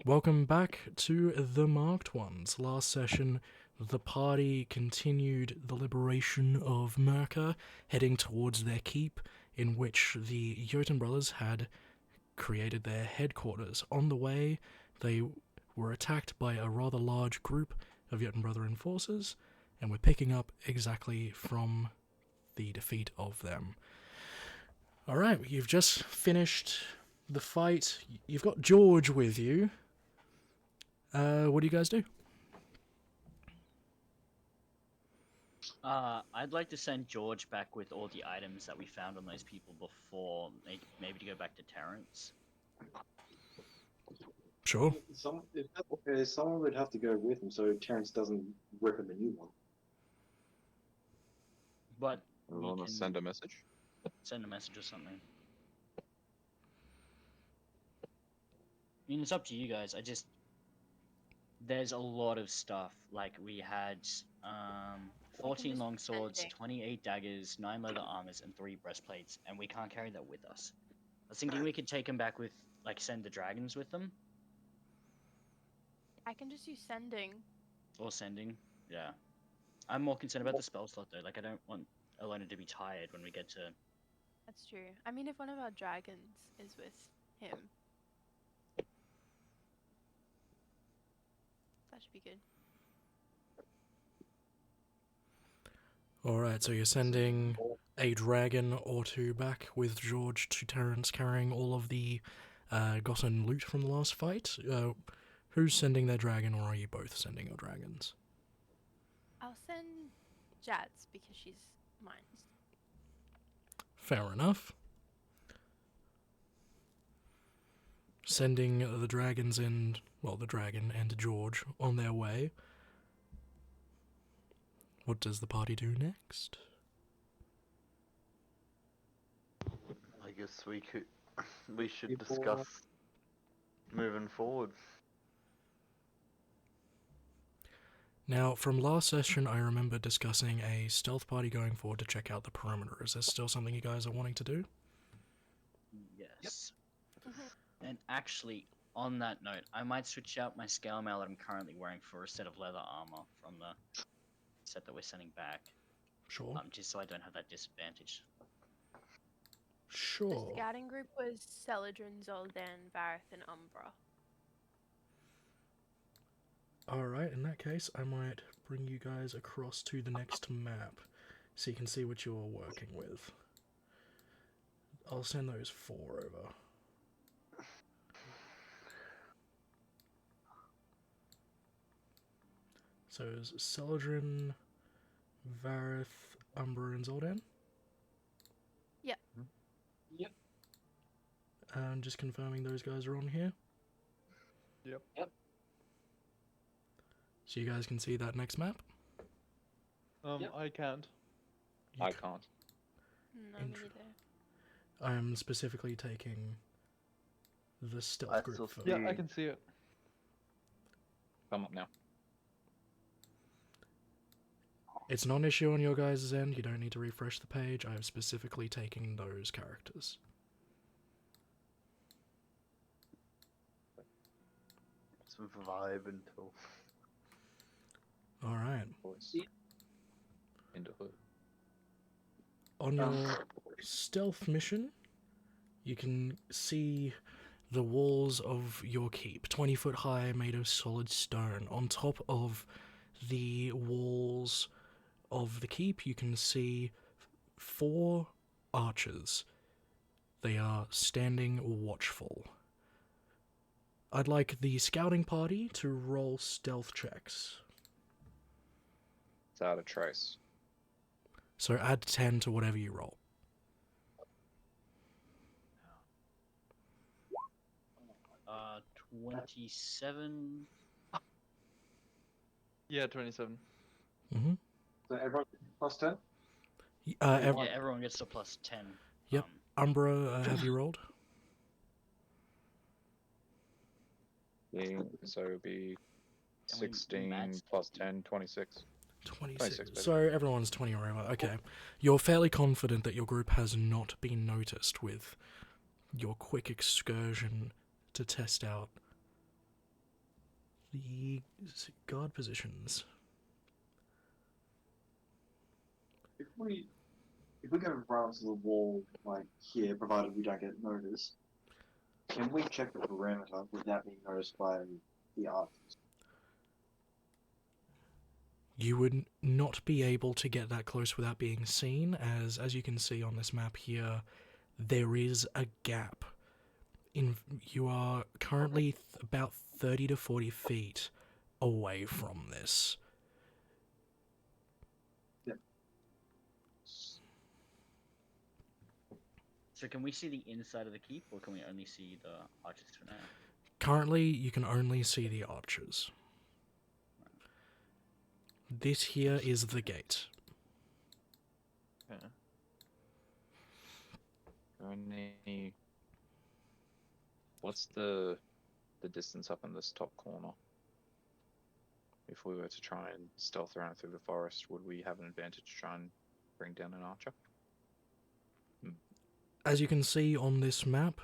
welcome back to the Marked Ones. Last session, the party continued the liberation of Merca, heading towards their keep, in which the Jotunn Brothers had created their headquarters. On the way, they were attacked by a rather large group of Jotunn Brother enforcers, and we're picking up exactly from the defeat of them. Alright, you've just finished the fight. You've got George with you. What do you guys do? I'd like to send George back with all the items that we found on those people before, maybe to go back to Terrence. Sure. Someone would have to go with him so Terrence doesn't rip him a new one. But We want to send a message? send a message or something. I mean, it's up to you guys. There's a lot of stuff. Like, we had 14 just long swords, send it. 28 daggers, 9 leather armors, and 3 breastplates, and we can't carry that with us. I was thinking we could take them back with, like, send the dragons with them. I can just use sending. Or sending, yeah. I'm more concerned about the spell slot, though. Like, I don't want Alona to be tired when we get to... That's true. I mean, if one of our dragons is with him, that should be good. Alright, so you're sending a dragon or two back with George to Terrence carrying all of the gotten loot from the last fight. Who's sending their dragon, or are you both sending your dragons? I'll send Jats because she's mine. Fair enough. Sending the dragons and, well, the dragon and George on their way. What does the party do next? I guess we should discuss moving forward. Now, from last session, I remember discussing a stealth party going forward to check out the perimeter. Is this still something you guys are wanting to do? Yes. And actually, on that note, I might switch out my scale mail that I'm currently wearing for a set of leather armor from the set that we're sending back. Sure. Just so I don't have that disadvantage. Sure. The scouting group was Celadrin, Zoldan, Vareth, and Umbra. Alright, in that case, I might bring you guys across to the next map so you can see what you're working with. I'll send those 4 over. So is Celadrin, Vareth, Umbra, and Zoldan? Yep. Yep. And just confirming those guys are on here. Yep. So you guys can see that next map? Yep. I can't. You I c- can't. No, me Intro- neither. I'm specifically taking the stealth I group still first. Yeah, I can see it. Come up now. It's not an issue on your guys' end, you don't need to refresh the page, I'm specifically taking those characters. Survive until Alright. voice into hood. On your stealth mission, you can see the walls of your keep, 20 foot high, made of solid stone. On top of the walls of the keep, you can see 4 archers. They are standing watchful. I'd like the scouting party to roll stealth checks. It's out of trace. So add 10 to whatever you roll. 27. Yeah, 27. Mm-hmm. So everyone plus 10? Yeah, everyone gets a plus 10. Yep. Umbra, have you rolled? Yeah, so it would be Can we 16 match? plus 10, 26. 26. 26, baby. So everyone's 20 or over. Okay. You're fairly confident that your group has not been noticed with your quick excursion to test out the guard positions. If we go right onto the wall, like here, provided we don't get noticed, can we check the perimeter without being noticed by the archers? You would not be able to get that close without being seen, as you can see on this map here, there is a gap. You are currently about 30 to 40 feet away from this. So can we see the inside of the keep, or can we only see the archers for now? Currently, you can only see the archers. This here is the gate. Okay. What's the distance up in this top corner? If we were to try and stealth around through the forest, would we have an advantage to try and bring down an archer? As you can see on this map,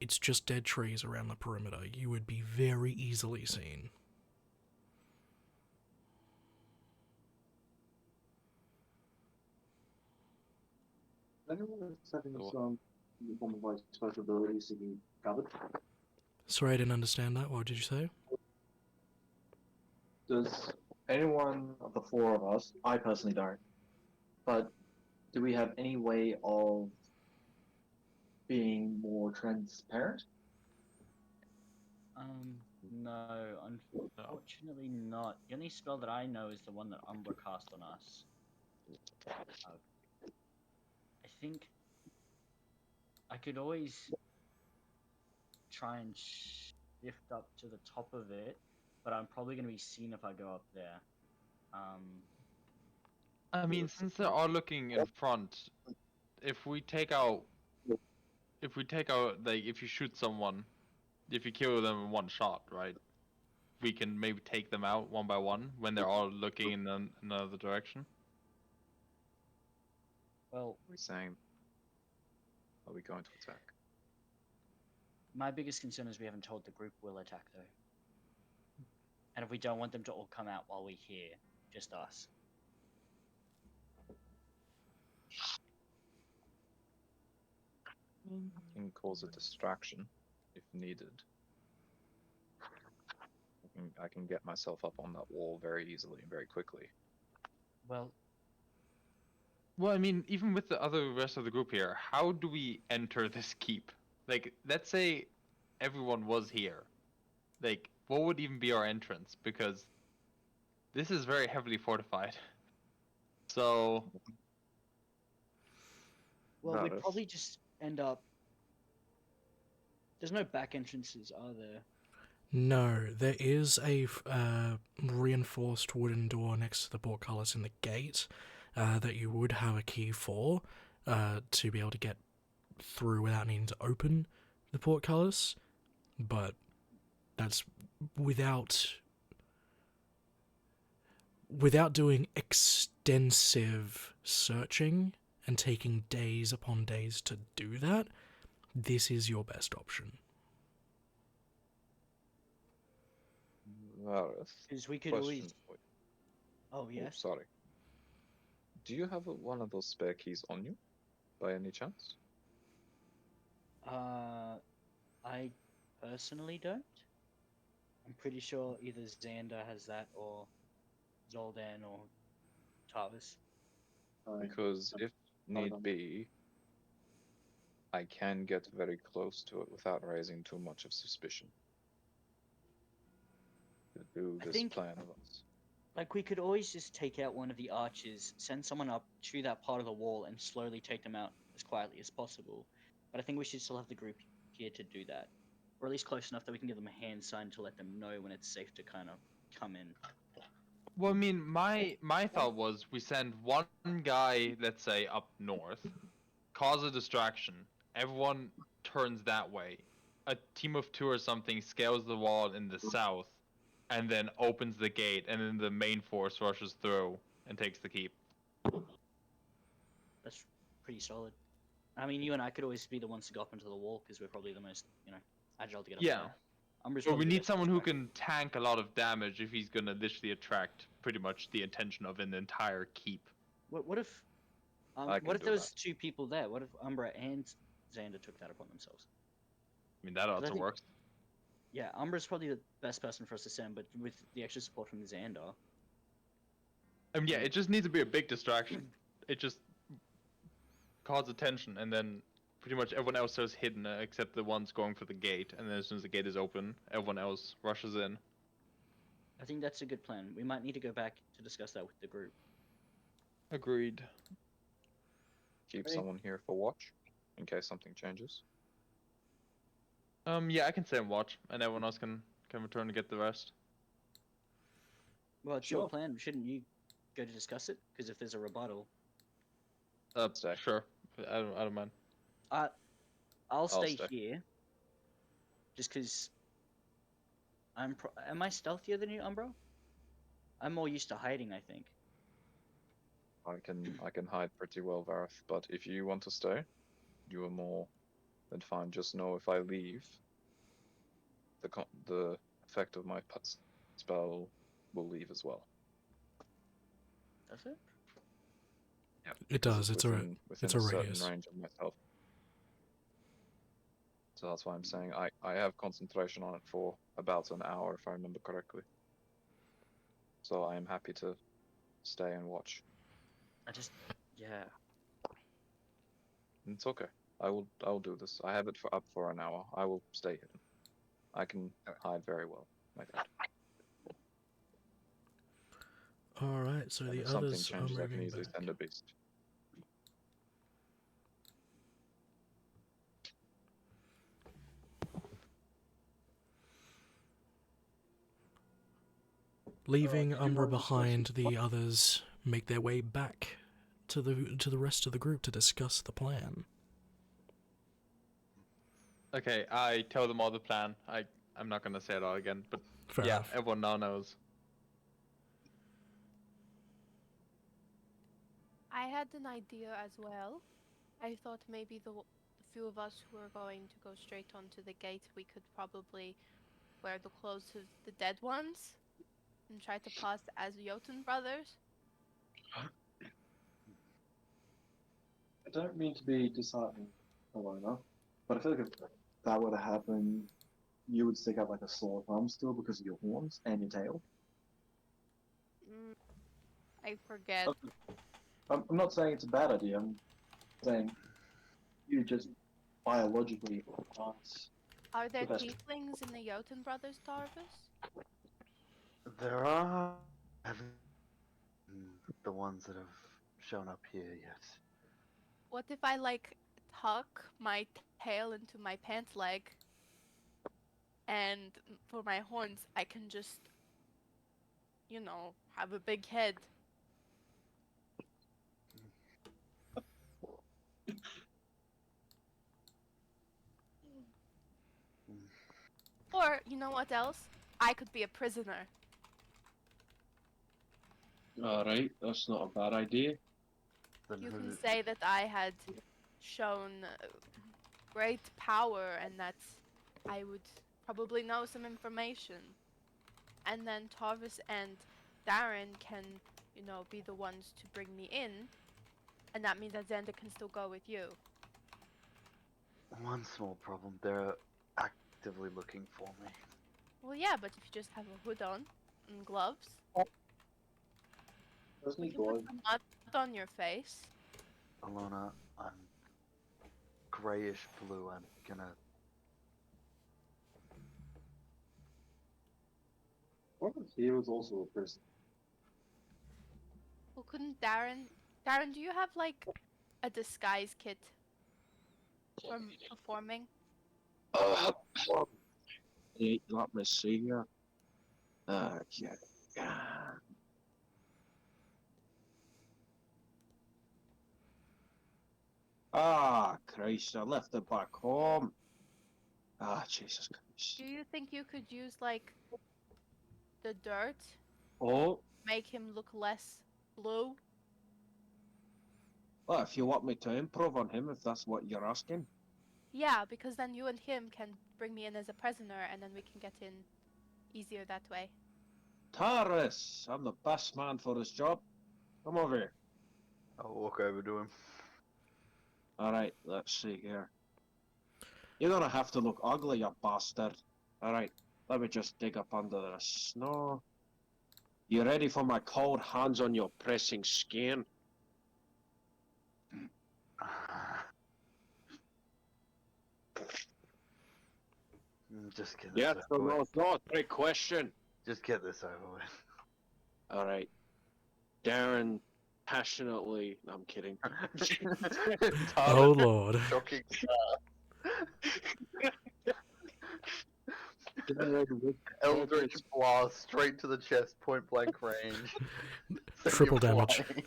it's just dead trees around the perimeter. You would be very easily seen. Anyone having some form of like special abilities to be covered? Sorry, I didn't understand that. What did you say? Does anyone of the four of us, I personally don't, but do we have any way of being more transparent? No, unfortunately not. The only spell that I know is the one that Umbra cast on us. I think I could always try and shift up to the top of it, but I'm probably going to be seen if I go up there. I mean, since they are looking in front, if we take out, like, if you shoot someone, if you kill them in one shot, right? We can maybe take them out one by one when they're all looking in another direction. Well, Are we saying? Are we going to attack? my biggest concern is we haven't told the group we'll attack, though. And if we don't want them to all come out while we're here, just us. Can cause a distraction if needed. I can get myself up on that wall very easily and very quickly. Well, I mean, even with the rest of the group here, how do we enter this keep? Like, let's say everyone was here. Like, what would even be our entrance? Because this is very heavily fortified. So, well, we'd Varus. probably just end up. There's no back entrances, are there? No, there is a reinforced wooden door next to the portcullis in the gate that you would have a key for to be able to get through without needing to open the portcullis, but that's without doing extensive searching and taking days upon days to do that. This is your best option. Varus, Because we could question always. for you. Oh Oh, yes. sorry. Do you have one of those spare keys on you, by any chance? I personally don't. I'm pretty sure either Xander has that or Zoldan or Tarvis. Because if need be, I can get very close to it without raising too much of suspicion. To do I this think- plan of us. Like, we could always just take out one of the archers, send someone up to that part of the wall, and slowly take them out as quietly as possible. But I think we should still have the group here to do that. Or at least close enough that we can give them a hand sign to let them know when it's safe to kind of come in. well, I mean, my thought was we send one guy, let's say, up north, cause a distraction. Everyone turns that way. A team of two or something scales the wall in the south, and then opens the gate, and then the main force rushes through and takes the keep. That's pretty solid. I mean, you and I could always be the ones to go up into the wall because we're probably the most, agile to get up Yeah. there. Umbra's But we probably the need best someone who distraction. can tank a lot of damage if he's gonna literally attract pretty much the attention of an entire keep. What if I can what if do there was two people there? What if Umbra and Xander took that upon themselves? I mean, that 'Cause I also think- works. Yeah, Umbra's probably the best person for us to send, but with the extra support from Xander. I mean, yeah, it just needs to be a big distraction. It just causes attention, and then pretty much everyone else is hidden except the ones going for the gate. And then as soon as the gate is open, everyone else rushes in. I think that's a good plan. We might need to go back to discuss that with the group. Agreed. Keep Hey. someone here for watch, in case something changes. Yeah, I can stay and watch, and everyone else can return to get the rest. Well, it's Sure. your plan. Shouldn't you go to discuss it? Because if there's a rebuttal, Stay. Sure. I don't mind. I'll stay stay. here. Just because am I stealthier than you, Umbro? I'm more used to hiding, I think. I can hide pretty well, Vareth. But if you want to stay, you are more than fine. Just know if I leave, the effect of my spell will leave as well. Does it? Yeah. It because does. It's a within it's a a certain radius. range of myself. So that's why I'm saying I have concentration on it for about an hour, if I remember correctly. So I am happy to stay and watch. Yeah. It's okay. I will do this. I have it up for an hour. I will stay hidden. I can hide very well, my friend. All right. So And the if something others are changes, I can moving easily back. send a beast. Leaving did you Umbra want to discuss behind, it? the others make their way back to the rest of the group to discuss the plan. Okay, I tell them all the plan. I'm not gonna say it all again, but Fair yeah, enough. everyone now knows. I had an idea as well. I thought maybe the few of us who are going to go straight onto the gate, we could probably wear the clothes of the dead ones and try to pass as Jotunn Brothers. I don't mean to be disheartening, Alona, but I feel like if that were to happen, you would stick out like a sore thumb still because of your horns and your tail. I forget. I'm not saying it's a bad idea. I'm saying you just biologically aren't. Are there the best. tieflings in the Jotunn Brothers, Tarvis? There are. I haven't the ones that have shown up here yet. What if I like tuck my tail into my pant leg and for my horns I can just, you know, have a big head? Or, you know what else? I could be a prisoner. Alright, that's not a bad idea. Then You who? can say that I had shown great power and that I would probably know some information. And then Tarvis and Darren can, you know, be the ones to bring me in. And that means that Xander can still go with you. One small problem. They're actively looking for me. Well, yeah, but if you just have a hood on and gloves, Doesn't you he can glow? put some mud on your face. Alona, I'm grayish blue. I'm gonna. What if he was also a person? Well, couldn't Darren, do you have like a disguise kit from performing? Let me see here. Okay. Ah, Christ, I left it back home. Ah, Jesus Christ. Do you think you could use like the dirt, Oh, make him look less blue? well, if you want me to improv on him, if that's what you're asking. Yeah, because then you and him can bring me in as a prisoner, and then we can get in easier that way. Taurus, I'm the best man for this job. Come over here. I'll walk over to him. Alright, let's see here. You're gonna have to look ugly, you bastard. Alright, let me just dig up under the snow. You ready for my cold hands on your pressing skin? Just get this Yes or over no? with. No, trick question. Just get this over with. Alright. Darren passionately. No, I'm kidding. Oh lord. Shocking. Eldritch blast straight to the chest, point blank range. Send Triple you damage. flying.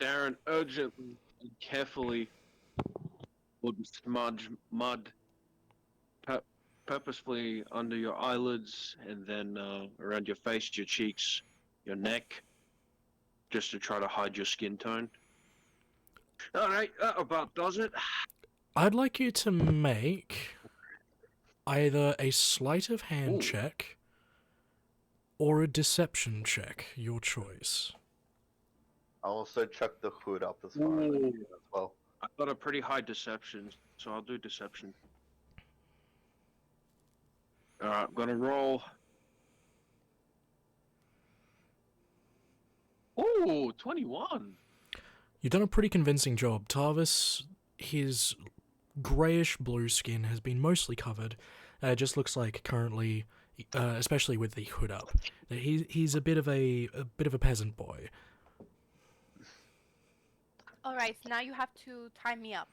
Darren urgently and carefully would smudge mud purposefully under your eyelids and then around your face, your cheeks, your neck, just to try to hide your skin tone. Alright, that about does it. I'd like you to make either a sleight of hand Ooh. check or a deception check, your choice. I'll also chuck the hood up as far as I can as well. I've got a pretty high deception, so I'll do deception. Alright, I'm gonna roll. Ooh, 21. You've done a pretty convincing job. Tarvis, his greyish blue skin has been mostly covered. It just looks like currently, especially with the hood up, that he's a bit of a peasant boy. Alright, so now you have to tie me up.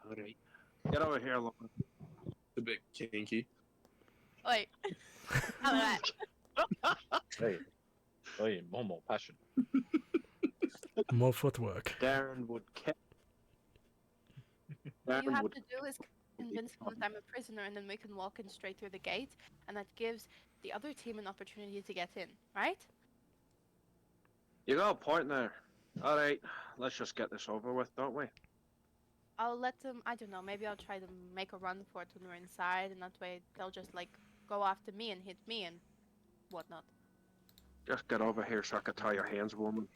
Alright. Get over here, Lauren. A bit kinky. Wait. Alright. Hey, more passion. More footwork. Darren would What you Darren have would to do is convince him that I'm a prisoner, and then we can walk in straight through the gate, and that gives the other team an opportunity to get in, right? You got a point there. Alright, let's just get this over with, don't we? I'll let them, I don't know, maybe I'll try to make a run for it when we're inside, and that way they'll just, like, go after me and hit me and whatnot. Just get over here so I can tie your hands, woman.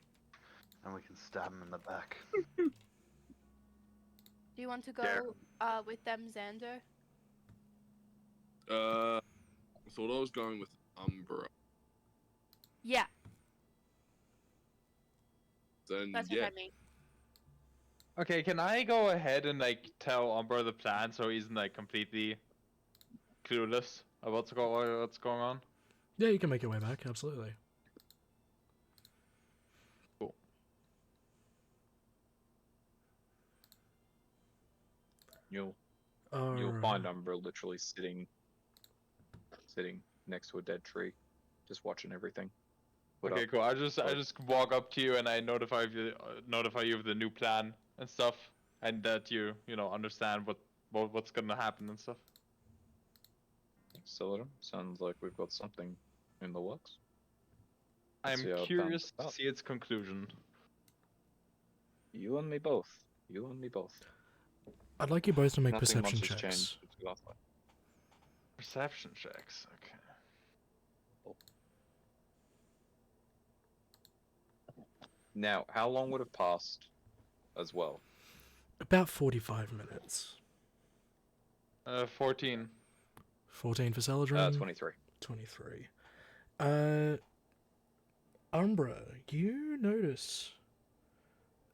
And we can stab him in the back. Do you want to go There. with them, Xander? I thought I was going with Umbra. Yeah, Then that's yeah. what I mean. Okay, can I go ahead and like tell Umbra the plan so he's like completely clueless about what's going on? Yeah, you can make your way back, absolutely. Cool. You'll Alright. find Umbra literally sitting next to a dead tree, just watching everything. Put Okay, up. cool. I just walk up to you and I notify you of the new plan and stuff, and that you understand what's gonna happen and stuff. So sounds like we've got something in the works. I'm see how it curious pans to out. see its conclusion. You and me both. You and me both. I'd like you both to make Nothing perception much has checks. changed since we last met. Perception checks. Okay. Now, how long would have passed as well? About 45 minutes. 14. 14 for Celadron. 23. 23. Umbra, you notice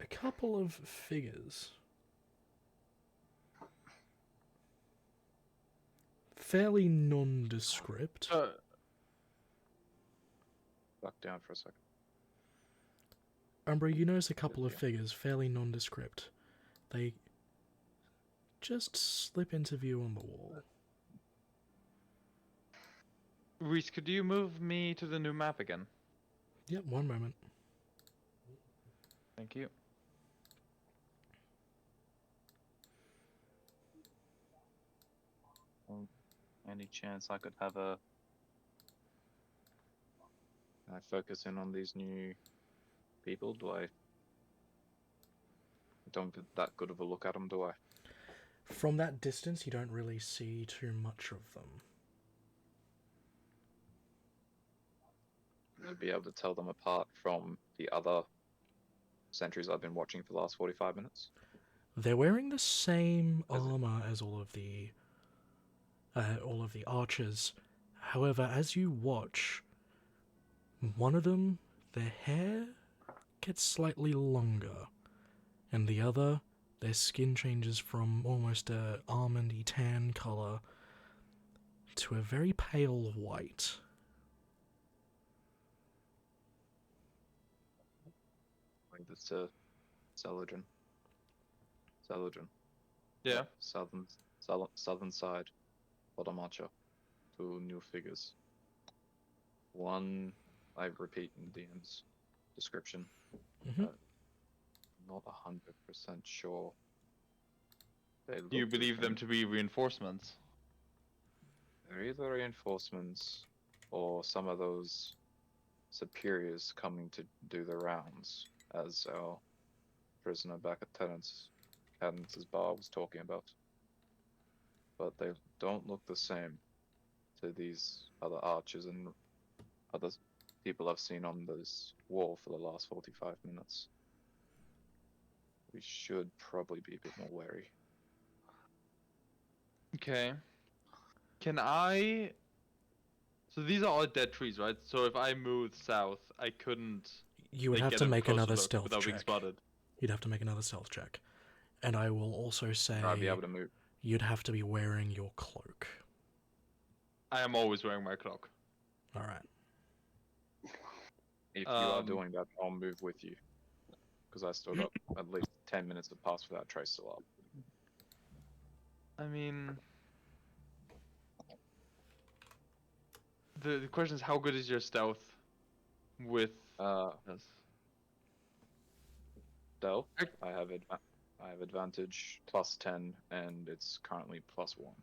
a couple of figures. Fairly nondescript. Back down for a second. Umbra, you notice a couple of figures, fairly nondescript. They just slip into view on the wall. Reese, could you move me to the new map again? Yep, one moment. Thank you. Any chance I could have a I focus in on these new people. Do I? Don't get that good of a look at them, do I? From that distance, you don't really see too much of them. I'd be able to tell them apart from the other sentries I've been watching for the last 45 minutes. They're wearing the same As it- armor as all of the archers. However, as you watch, one of them, their hair gets slightly longer, and the other, their skin changes from almost a almondy tan color to a very pale white. Like this to Saladin. Yeah. Southern side. Bottom archer. Two new figures. One, I repeat in DM's description. Mhm. Not 100% sure. They Do you look believe them different. to be reinforcements? They're either reinforcements or some of those superiors coming to do the rounds, as our prisoner back at Cadence's bar was talking about. But they don't look the same to these other archers and other people I've seen on this wall for the last 45 minutes. We should probably be a bit more wary. Okay. Can I? So these are all dead trees, right? So if I moved south, I couldn't. You would like, have get to a make closer another look stealth without being check. spotted. You'd have to make another stealth check. And I will also say I'd be able to move. you'd have to be wearing your cloak. I am always wearing my cloak. Alright. If you are Um, doing that, I'll move with you. Because I still got at least 10 minutes to pass without trace still up. I mean, the question is, how good is your stealth with this? Stealth, I have advantage +10, and it's currently +1.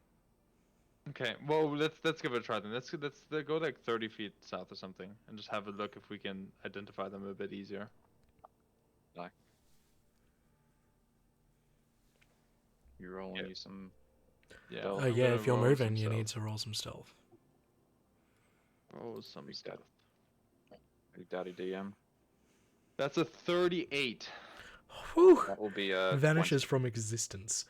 Okay, well let's give it a try then. Let's go like 30 feet south or something, and just have a look if we can identify them a bit easier. You're rolling Yeah. you some. Yeah. Stealth. I'm Yeah, gonna if you're roll moving, some you need stealth. to roll some stealth. Roll some Big stealth. Big Daddy DM. That's a 38. Whew! That will be a Vanishes 20. from existence.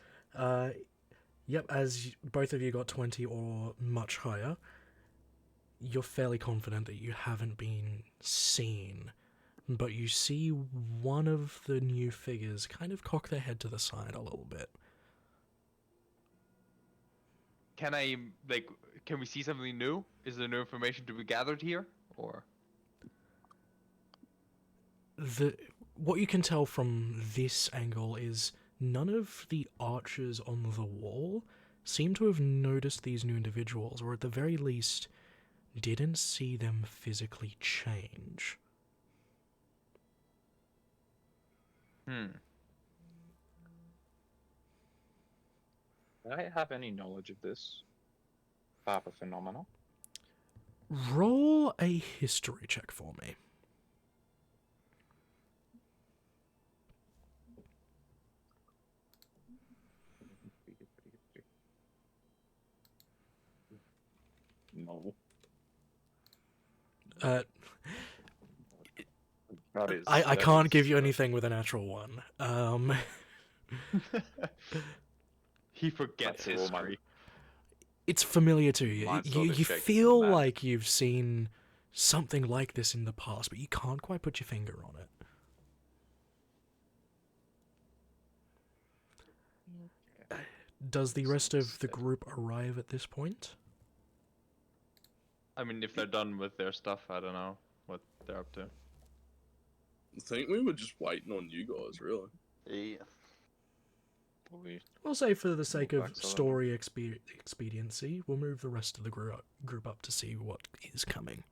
Yep, as both of you got 20 or much higher, you're fairly confident that you haven't been seen. But you see one of the new figures kind of cock their head to the side a little bit. Can we see something new? Is there new information to be gathered here, or? What you can tell from this angle is none of the archers on the wall seem to have noticed these new individuals, or at the very least, didn't see them physically change. Do I have any knowledge of this type of phenomena? Roll a history check for me. No. I can't give you anything with a natural one. He forgets That's all my- history. It's familiar to you. Mine's You, got a you shake feel from that. like you've seen something like this in the past, but you can't quite put your finger on it. Does the rest of the group arrive at this point? I mean, if they're done with their stuff, I don't know what they're up to. I think we were just waiting on you guys, really. Yeah. We'll say for the sake Move of back to story expediency, we'll move the rest of the group up to see what is coming.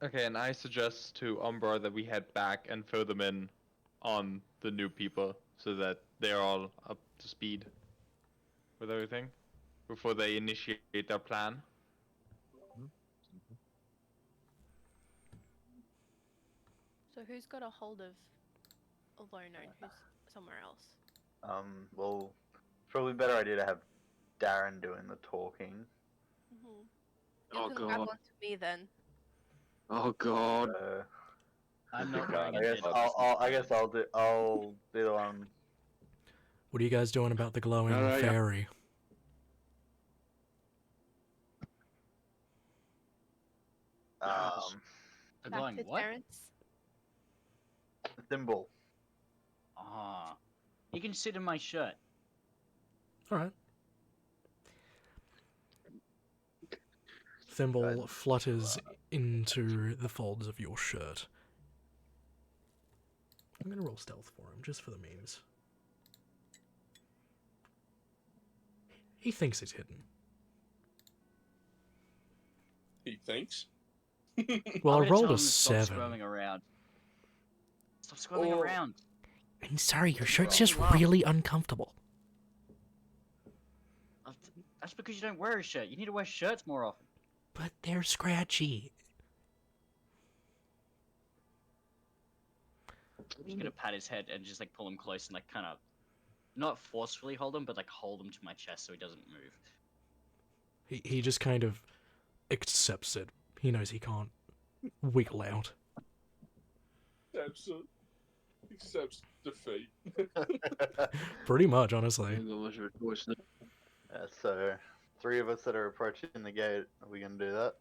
Okay, and I suggest to Umbra that we head back and fill them in on the new people so that they're all up to speed with everything before they initiate their plan. So who's got a hold of Alona and who's somewhere else? Well, probably a better idea to have Darren doing the talking. You Oh, can grab God. onto me then. Oh god. I'm not God, wearing I a guess dead I'll do the one. What are you guys doing about the glowing Alright, yeah. fairy? The Back glowing to what? Terrence. Thimble. Ah. You can sit in my shirt. Alright. Thimble flutters into the folds of your shirt. I'm gonna roll stealth for him, just for the memes. He thinks it's hidden. He thinks. Well, I'm I gonna rolled tell a him to stop 7. squirming around. Stop squirming Oh. around. I'm sorry, your shirt's Roll just up. really uncomfortable. That's because you don't wear a shirt. You need to wear shirts more often. But they're scratchy. I'm just gonna pat his head and just like pull him close and like kind of, not forcefully hold him, but like hold him to my chest so he doesn't move. He just kind of accepts it. He knows he can't wiggle out. Accepts defeat. Pretty much, honestly. So 3 of us that are approaching the gate. Are we gonna do that?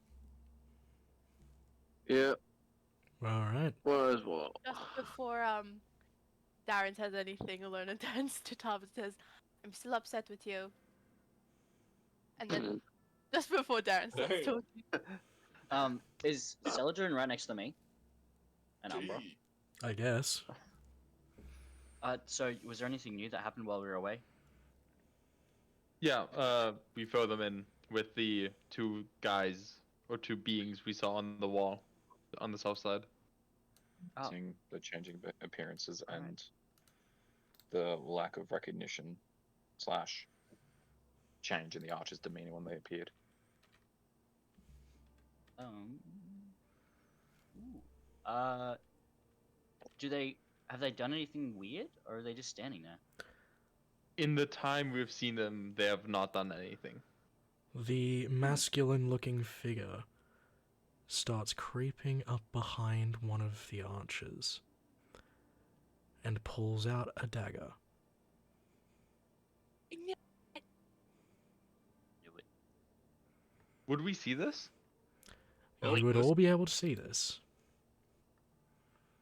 Yeah, Alright. might as well. Just before Darren says anything, Alona turns to Tom and says, "I'm still upset with you." And then just before Darren starts Hey. talking, Is Celadrin right next to me? And Umbra. Gee. I guess. So was there anything new that happened while we were away? Yeah, we throw them in with the 2 guys or 2 beings we saw on the wall on the south side. Oh. Seeing the changing appearances Alright. and the lack of recognition / change in the archer's demeanor when they appeared. Ooh. Have they done anything weird, or are they just standing there? In the time we've seen them, they have not done anything. The masculine-looking figure starts creeping up behind one of the archers and pulls out a dagger. Do it. Would we see this? You would all be able to see this.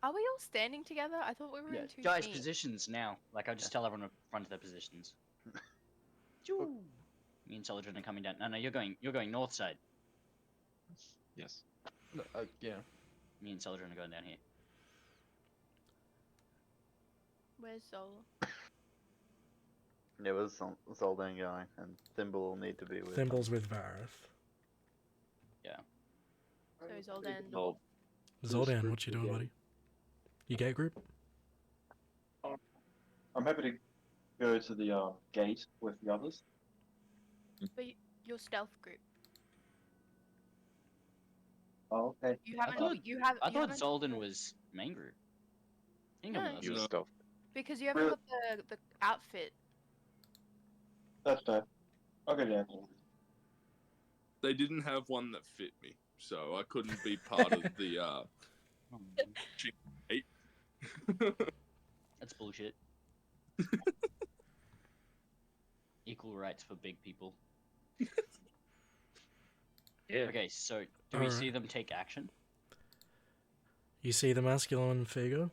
are we all standing together? I thought we were Yeah. in 2 Guys, teams. positions now. Like, I'll just tell everyone to run to their positions. Choo. Me and Celadrin are coming down. No, you're going north side. Yes. Yeah. Me and Celadrin are going down here. Where's Zola? Yeah, where's Zoldan going? And Thimble will need to be with. Thimble's with Vareth. So Zoldan. Oh, Zoldan, what you doing, buddy? You gate group? I'm happy to go to the gate with the others. But your stealth group. Oh, okay. You I haven't. thought- You have. I you thought haven't- Zoldan was main group. I think I'm No, with He us. was stealth. because you haven't Really? got the outfit. That's fair. I'll go down. They didn't have one that fit me, so I couldn't be part of the That's bullshit. Equal rights for big people. Yeah. Okay, so do we see Alright. them take action? You see the masculine figure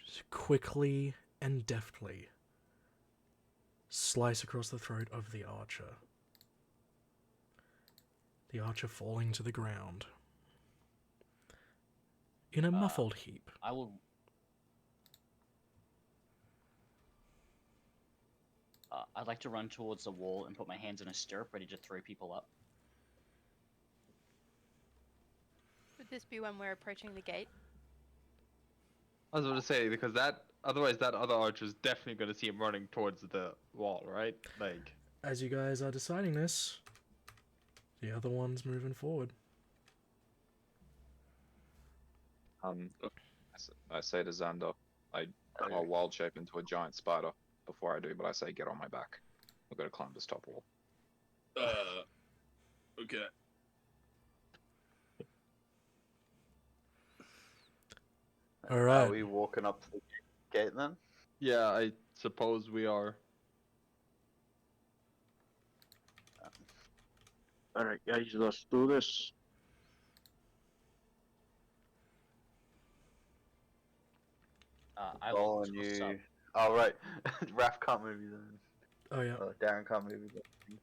just quickly and deftly slice across the throat of the archer. The archer falling to the ground in a muffled heap. I will. I'd like to run towards the wall and put my hands in a stirrup, ready to throw people up. Would this be when we're approaching the gate? I was about to say, because that Otherwise, that other archer's definitely gonna see him running towards the wall, right? Like, As you guys are deciding this, the other one's moving forward. I say to Xander, I'll wild shape into a giant spider before I do, but I say get on my back. We've got to climb this top wall. Okay. All Are right. we walking up to the gate then? yeah, I suppose we are. Alright, guys, let's do this. I will Following toss up. you. Oh right, Raph can't move you then. Oh yeah. Oh, Darren can't move you then.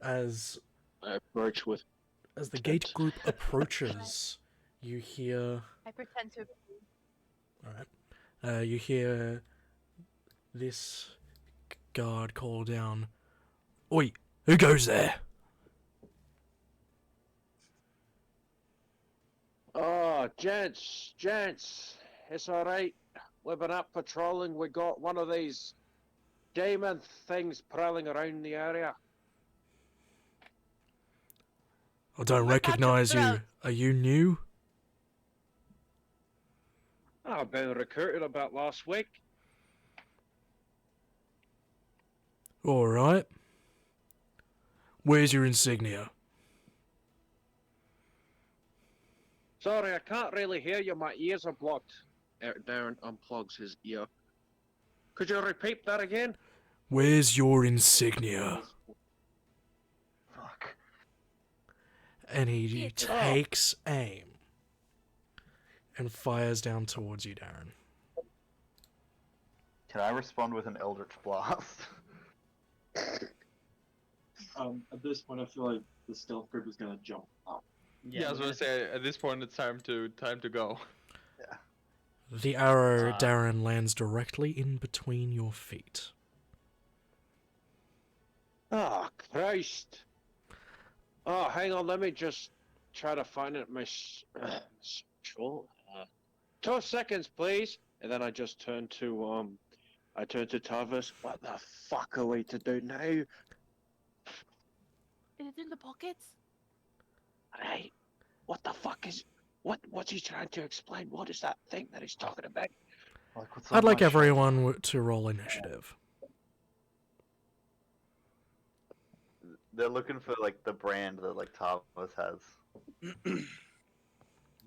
As I approach with. the gate group approaches, you hear. I pretend to. All right. You hear this guard call down. Oi, who goes there? Oh, gents, it's alright. We've been up patrolling. We got one of these demon things prowling around the area. I don't Look out your recognize you. throat. Are you new? I've been recruited about last week. All right. Where's your insignia? Sorry, I can't really hear you. My ears are blocked. Darren unplugs his ear. Could you repeat that again? Where's your insignia? Fuck. And he Shit. takes aim and fires down towards you, Darren. Can I respond with an Eldritch Blast? At this point, I feel like the stealth group is gonna jump up. Yeah, I was gonna say at this point it's time to go. The arrow, Darren, lands directly in between your feet. Oh, Christ. Oh, hang on, let me just try to find it in my control. 2 seconds, please. And then I just turn to Tavis. What the fuck are we to do now? Is it in the pockets? Hey, what the fuck is... What's he trying to explain? What is that thing that he's talking about? Like, what's I'd on like my shoulder? everyone to roll initiative. They're looking for like the brand that like Tavis has.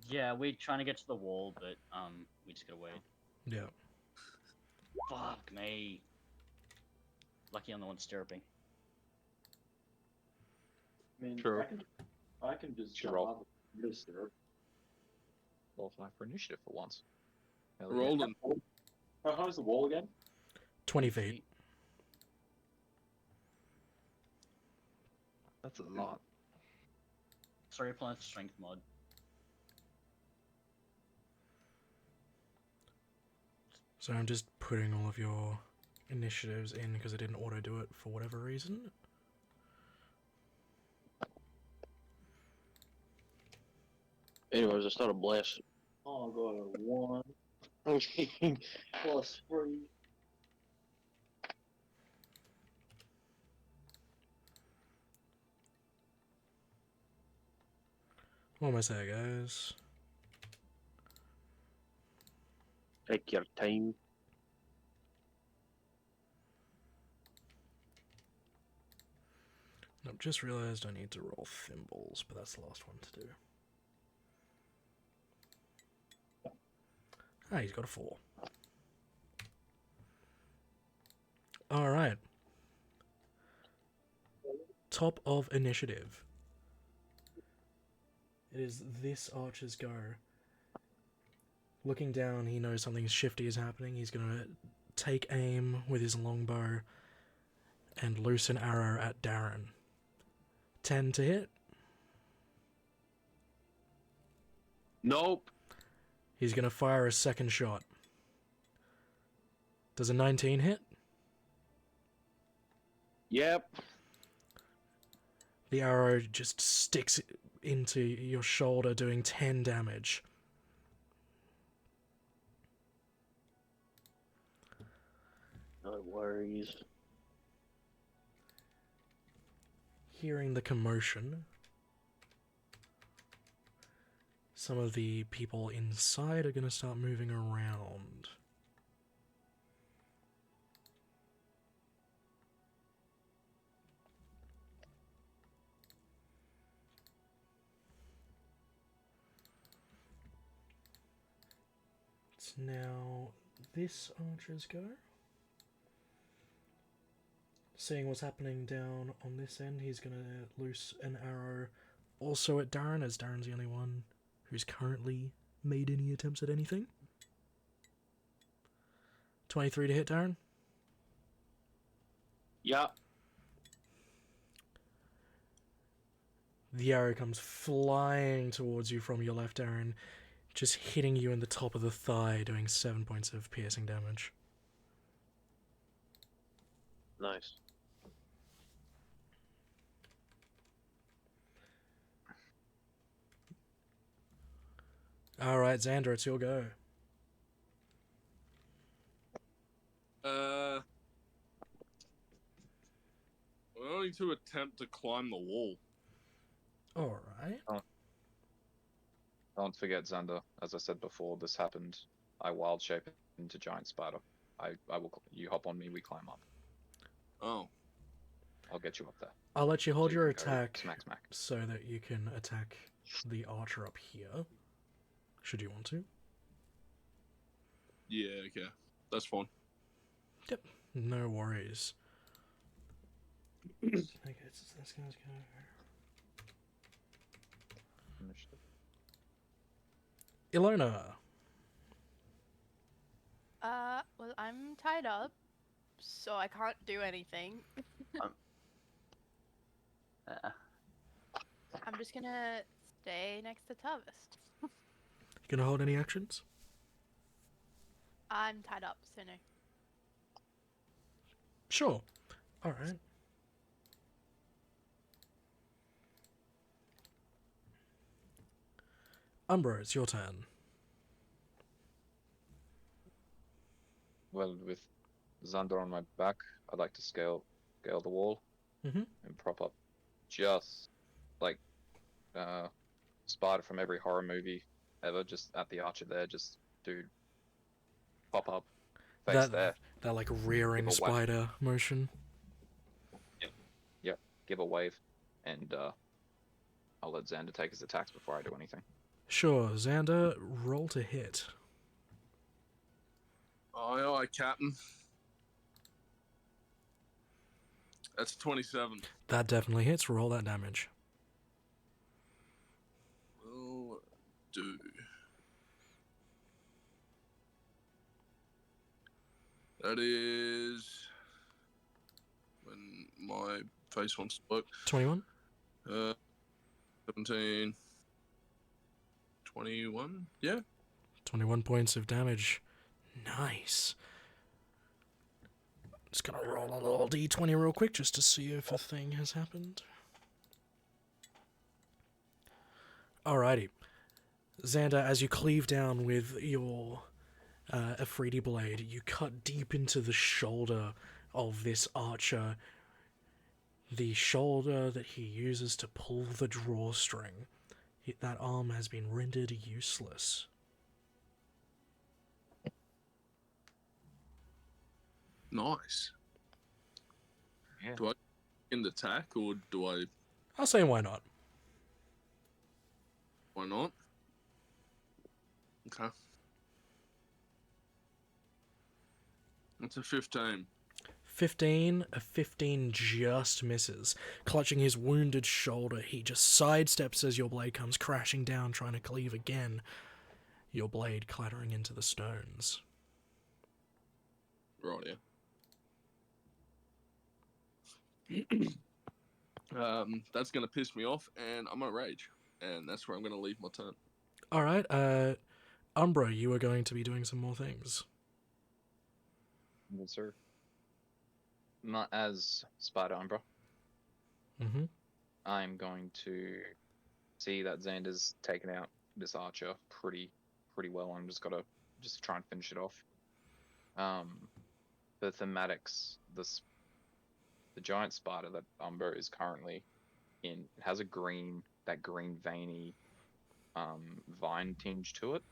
Yeah, we're trying to get to the wall, but we just gotta wait. Yeah. Fuck me. Lucky I'm the one stirruping. I mean, True. I can just Should jump roll. up and just there. Roll fly for initiative for once. Hell yeah. Rolling. How high is the wall again? 20 feet. That's a lot. Sorry, applying strength mod. So I'm just putting all of your initiatives in because I didn't auto do it for whatever reason. Anyways, it's not a blast. Oh, I got a 1 plus 3. What am I saying, guys? Take your time. I've just realized I need to roll thimbles, but that's the last one to do. Ah, he's got a 4. Alright. Top of initiative. It is this archer's go. Looking down, he knows something shifty is happening. He's gonna take aim with his longbow and loose an arrow at Darren. 10 to hit. Nope. He's gonna fire a second shot. Does a 19 hit? Yep. The arrow just sticks into your shoulder, doing 10 damage. No worries. Hearing the commotion, some of the people inside are going to start moving around. It's now this archer's go. Seeing what's happening down on this end, he's going to loose an arrow also at Darren, as Darren's the only one who's currently made any attempts at anything. 23 to hit, Darren. Yeah. The arrow comes flying towards you from your left, Darren, just hitting you in the top of the thigh, doing 7 points of piercing damage. Nice. Alright, Xander, it's your go. We're going to attempt to climb the wall. Alright. Don't forget, Xander. As I said before, this happened. I wild shape into giant spider. I will. You hop on me. We climb up. Oh. I'll get you up there. I'll let you hold So your can go attack Smack, smack. so that you can attack the archer up here, should you want to. Yeah, okay. That's fine. Yep, no worries. Okay, so this guy's go. Initiative. Ilona. Well, I'm tied up, so I can't do anything. I'm just gonna stay next to Tavis. You gonna hold any actions? I'm tied up, so no. Sure. Alright. Umbra, it's your turn. Well, with Xander on my back, I'd like to scale the wall Mhm. and prop up, just like spider from every horror movie ever. Just at the archer there, just dude, pop up, face there, That like rearing Give a whack. spider motion. give a wave, and I'll let Xander take his attacks before I do anything. Sure, Xander, roll to hit. Aye, aye, Captain. That's 27. That definitely hits. Roll that damage. Will do. That is when my face wants to work. 21? 17. 21? Yeah. 21 points of damage. Nice. Just gonna roll a little d20 real quick just to see if a thing has happened. Alrighty. Xander, as you cleave down with your Afridi blade, you cut deep into the shoulder of this archer. The shoulder that he uses to pull the drawstring. That arm has been rendered useless. Nice. Yeah. Do I end attack or do I? I'll say why not. Why not? Okay. That's a 15. 15, a 15 just misses. Clutching his wounded shoulder, he just sidesteps as your blade comes crashing down, trying to cleave again. Your blade clattering into the stones. Right, yeah. That's gonna piss me off, and I'm gonna rage, and that's where I'm gonna leave my turn. Alright, Umbra, you are going to be doing some more things. Yes, sir. Not as Spider Umbra. Mm-hmm. I'm going to see that Xander's taken out this archer pretty well. I'm just gotta try and finish it off. for thematics, the giant spider that Umber is currently in has a green veiny vine tinge to it.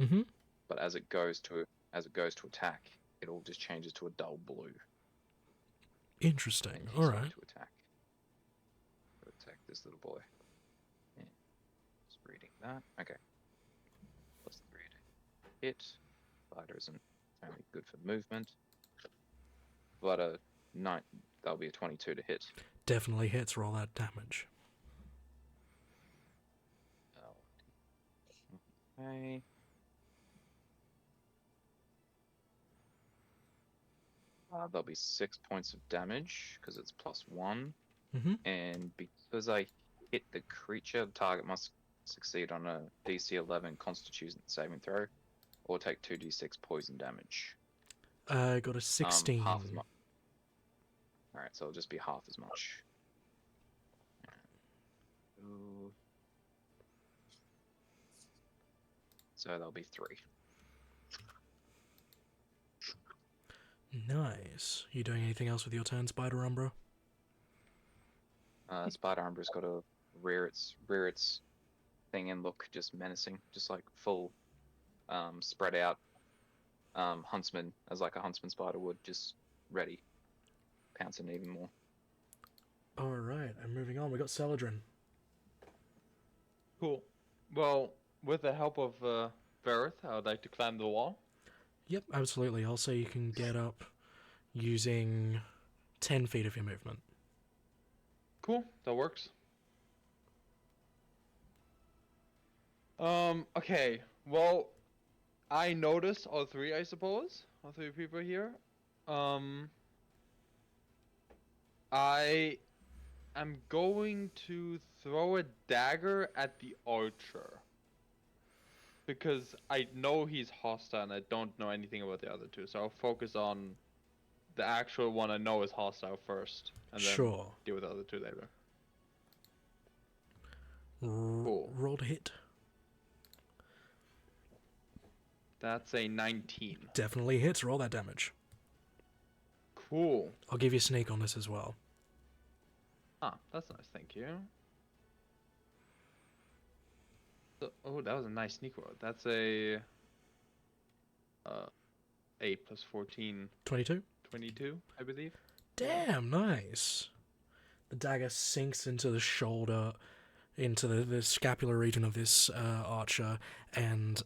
Mm-hmm. But as it goes to attack, it all just changes to a dull blue. Interesting. And All he's going right. to attack. This little boy. Yeah. Just reading that. Okay. Plus 3 to hit. Spider isn't only good for movement. But that'll be a 22 to hit. Definitely hits. Roll that damage. Okay. There'll be 6 points of damage because it's +1. Mm-hmm. And because I hit the creature, the target must succeed on a DC 11 Constitution saving throw, or take 2d6 poison damage. I got a 16. Half as much. All right, so it'll just be half as much. Ooh. So that'll be 3. Nice. You doing anything else with your turn, Spider Umbra? Spider Umbra's got to rear its thing and look just menacing, just like full spread out huntsman, as like a huntsman spider would, just ready, pouncing even more. All right, and moving on, we got Celadrin. Cool. Well, with the help of Verith, I would like to climb the wall. Yep, absolutely. I'll say you can get up using 10 feet of your movement. Cool, that works. Okay, well, I noticed all three, I suppose. All three people here. I am going to throw a dagger at the archer. Because I know he's hostile and I don't know anything about the other two, so I'll focus on the actual one I know is hostile first, and then Sure. deal with the other two later. Cool. Roll to hit. That's a 19. Definitely hits. Roll that damage. Cool. I'll give you a sneak on this as well. Ah, that's nice, thank you. So, oh, that was a nice sneak roll. That's a 8 plus 14. 22? 22, I believe. Damn, nice. The dagger sinks into the shoulder, into the scapular region of this archer, and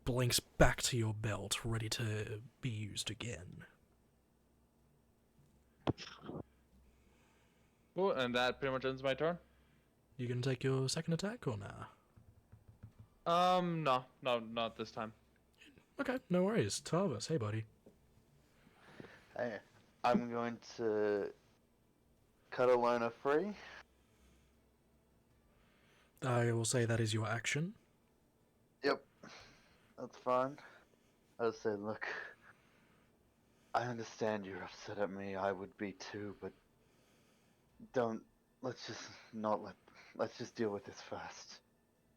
blinks back to your belt, ready to be used again. Cool, and that pretty much ends my turn. You gonna take your second attack or nah? No, not this time. Okay, no worries. Tarvis, hey buddy. Hey, I'm going to cut a loner free. I will say that is your action. Yep, that's fine. I'll say, look, I understand you're upset at me. I would be too, but let's just deal with this first.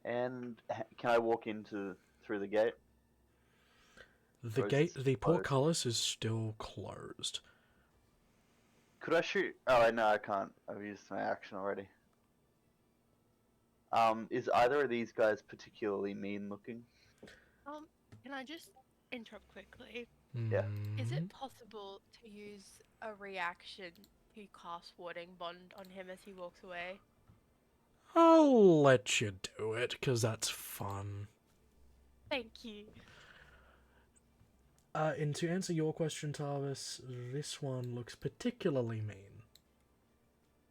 And can I walk through the gate? The Or is gate, it the closed? portcullis is still closed. Could I shoot? Oh, no, I can't. I've used my action already. Is either of these guys particularly mean looking? Can I just interrupt quickly? Yeah. Is it possible to use a reaction to cast Warding Bond on him as he walks away? I'll let you do it, because that's fun. Thank you. And to answer your question, Tarvis, this one looks particularly mean.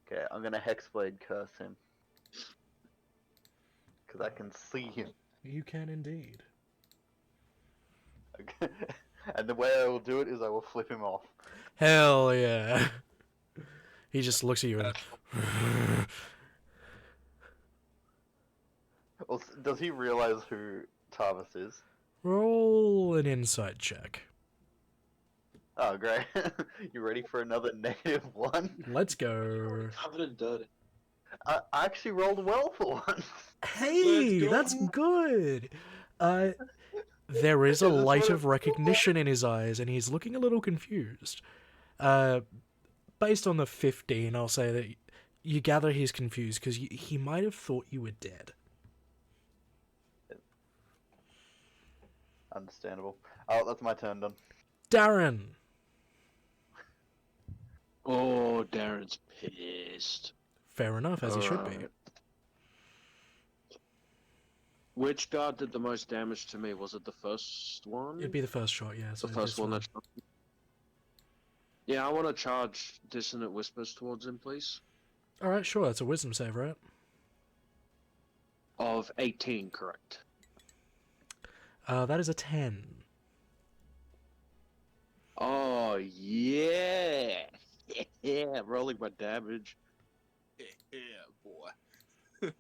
Okay, I'm gonna Hexblade curse him. Because I can see him. You can indeed. Okay. And the way I will do it is I will flip him off. Hell yeah. He just looks at you and... Well, does he realize who Tarvis is? Roll an insight check. Oh, great. You ready for another -1? Let's go. Covered in dirt. I actually rolled well for once. Hey, Let's go. that's good. There is a Yeah, that's light what of recognition in his eyes, and he's looking a little confused. Based on the 15, I'll say that you gather he's confused because he might have thought you were dead. Understandable. Oh, that's my turn done. Darren! Oh, Darren's pissed. Fair enough, as he should be. Alright. Which guard did the most damage to me? Was it the first one? It'd be the first shot, yeah. the So first this one that shot me? Yeah, I want to charge Dissonant Whispers towards him, please. Alright, sure, that's a wisdom save, right? Of 18, correct. That is a 10. Oh, yeah! Yeah, rolling my damage. Yeah, boy.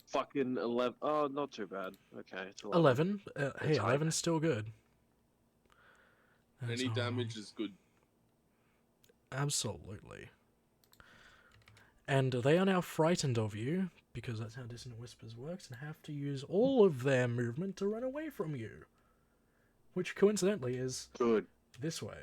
Fucking 11. Oh, not too bad. Okay, it's 11. 11? Hey, It's high. 11's still good. That's Any all. damage is good. Absolutely. And they are now frightened of you, because that's how Dissonant Whispers works, and have to use all of their movement to run away from you. Which, coincidentally, is Good. this way.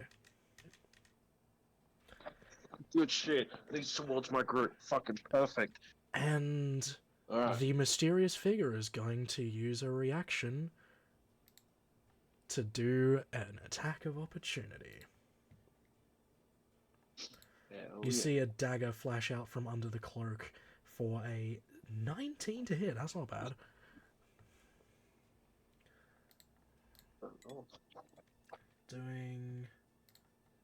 Good shit. These towards my group. Fucking perfect. And Alright. the mysterious figure is going to use a reaction to do an attack of opportunity. You see a dagger flash out from under the cloak for a 19 to hit. That's not bad. Doing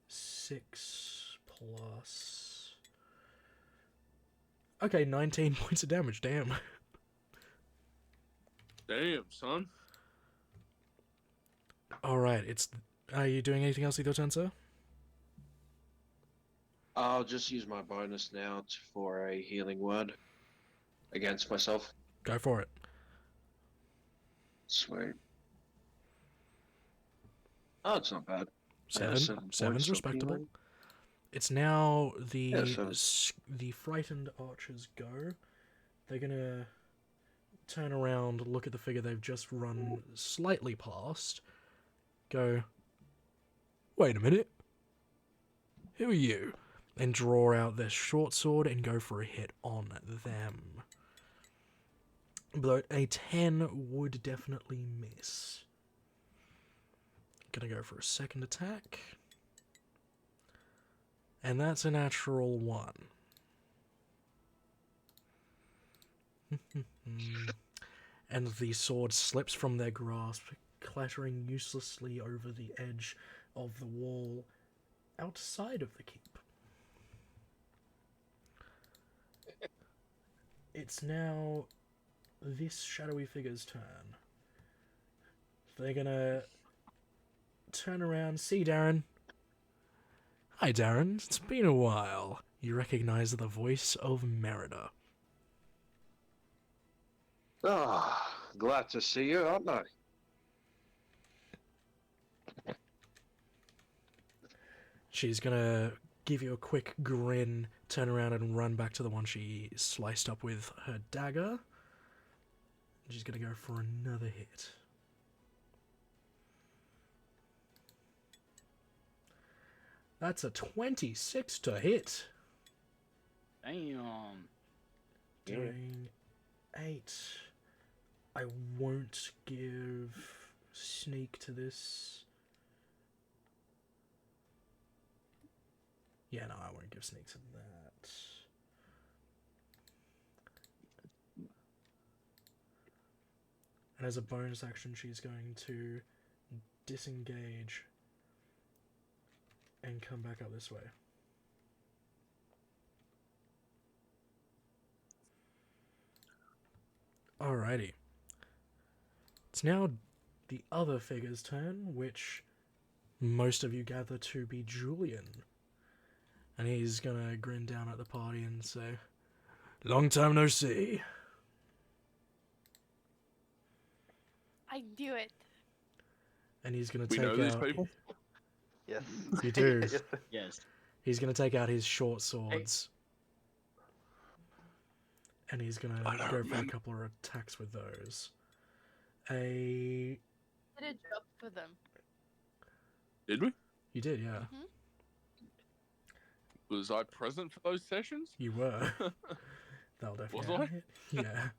6 plus... Okay, 19 points of damage, damn. Damn, son. Alright, it's... Are you doing anything else with your turn, sir? I'll just use my bonus now for a healing word against myself. Go for it. Sweet. Oh, it's not bad. Seven's points of respectable. healing. It's now the Yeah, so- the frightened archers go. They're gonna turn around, look at the figure they've just run slightly past, go, wait a minute, who are you? And draw out their short sword and go for a hit on them. But a 10 would definitely miss. Gonna go for a second attack. And that's a natural 1. And the sword slips from their grasp, clattering uselessly over the edge of the wall outside of the keep. It's now this shadowy figure's turn. They're gonna turn around, see Darren. Hi, Darren. It's been a while. You recognize the voice of Merida. Ah, glad to see you, aren't I? She's gonna give you a quick grin, turn around and run back to the one she sliced up with her dagger. She's gonna go for another hit. That's a 26 to hit. Damn. Doing 8. I won't give sneak to this. Yeah, no, I won't give sneak to that. And as a bonus action, she's going to disengage and come back up this way. Alrighty. It's now the other figure's turn, which most of you gather to be Julian. And he's gonna grin down at the party and say, "Long time no see." I knew it. And he's gonna We take know these out... people? Yes. You do. Yes. Yes. He's gonna take out his short swords. And he's gonna I don't go for a remember. couple of attacks with those. A did a job for them. Did we? You did, yeah. Hmm. Was I present for those sessions? You were. That'll definitely Was I? hit. Yeah.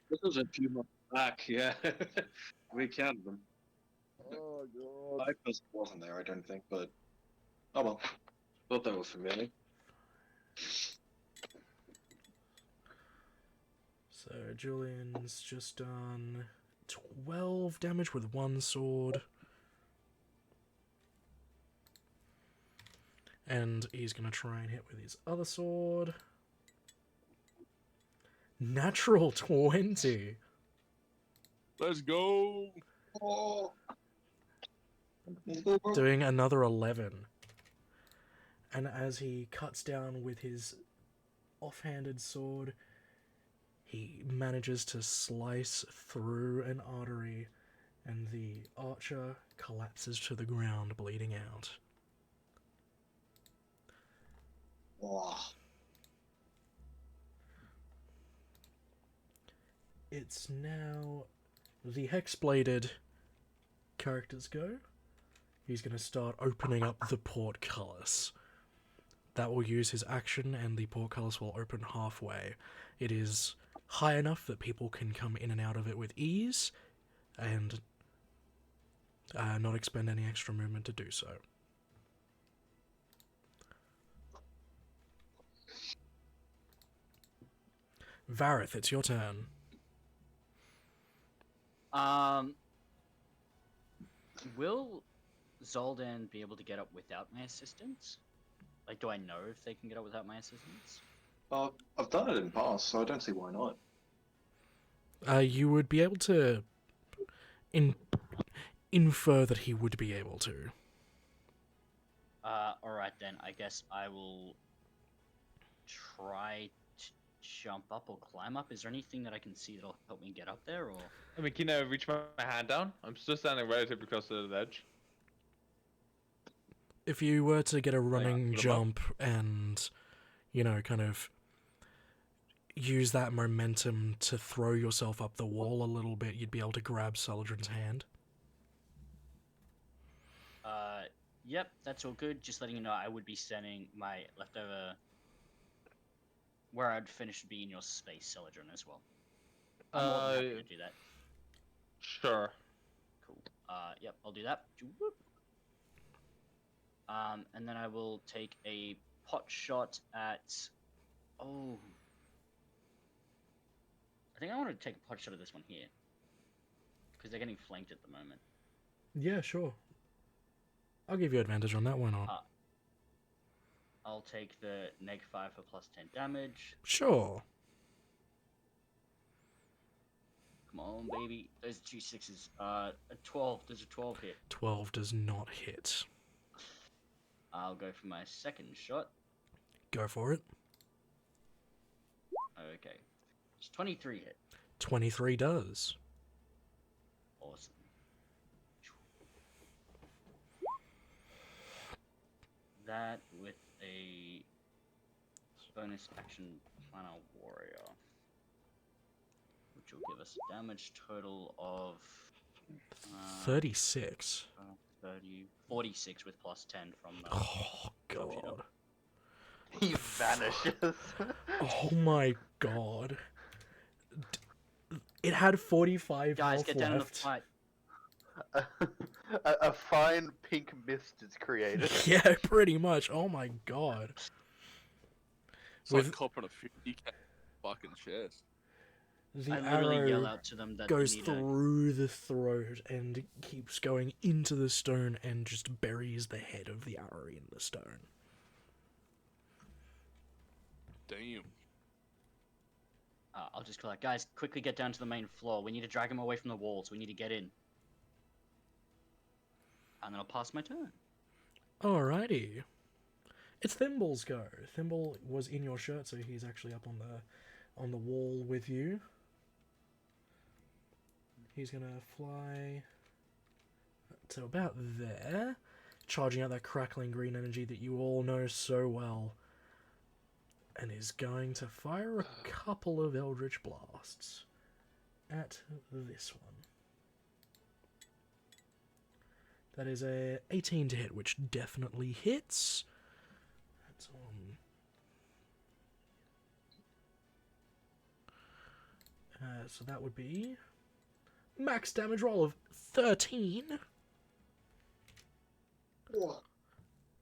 This was a few months back, yeah. We counted them. Oh god. I personally wasn't there, I don't think, but oh well. Thought they were familiar. So Julian's just done 12 damage with one sword. And he's going to try and hit with his other sword. Natural 20. Let's go. Oh. Doing another 11. And as he cuts down with his offhanded sword, he manages to slice through an artery, and the archer collapses to the ground, bleeding out. Oh. It's now the hex-bladed character's go. He's going to start opening up the portcullis. That will use his action, and the portcullis will open halfway. It is high enough that people can come in and out of it with ease, and not expend any extra movement to do so. Vareth, it's your turn. Will Zoldan be able to get up without my assistance? Like, do I know if they can get up without my assistance? I've done it in the past, so I don't see why not. You would be able to infer that he would be able to. Alright then, I guess I will try to jump up or climb up. Is there anything that I can see that'll help me get up there, or...? I mean, can I reach my hand down? I'm still standing relatively close to the ledge. If you were to get a running put 'em up. jump and, you know, kind of use that momentum to throw yourself up the wall a little bit, you'd be able to grab Saladrin's hand. Yep, that's all good. Just letting you know, I would be sending my leftover... Where I'd finish would be in your space, Saladrin, as well. I'm more than happy to do that. Sure. Cool. Yep, I'll do that. And then I will take a pot shot at... Oh. I think I want to take a pot shot at this one here. Because they're getting flanked at the moment. Yeah, sure. I'll give you advantage on that, why not? I'll take the -5 for +10 damage. Sure. Come on, baby. Those 2 6s. A 12. Does a 12 hit? 12 does not hit. I'll go for my second shot. Go for it. Okay. It's 23 hit. 23 does. Awesome. That with a bonus action planner warrior, which will give us a damage total of 36. 46 with +10 from the... Oh, God. He vanishes. Oh, my God. It had 45 Guys, health get down in the left. fight. a fine pink mist is created. Yeah, pretty much. Oh, my God. It's like copping a 50k fucking chest. The I literally yell arrow out to them that goes they need through the throat and keeps going into the stone and just buries the head of the arrow in the stone. Damn. I'll just call out, guys, quickly get down to the main floor. We need to drag him away from the walls. We need to get in. And then I'll pass my turn. Alrighty. It's Thimble's go. Thimble was in your shirt, so he's actually up on the wall with you. He's gonna fly to about there, charging out that crackling green energy that you all know so well, and is going to fire a couple of Eldritch Blasts at this one. That is a 18 to hit, which definitely hits. That's on. So that would be max damage roll of 13.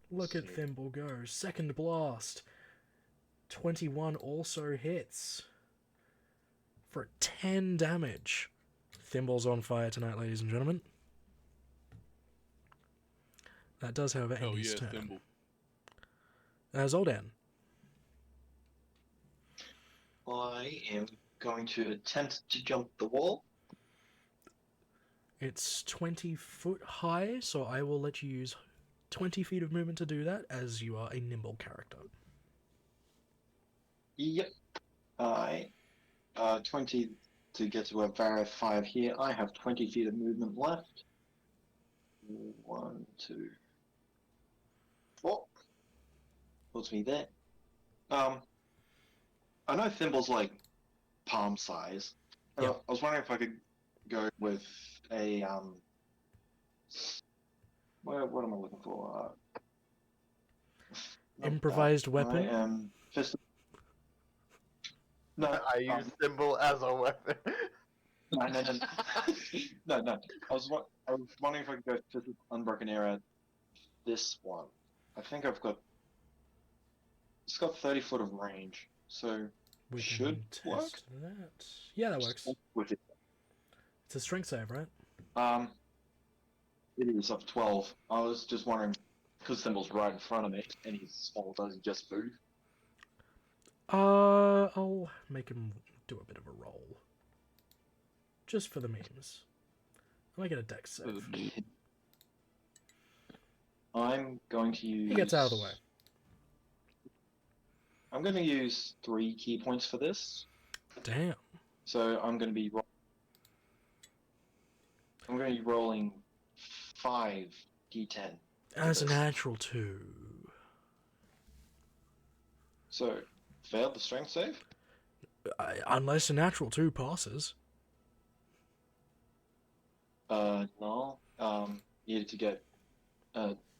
Look at Thimble go. Second blast. 21 also hits. For 10 damage. Thimble's on fire tonight, ladies and gentlemen. That does, however, end Oh his yeah, turn. Thimble. Zoldan. I am going to attempt to jump the wall. It's 20 foot high, so I will let you use 20 feet of movement to do that, as you are a nimble character. Yep. 20 to get to a barrier 5 here. I have 20 feet of movement left. 1, 2, 4. Puts me there. I know Thimble's like palm size. Yeah. I was wondering if I could go with a what am I looking for? Not Improvised that. weapon? I am fist. No, I use Thimble as a weapon. no. No. I was wondering if I could go fist unbroken arrow at this one. I think I've got. It's got 30 foot of range, so We should can work. test that. Yeah, that works. With it. It's a strength save, right? It is of 12. I was just wondering, because Thimble's right in front of me, and he's small, does he just move? I'll make him do a bit of a roll. Just for the memes. I'll make it a dex save. I'm going to use... He gets out of the way. I'm going to use 3 key points for this. Damn. So I'm going to be... I'm going to be rolling 5 d10. As a natural 2. So, failed the strength save? Unless a natural 2 passes. No. Needed to get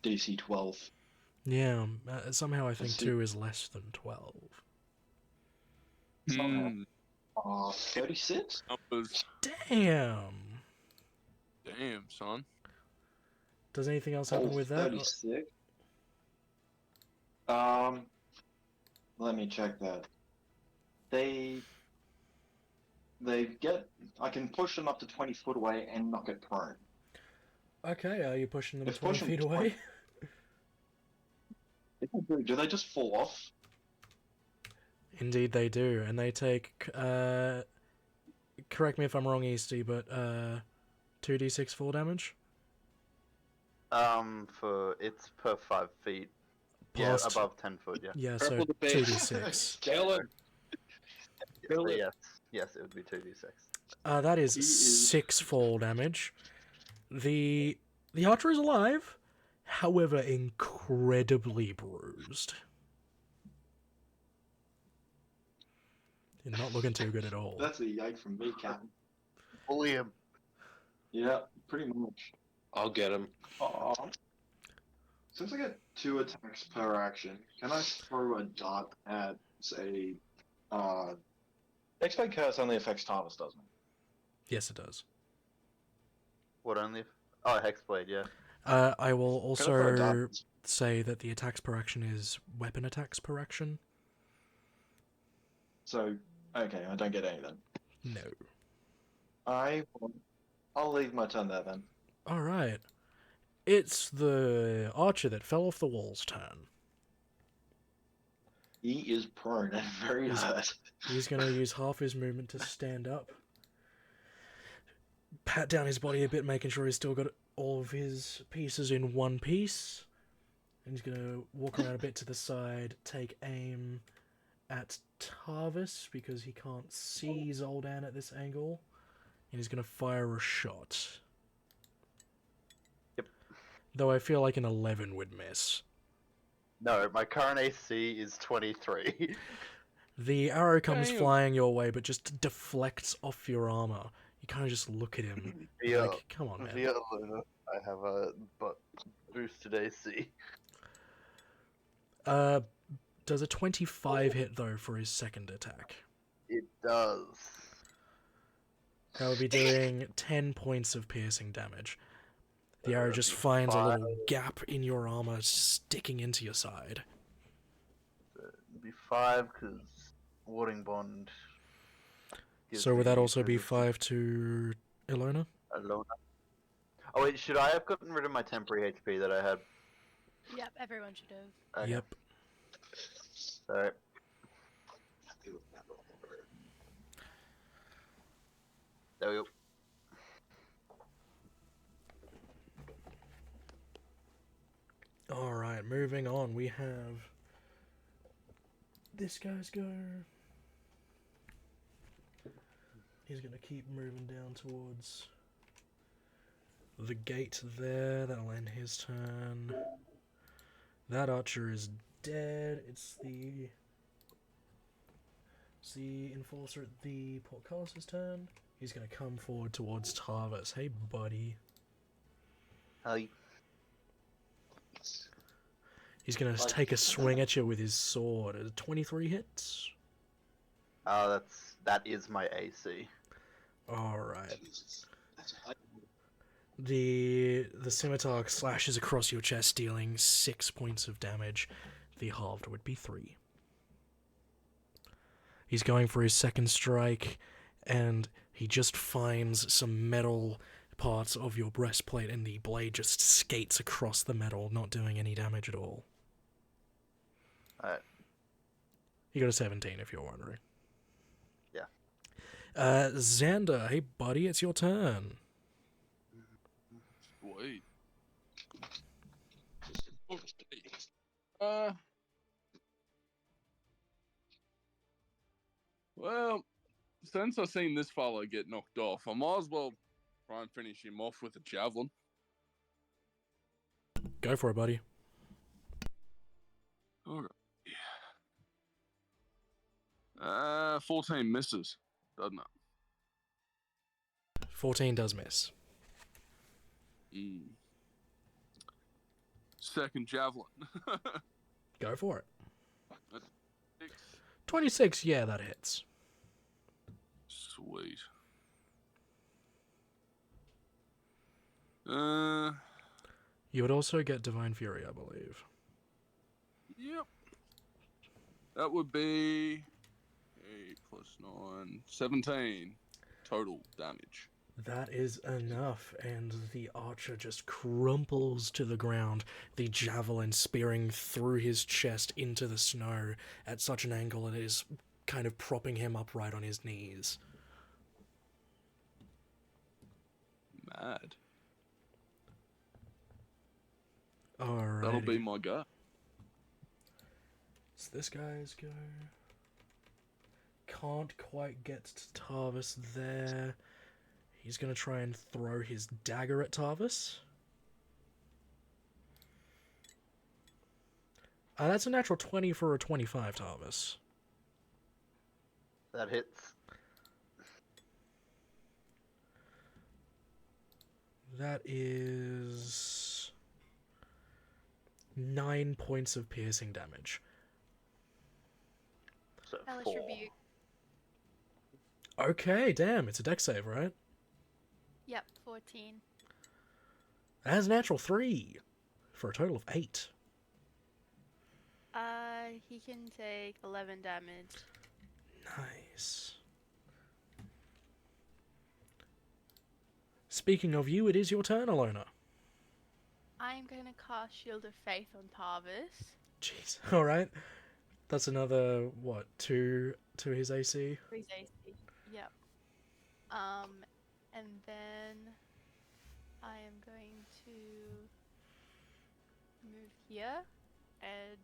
DC 12. Yeah, somehow I think see. 2 is less than 12. Somehow. Hmm. 36? Numbers. Damn. Damn, son. Does anything else happen with that? 36. Let me check that. They get. I can push them up to 20 foot away and knock it prone. Okay, are you pushing them If 20 pushing feet 20 away? Do they just fall off? Indeed they do, and they take, correct me if I'm wrong, Easty, but 2d6 fall damage? It's per 5 feet. Past- Yeah, above 10 foot, yeah. Yeah, so Purple debate. 2d6. Kill it. So it. yes, it would be 2d6. That is He is- 6 fall damage. The archer is alive, however incredibly bruised. You're not looking too good at all. That's a yike from me, Captain. Bully him. Yeah, pretty much. I'll get him. Since I get 2 attacks per action, can I throw a dart at, say, Expect Curse only affects Tarvis, doesn't it? Yes, it does. What only? Oh, Hexblade, yeah. I will Can I throw a also dart? say that the attacks per action is weapon attacks per action. So, okay, I don't get any then. No. I'll leave my turn there then. Alright. It's the archer that fell off the wall's turn. He is prone and very hurt. He's going to use half his movement to stand up. Pat down his body a bit, making sure he's still got all of his pieces in one piece. And he's going to walk around a bit to the side, take aim at Tarvis, because he can't see Zoldan at this angle. And he's going to fire a shot. Yep. Though I feel like an 11 would miss. No, my current AC is 23. The arrow comes Damn. flying your way, but just deflects off your armor. You You kind of just look at him, Yeah. like, come on, man. Via Luna, I have a boosted AC. Does a 25 hit, though, for his second attack? It does. That would be doing 10 points of piercing damage. The arrow just finds a little gap in your armor, sticking into your side. It'd be 5 because warding bond. gives So would that me also be resistance 5 to Ilona? alone. Oh wait, should I have gotten rid of my temporary HP that I had? Yep, everyone should have. Okay. Yep. Alright. There we go. Alright, moving on. We have this guy's go. He's gonna keep moving down towards the gate there. That'll end his turn. That archer is dead. It's the enforcer at the portcullis's turn. He's gonna come forward towards Tarvis. Hey, buddy. Hi. He's gonna take a swing at you with his sword. 23 hits. Oh, that is my AC. Alright. The scimitar slashes across your chest, dealing 6 points of damage. The halved would be 3. He's going for his second strike, and he just finds some metal parts of your breastplate, and the blade just skates across the metal, not doing any damage at all. Alright. You got a 17 if you're wondering. Yeah. Xander, hey buddy, it's your turn. Wait. Well, since I've seen this fella get knocked off, I might as well try and finish him off with a javelin. Go for it, buddy. Alright. 14 misses, doesn't it? 14 does miss. Second javelin. Go for it. That's 6. 26, yeah, that hits. Sweet. You would also get Divine Fury, I believe. Yep. That would be 8 plus 9, 17 total damage. That is enough, and the archer just crumples to the ground, the javelin spearing through his chest into the snow at such an angle it is kind of propping him upright on his knees. Mad. Alright. That'll be my go. So this guy's go. Can't quite get to Tarvis there. He's going to try and throw his dagger at Tarvis. That's a natural 20 for a 25, Tarvis. That hits. That is 9 points of piercing damage. So Hellish 4. Rebuke. Okay, damn, it's a dex save, right? Yep, 14. That has a natural 3 for a total of 8. He can take 11 damage. Nice. Speaking of you, it is your turn, Alona. I'm gonna cast Shield of Faith on Tarvis. Jeez. Alright. That's another, what, 2 to his AC? 3 AC. Yep. And then I am going to move here, and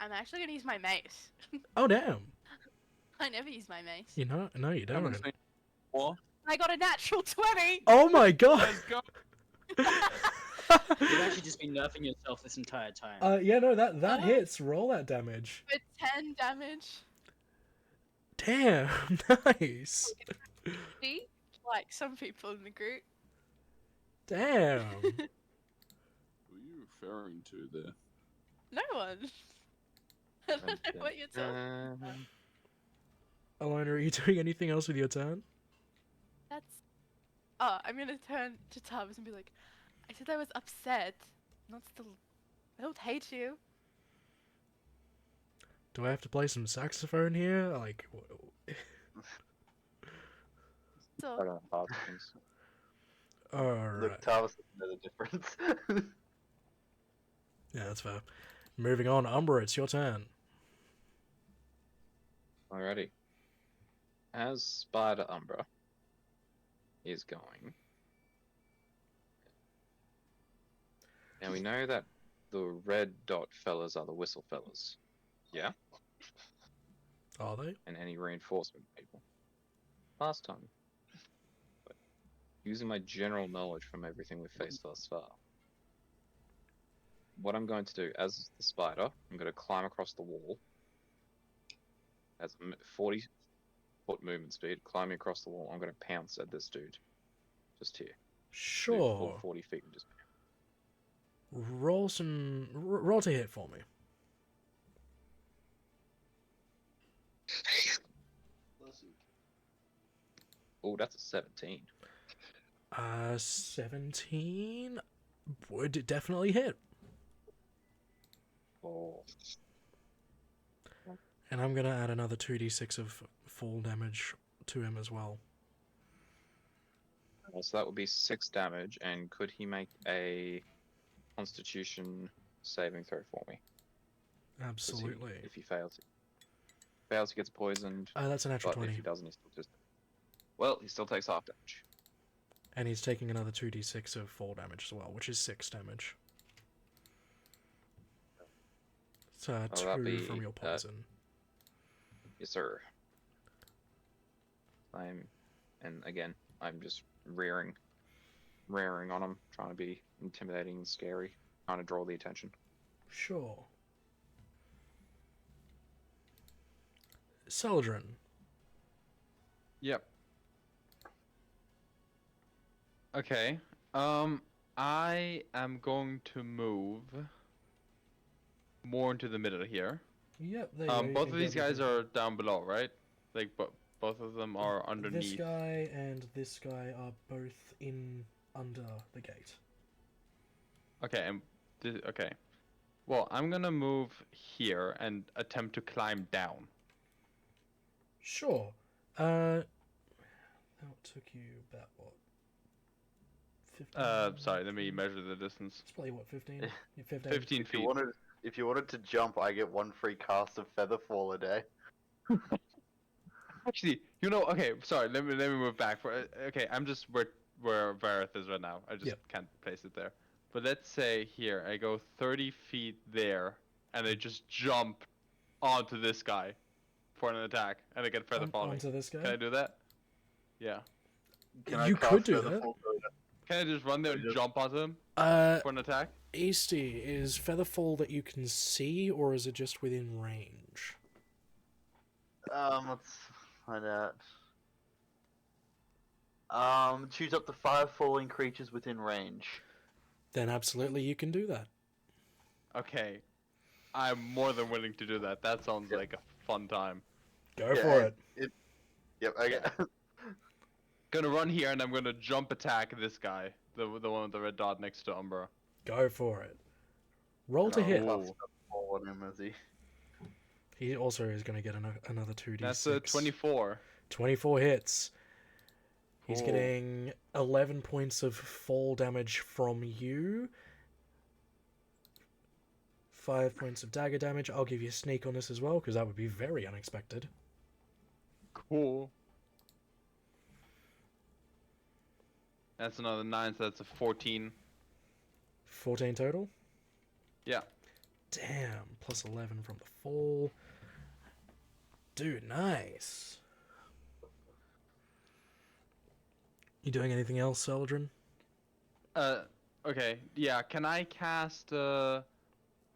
I'm actually gonna use my mace. Oh, damn. I never use my mace. You know, no, you don't. Haven't seen before. I got a natural 20! Oh my god! Let's go. You've actually just been nerfing yourself this entire time. Yeah, no, that hits. Roll that damage. For 10 damage. Damn, nice. See? like some people in the group. Damn. Who are you referring to there? No one. I don't know what you're talking about. Alona, are you doing anything else with your turn? That's. Oh, I'm gonna turn to Tubbs and be like, I said I was upset. Not still. I don't hate you. Do I have to play some saxophone here? Like, I So, don't know how things. alright. Look, Tavis doesn't know the difference. Yeah, that's fair. Moving on, Umbra, it's your turn. Alrighty. As Spider Umbra is going. Now we know that the red dot fellas are the whistle fellas. Yeah? Are they? And any reinforcement people. Last time. But using my general knowledge from everything we've faced thus far. What I'm going to do, as the spider, I'm going to climb across the wall. As a 40-foot movement speed, climbing across the wall, I'm going to pounce at this dude. Just here. Move Sure. full 40 feet and just pounce. Roll to hit for me. Oh, that's a 17. 17 would definitely hit. Oh. And I'm gonna add another 2d6 of fall damage to him as well. So that would be 6 damage, and could he make a Constitution saving throw for me? 'Cause Absolutely. If he fails, he gets poisoned. That's a natural But 20. if he doesn't, he still just. Well, he still takes half damage. And he's taking another 2d6 of fall damage as well, which is 6 damage. It's that'd 2 be, from your poison. Yes, sir. And again, I'm just rearing on him, trying to be intimidating and scary, trying to draw the attention. Sure. Celdrin. Yep. Okay. I am going to move more into the middle here. Yep, there you go. You Both can of these get guys are down below, right? Like, both of them are This underneath. guy and this guy are both under the gate. Okay, and okay. Well, I'm gonna move here and attempt to climb down. Sure. That took you about what? 15? Sorry, let me measure the distance. It's probably what, 15? Yeah, 15. 15 If you feet. if you wanted to jump, I get 1 free cast of Featherfall a day. Actually, okay, sorry, let me move back for okay, I'm just where Vareth is right now. I just Yep. can't place it there. But let's say here I go 30 feet there and I just jump onto this guy for an attack and I get Featherfall me. Onto this guy? Can I do that? Yeah. You could do that. Can I just run there and jump onto him for an attack? Easty, is Featherfall that you can see, or is it just within range? Let's find out. Choose up to 5 falling creatures within range. Then absolutely you can do that. Okay. I'm more than willing to do that. That sounds like a fun time. Go for it. Yep, okay. Gonna run here and I'm gonna jump attack this guy. The one with the red dot next to Umbra. Go for it. Roll to hit. Oh. On him, is he? He also is going to get another 2d6. That's a 24. 24 hits. He's Cool. getting 11 points of fall damage from you. 5 points of dagger damage. I'll give you a sneak on this as well, because that would be very unexpected. Cool. That's another 9, so that's a 14. 14 total? Yeah. Damn, plus 11 from the fall. Dude, nice. You doing anything else, Celdrin? Okay. Yeah, can I cast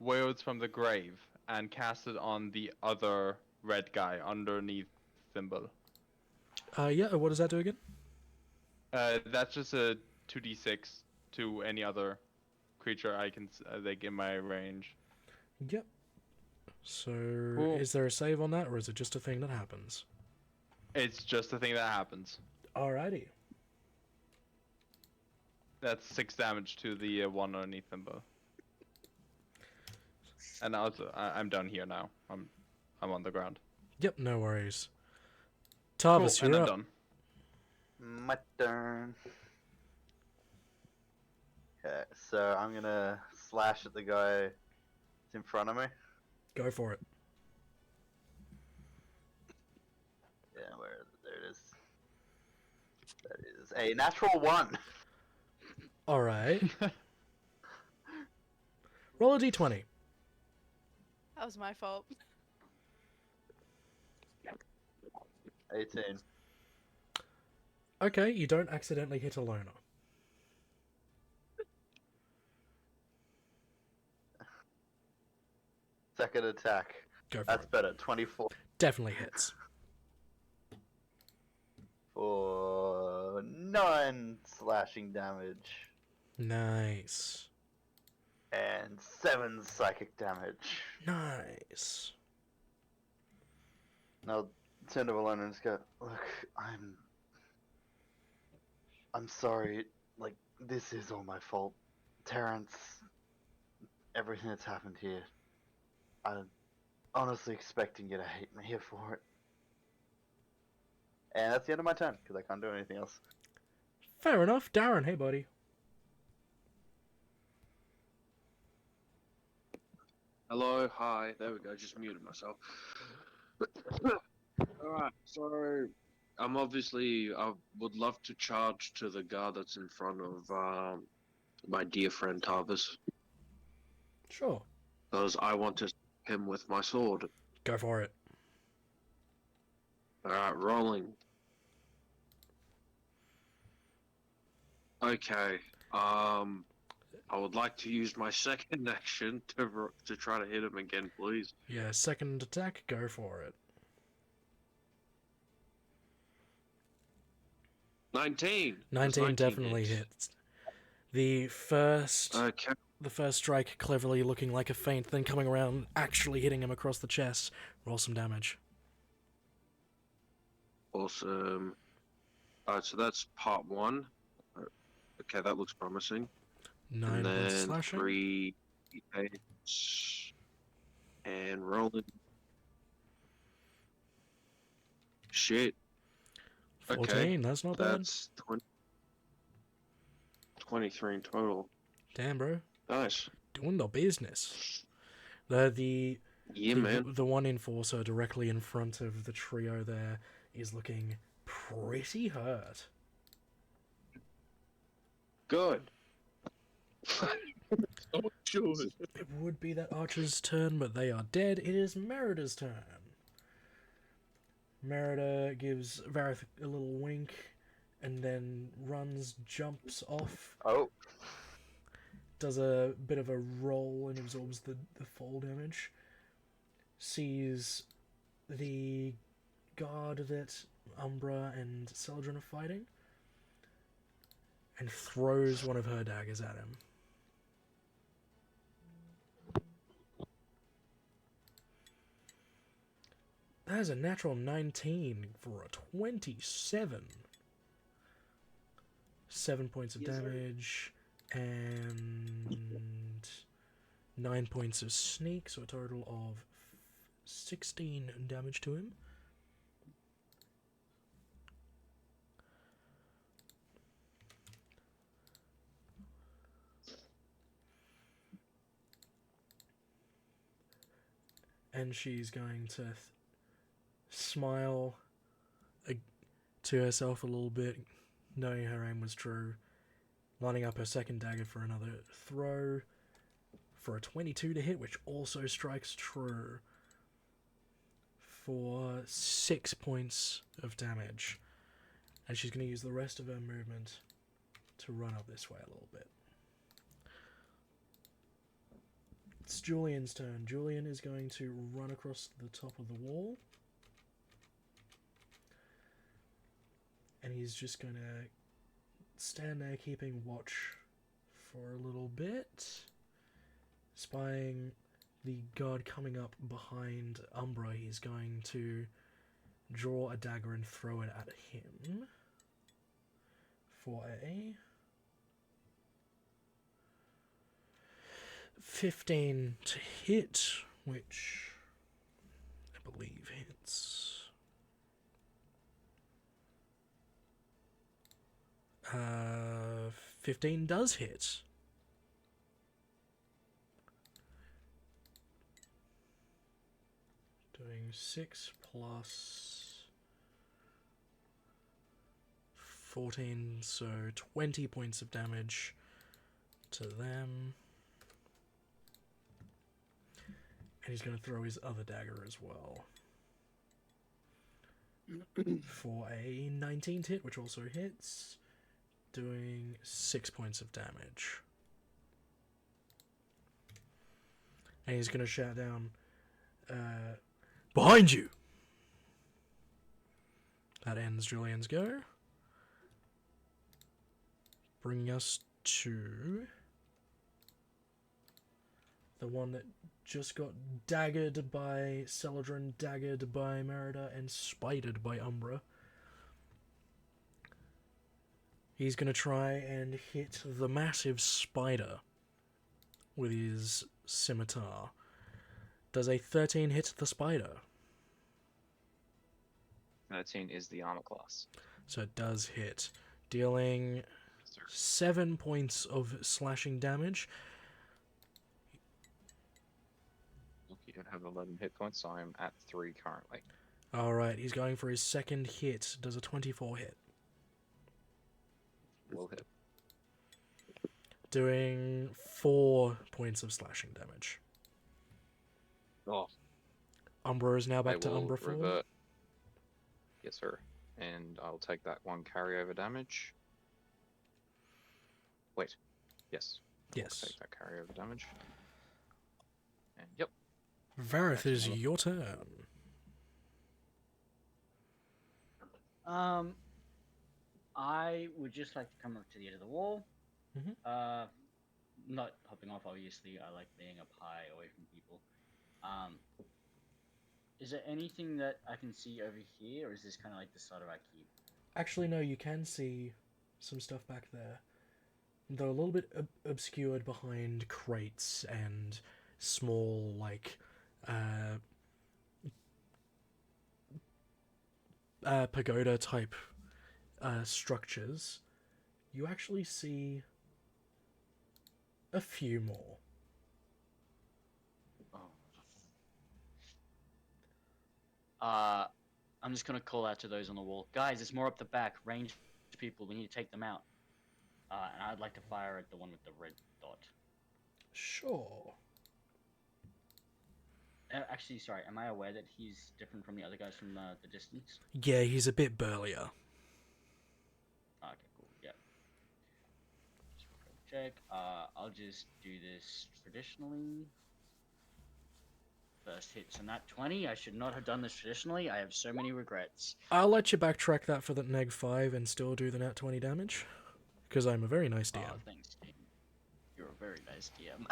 Wilds from the Grave and cast it on the other red guy underneath Thimble? Yeah, what does that do again? That's just a 2d6 to any other creature I can like in my range. Yep. So, Cool. is there a save on that, or is it just a thing that happens? It's just a thing that happens. Alrighty. That's 6 damage to the one underneath them both. And also, I'm down here now. I'm on the ground. Yep, no worries. Cool, Tarvis, and you're I'm up. done. My turn. Okay, so I'm gonna slash at the guy that's in front of me. Go for it. Yeah, where is it? There it is. That is a natural 1. Alright. Roll a d20. That was my fault. 18. Okay, you don't accidentally hit a loner. Second attack. Go for That's it. better. 24 Definitely hits. for 9 slashing damage Nice. and 7 psychic damage. Nice. Now turn to Alona and just go, look, I'm sorry, like, this is all my fault. Terrence, everything that's happened here. I'm honestly expecting you to hate me here for it. And that's the end of my turn, because I can't do anything else. Fair enough. Darren, hey buddy. Hello, hi. There we go. Just muted myself. Alright, so I'm obviously I would love to charge to the guard that's in front of my dear friend Tarvis, Sure. because I want to hit him with my sword. Go for it. Alright, rolling. Okay. I would like to use my second action to try to hit him again, please. Yeah, second attack. Go for it. 19. 19 definitely hits. The first Okay. strike cleverly looking like a feint, then coming around, actually hitting him across the chest. Roll some damage. Awesome. Alright, so that's part 1. Okay, that looks promising. 9 And points then slashing. 3 hits. And rolling. Shit. 14, Okay, that's not bad. that's 23 in total. Damn, bro. Nice. Doing the business. The Yeah, man. the one enforcer directly in front of the trio there is looking pretty hurt. Good. Oh, sure. It would be that archer's turn, but they are dead. It is Merida's turn. Merida gives Vareth a little wink and then runs, jumps off, Oh, does a bit of a roll and absorbs the fall damage. Sees the guard that Umbra and Seldrin are fighting and throws one of her daggers at him. That is a natural 19 for a 27. 7 points of damage and 9 points of sneak, so a total of 16 damage to him. And she's going to smile to herself a little bit, knowing her aim was true, lining up her second dagger for another throw for a 22 to hit, which also strikes true for 6 points of damage. And she's going to use the rest of her movement to run up this way a little bit. It's Julian's turn. Julian is going to run across the top of the wall. And he's just going to stand there keeping watch for a little bit, spying the guard coming up behind Umbra. He's going to draw a dagger and throw it at him for a 15 to hit, which I believe hits. 15 does hit. Doing 6 plus 14, so 20 points of damage to them. And he's going to throw his other dagger as well. For a 19 hit, which also hits. Doing 6 points of damage. And he's going to shout down, behind you! That ends Julian's go. Bringing us to the one that just got daggered by Celadrin, daggered by Merida, and spidered by Umbra. He's going to try and hit the massive spider with his scimitar. Does a 13 hit the spider? 13 is the armor class. So it does hit, dealing Yes, sir. 7 points of slashing damage. Look, you don't have 11 hit points, so I'm at 3 currently. Alright, he's going for his second hit. Does a 24 hit? Will hit. Doing 4 points of slashing damage. Oh, Umbra is now I back to will Umbra form. revert. Yes, sir. And I'll take that 1 carryover damage. Wait. Yes. Yes. Take that carryover damage. And yep. Vareth, is your turn. I would just like to come up to the edge of the wall. Mhm. Not hopping off, obviously. I like being up high away from people. Is there anything that I can see over here, or is this kind of like the start of our keep? Actually, no, you can see some stuff back there. They're a little bit obscured behind crates and small, like, pagoda type structures. You actually see a few more. I'm just gonna call out to those on the wall. Guys, there's more up the back. Ranged people, we need to take them out. And I'd like to fire at the one with the red dot. Sure. Actually, sorry, am I aware that he's different from the other guys from the distance? Yeah, he's a bit burlier. Okay, cool, yeah. Just a quick check. I'll just do this traditionally. First hit's a nat 20. I should not have done this traditionally. I have so many regrets. I'll let you backtrack that for the neg 5 and still do the nat 20 damage. Because I'm a very nice DM. Oh, thanks, Tim. You're a very nice DM.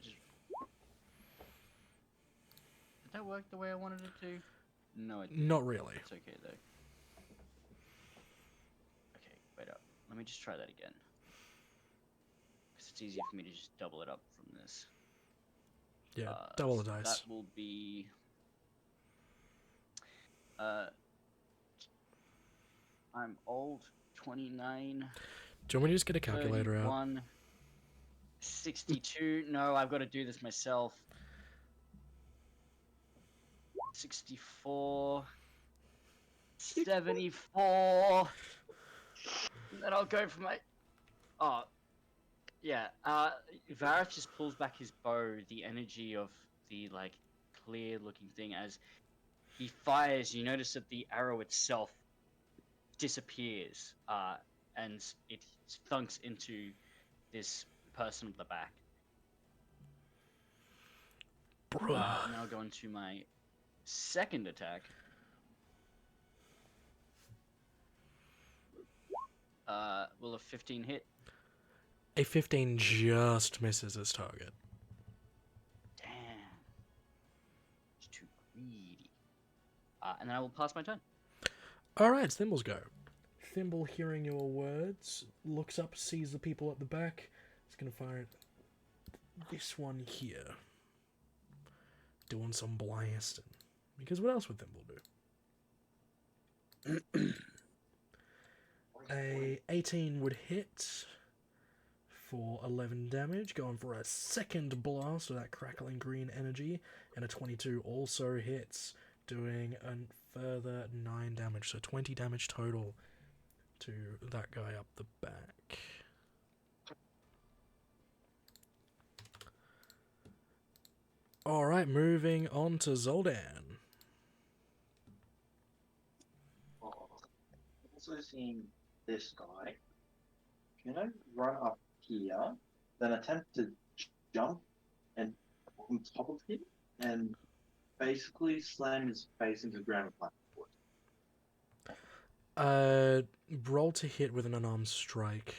Just... Did that work the way I wanted it to? No, it didn't. Not really. It's okay, though. Okay, wait up. Let me just try that again. Because it's easier for me to just double it up from this. Yeah, double the so dice. That will be... I'm old, 29. Do you want me to just get a calculator out? 31, 62. No, I've got to do this myself. 64. 74. And then I'll go for my... Oh. Yeah. Vareth just pulls back his bow, the energy of the, like, clear-looking thing. As he fires, you notice that the arrow itself disappears, and it thunks into this person at the back. Bruh. Now go into my second attack. Will a 15 hit? A 15 just misses his target. Damn. It's too greedy. And then I will pass my turn. Alright, Thimble's go. Thimble, hearing your words, looks up, sees the people at the back. He's gonna fire at this one here. Doing some blasting. Because what else would Thimble do? A 18 would hit for 11 damage, going for a second blast of that crackling green energy, and a 22 also hits, doing a further 9 damage, so 20 damage total to that guy up the back. Alright, moving on to Zoldan. Also seeing this guy. Can I run up here, then attempt to jump and on top of him, and basically slam his face into the ground with my foot? Roll to hit with an unarmed strike.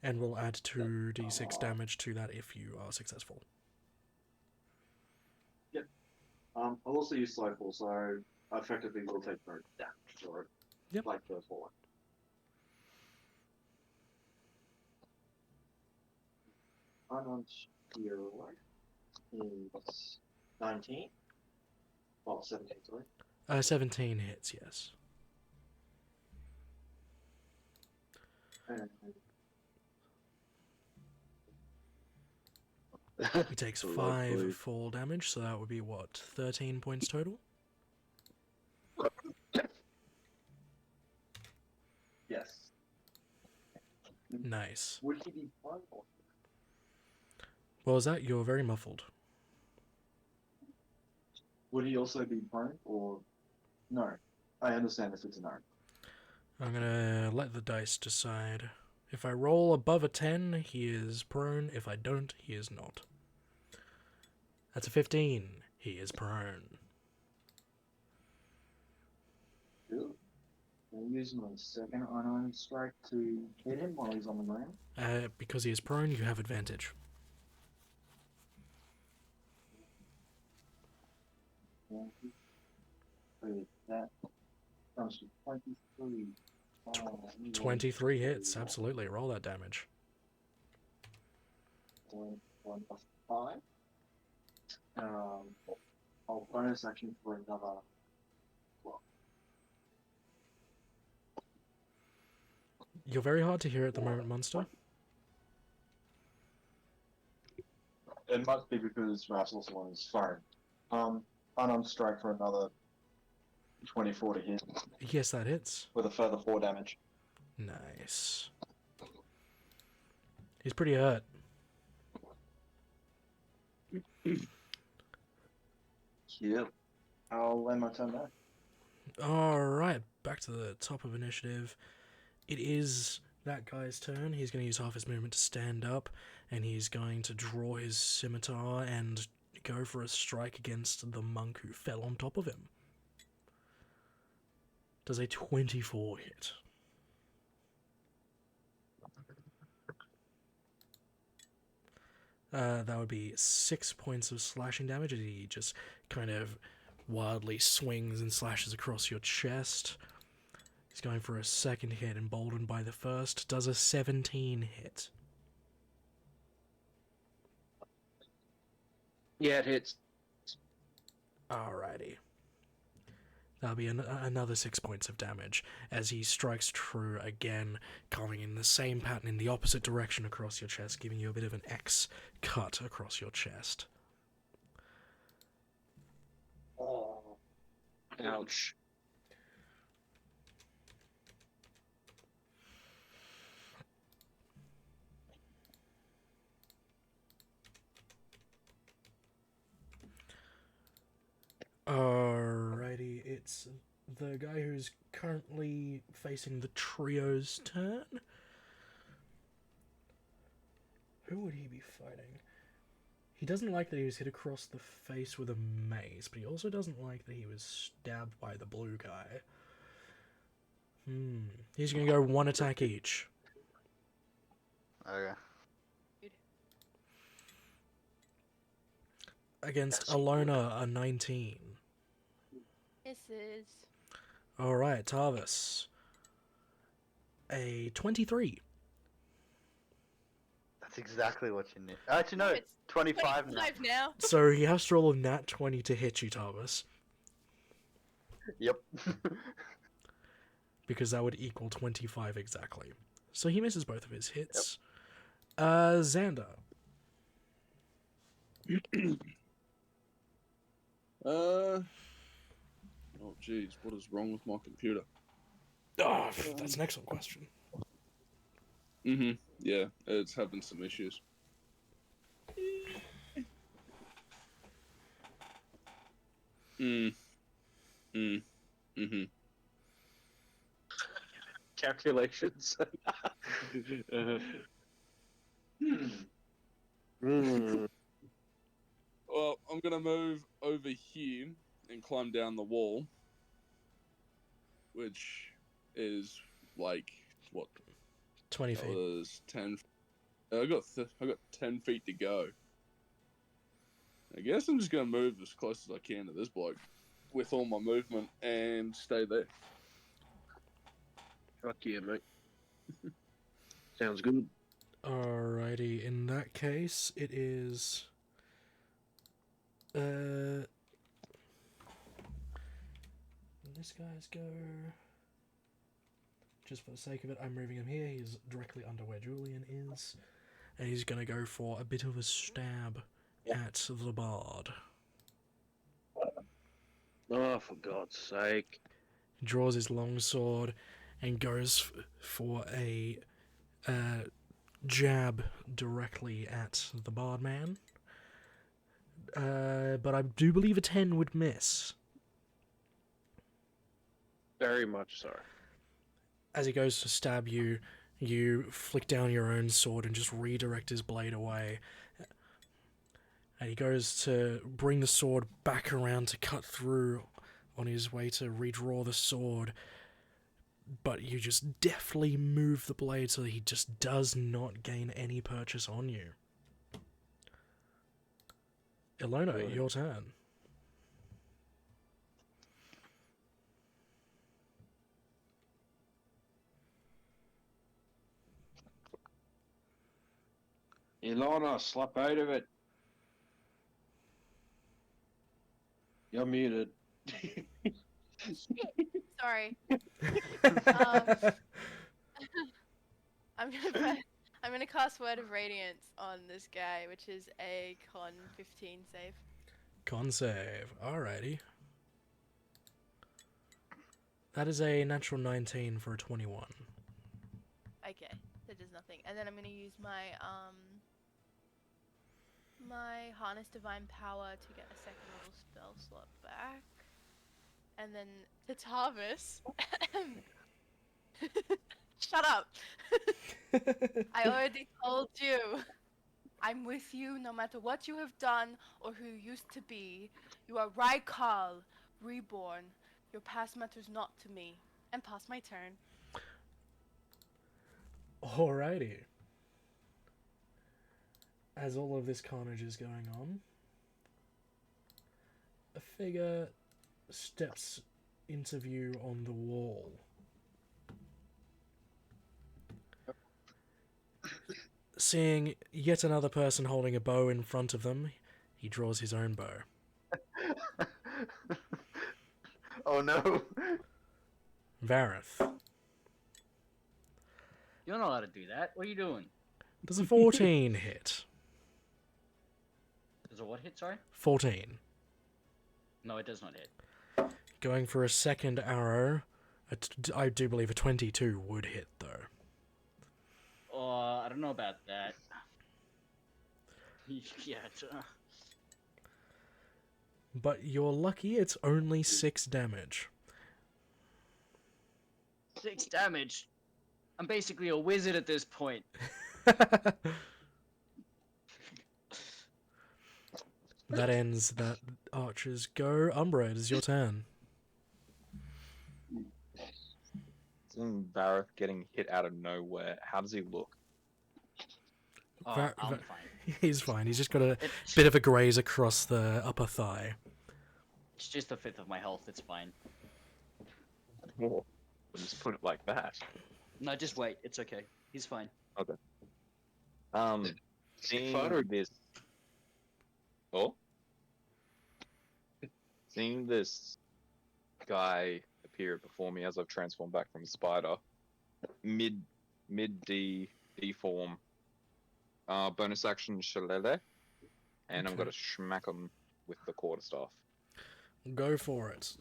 And we'll add 2d6 damage to that if you are successful. Yep. I'll also use slow fall, so I effectively will take no damage for it. Yep. Like the fall. Unarmed hero is 19. Well, 17, sorry. 17 hits, yes. And He takes Lovely. 5 fall damage, so that would be what, 13 points total? yes. Nice. Would he be prone or What was that? You're very muffled. would he also be prone or no? I understand if it's a no. I'm gonna let the dice decide. If I roll above a 10, he is prone. If I don't, he is not. That's a 15. He is prone. Cool. I'll use my second unarmed strike to hit him while he's on the ground. Because he is prone, you have advantage. That comes to 23. 23 hits, absolutely. Roll that damage. 1 plus 5. I'll bonus action for another. Well, You're very hard to hear at the moment, Monster. it must be because Raph's also on his phone. Unarmed strike for another 24 to hit Yes, that hits. with a further 4 damage. Nice. He's pretty hurt. Yep. I'll end my turn there. Alright, back to the top of initiative. It is that guy's turn. He's going to use half his movement to stand up, and he's going to draw his scimitar and go for a strike against the monk who fell on top of him. Does a 24 hit? That would be 6 points of slashing damage as he just kind of wildly swings and slashes across your chest. He's going for a second hit, emboldened by the first. Does a 17 hit? Yeah, it hits. Alrighty. That'll be another 6 points of damage as he strikes true again, carving in the same pattern in the opposite direction across your chest, giving you a bit of an X cut across your chest. Oh. Ouch. Alrighty, it's the guy who's currently facing the trio's turn. Who would he be fighting? He doesn't like that he was hit across the face with a mace, but he also doesn't like that he was stabbed by the blue guy. He's gonna go one attack each. Okay. Against Alona, a 19. Misses. Alright, Tarvis. A 23. That's exactly what you need. Actually, no, It's 25 now. 25 now. So he has to roll a nat 20 to hit you, Tarvis. Yep. Because that would equal 25 exactly. So he misses both of his hits. Xander. Oh, jeez, what is wrong with my computer? Oh, that's an excellent question. Yeah, it's having some issues. Calculations. Well, I'm gonna move over here and climb down the wall, which is like what? 20 That feet. was 10. I got 10 feet to go. I guess I'm just gonna move as close as I can to this bloke with all my movement and stay there. Fuck yeah, mate. Sounds good. Alrighty, in that case, it is... This guy's go... Just for the sake of it, I'm moving him here. He's directly under where Julian is. And he's gonna go for a bit of a stab at the bard. Oh, for God's sake. He draws his long sword and goes for a jab directly at the bard man. But I do believe a 10 would miss. Very much so. As he goes to stab you, you flick down your own sword and just redirect his blade away. And he goes to bring the sword back around to cut through on his way to redraw the sword. But you just deftly move the blade so that he just does not gain any purchase on you. Ilona, your turn. Ilona, slap out of it. You're muted. Sorry. I'm gonna cast Word of Radiance on this guy, which is a con 15 save. Con save. Alrighty. That is a natural 19 for a 21. Okay, that does nothing. And then I'm gonna use my my Harness Divine Power to get a second level spell slot back. And then to Tarvis. Shut up! I already told you. I'm with you no matter what you have done or who you used to be. You are Raikal, reborn. Your past matters not to me. And pass my turn. Alrighty. As all of this carnage is going on, a figure steps into view on the wall. Seeing yet another person holding a bow in front of them, he draws his own bow. Oh no. Vareth. You're not allowed to do that. What are you doing? Does a 14 hit? Does a what hit, sorry? 14. No, it does not hit. Going for a second arrow. I do believe a 22 would hit, though. I don't know about that. Yeah, it's, But you're lucky it's only 6 damage. 6 damage. I'm basically a wizard at this point. That ends that archer's go. Umbra, it is your turn. Seeing Vareth getting hit out of nowhere, how does he look? Oh, Ver- I'm ver- fine. He's fine. He's just got a It's, bit of a graze across the upper thigh. it's just a fifth of my health. It's fine. We'll just put it like that. No, just wait. It's okay. He's fine. Okay. Seeing Faldrik. this. Oh. Seeing this guy appear before me as I've transformed back from a spider, mid D form. Bonus action Shillelagh, and I'm Okay. gonna smack him with the quarterstaff. Go for it.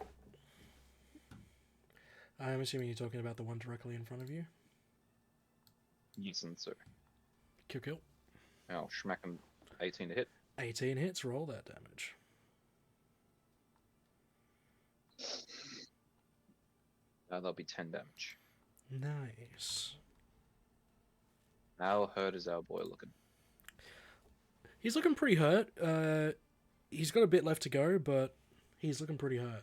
I'm assuming you're talking about the one directly in front of you. Yes, and so Kill, kill. I'll smack him 18 to hit. 18 hits. Roll that damage. That'll be 10 damage. Nice. How hurt is our boy looking? He's looking pretty hurt. He's got a bit left to go, but he's looking pretty hurt.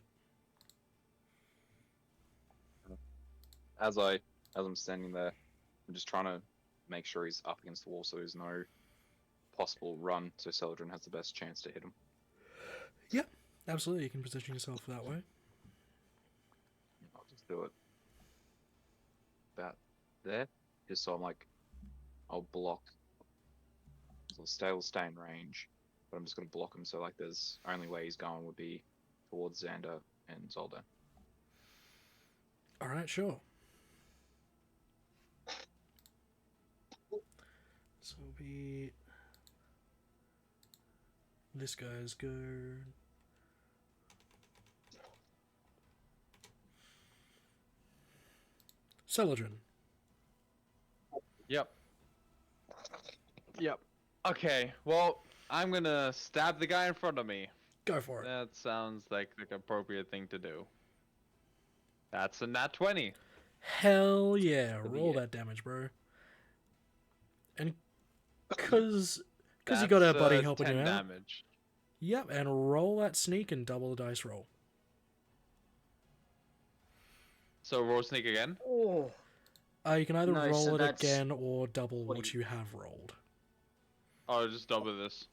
As I'm standing there, I'm just trying to make sure he's up against the wall so there's no possible run, so Celadrin has the best chance to hit him. Yep, absolutely. You can position yourself that way. I'll just do it about there, just so I'm like, I'll block. So I'll stay in range, but I'm just gonna block him. So like, there's only way he's going would be towards Xander and Zoldan. All right, sure. So it'll be this guy's go. Celadrin. Yep. Yep. Okay, well, I'm gonna stab the guy in front of me. Go for it. That sounds like the appropriate thing to do. That's a nat 20. Hell yeah! Could be Roll it. that damage, bro. And cause you got a That's, buddy helping 10 you out. damage. Yep, and roll that sneak and double the dice roll. So roll sneak again. Oh. You can either No, roll so it that's again or double 20. what you have rolled. Oh, just double this.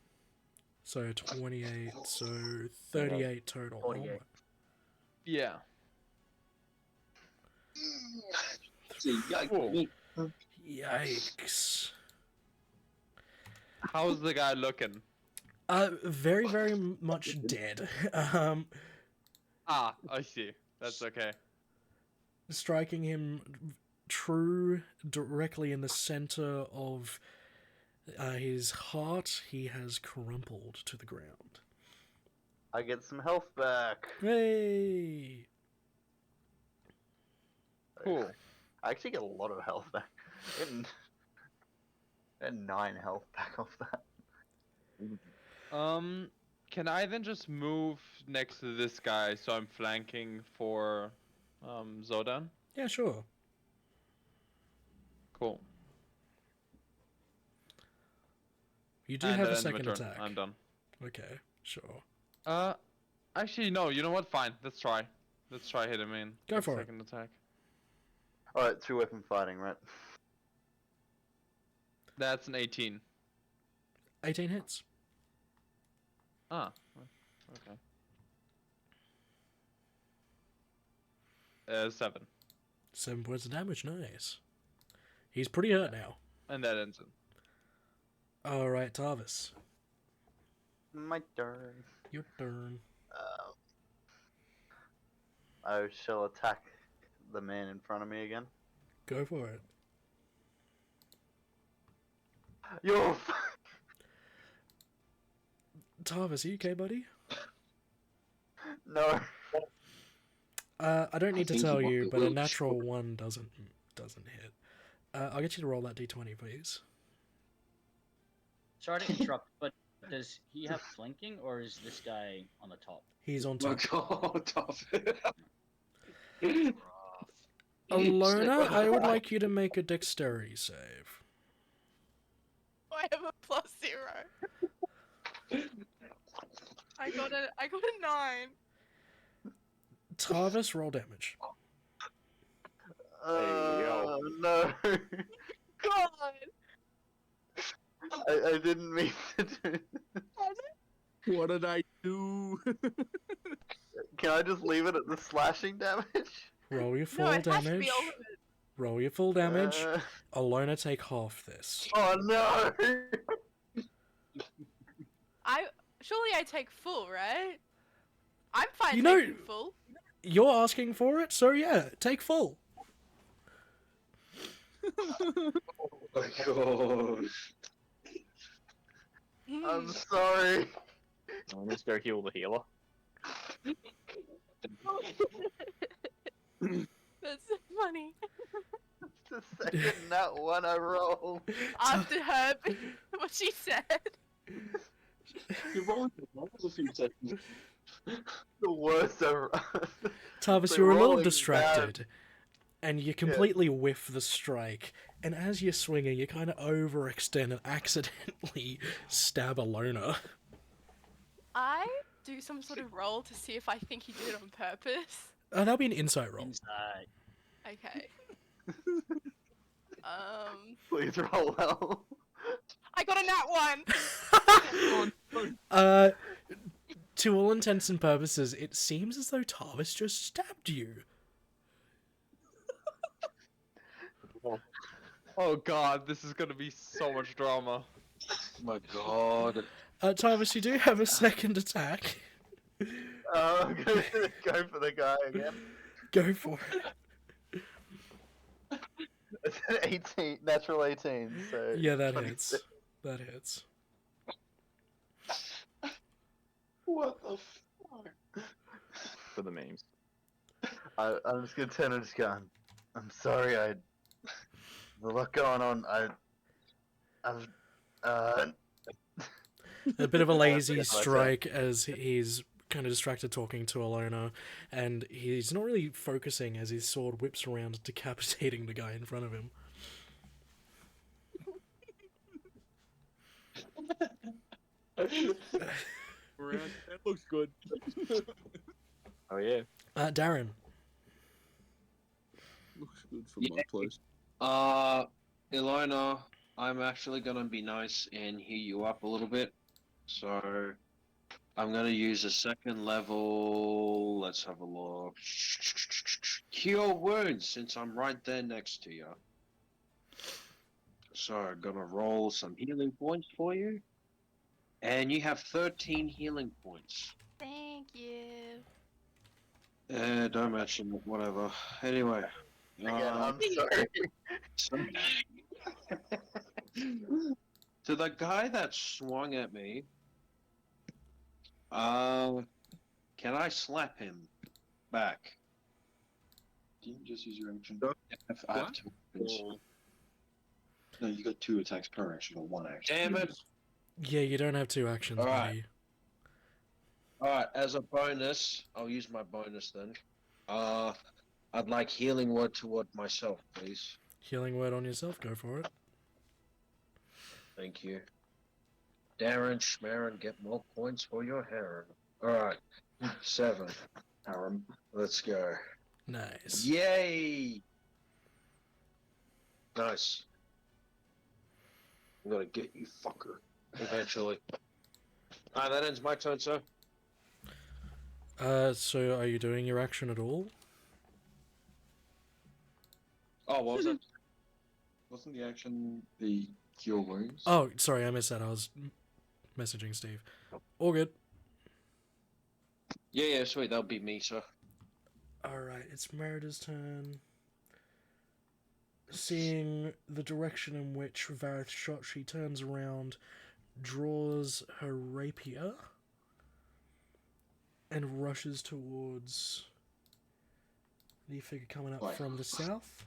So 28, so 38 total. Oh 48. my- Yeah. See, Whoa. Yikes. How's the guy looking? Very, very much dead. Ah, I see. That's okay. Striking him true directly in the center of his heart, he has crumpled to the ground. I get some health back. Hey! Cool. I actually get a lot of health back. And 9 health back off that. Can I then just move next to this guy so I'm flanking for Zodan? Yeah, sure. Cool. You do And have that a ends my second turn. attack. I'm done. Okay, sure. Actually no, you know what? Fine. Let's try. Let's try hitting him in. Go for it. Second attack. Alright, 2 weapon fighting, right? That's an 18. 18 hits. Ah. Okay. 7. 7 points of damage, nice. He's pretty hurt now. And that ends it. Alright, Tarvis. My turn. Your turn. I shall attack the man in front of me again. Go for it. Yo! Tarvis, are you okay, buddy? No. I don't need to think tell he you, wa- but a will natural sure. 1 doesn't hit. I'll get you to roll that d20, please. Sorry to interrupt, but does he have flanking, or is this guy on the top? He's on My top. God, tough. Alona, I would like you to make a dexterity save. I have a +0. I got a 9. Tarvis, roll damage. yo. No. God. I didn't mean to do. What did I do? Can I just leave it at the slashing damage? Roll your No, full it has to damage. be all of it. Roll your full damage. Uh, Alona, take half this. oh no! Surely I take full, right? I'm fine You know- taking full. You're asking for it, so yeah, take full. Oh my god. I'm sorry. Let's go heal the healer. That's so funny. The second nat one I rolled. After her, what she said. You're rolling the rolls a few seconds. The worst ever. Tavis, We're you're a little rolling distracted, and you completely whiff the strike. And as you're swinging, you kind of overextend and accidentally stab Alona. I do some sort of roll to see if I think he did it on purpose. That'll be an insight roll. Inside. Okay. Please roll well. I got a nat one. To all intents and purposes, it seems as though Tavis just stabbed you. Oh god, this is gonna be so much drama. Oh my god. Tavis, you do have a second attack. I'm gonna go for the guy again. Go for it. It's an 18, natural 18, so... Yeah, that 26. hits. That hits. What the fuck? For the memes. I'm just gonna turn and just go, I'm sorry, there's a lot going on, I've, A bit of a lazy Yeah, that's it. strike as he's kind of distracted talking to Alona, and he's not really focusing as his sword whips around, decapitating the guy in front of him. That looks good. Oh yeah. Darren. Looks good for Yeah. my place. Ilona, I'm actually gonna be nice and heal you up a little bit. So, I'm gonna use a second level. Let's have a look. Cure wounds, since I'm right there next to you. So, I'm gonna roll some healing points for you. And you have 13 healing points. Thank you. Don't mention it, whatever. Anyway. again, I'm sorry. To the guy that swung at me, can I slap him back? Do you just use your action? If I have two actions. No, you got 2 attacks per action or 1 action. Damn it! Yeah, you don't have 2 actions, Alright. buddy. Alright, as a bonus, I'll use my bonus then. I'd like healing word toward myself, please. Healing word on yourself, go for it. Thank you. Darren Schmarin, get more points for your harem. Alright, 7. Harem. Let's go. Nice. Yay! Nice. I'm gonna get you, fucker. Eventually. Alright, that ends my turn, sir. So are you doing your action at all? Oh, what was it? Wasn't the action the cure wounds? Oh, sorry, I missed that. I was messaging Steve. All good. Yeah, sweet. That'll be me, sir. Alright, it's Merida's turn. Seeing the direction in which Vareth shot, she turns around, draws her rapier, and rushes towards the figure coming up Right. from the south.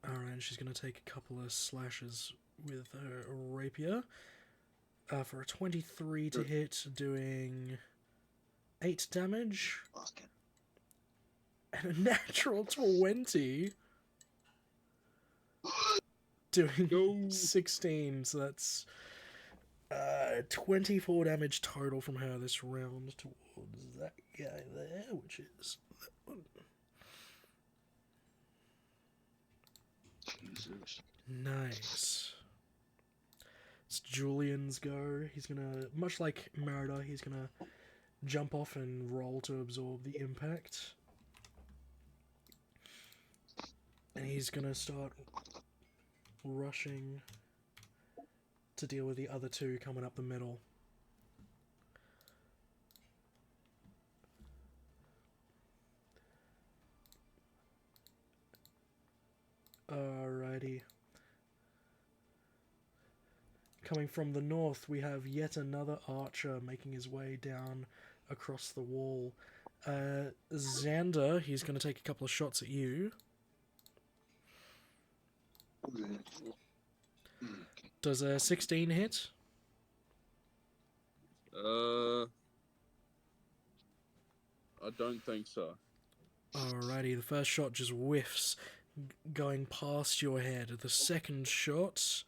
Alright, she's going to take a couple of slashes with her rapier. For a 23 to hit, doing 8 damage. Basket. And a natural 20. Doing Go. 16, so that's 24 damage total from her this round towards that guy there, which is that one. Jesus. Nice. It's Julian's go. He's gonna, much like Merida, he's gonna jump off and roll to absorb the impact. And he's gonna start rushing to deal with the other two coming up the middle. Alrighty. Coming from the north, we have yet another archer making his way down across the wall. Xander, he's going to take a couple of shots at you. Does a 16 hit? I don't think so. Alrighty, the first shot just whiffs, going past your head. The second shot,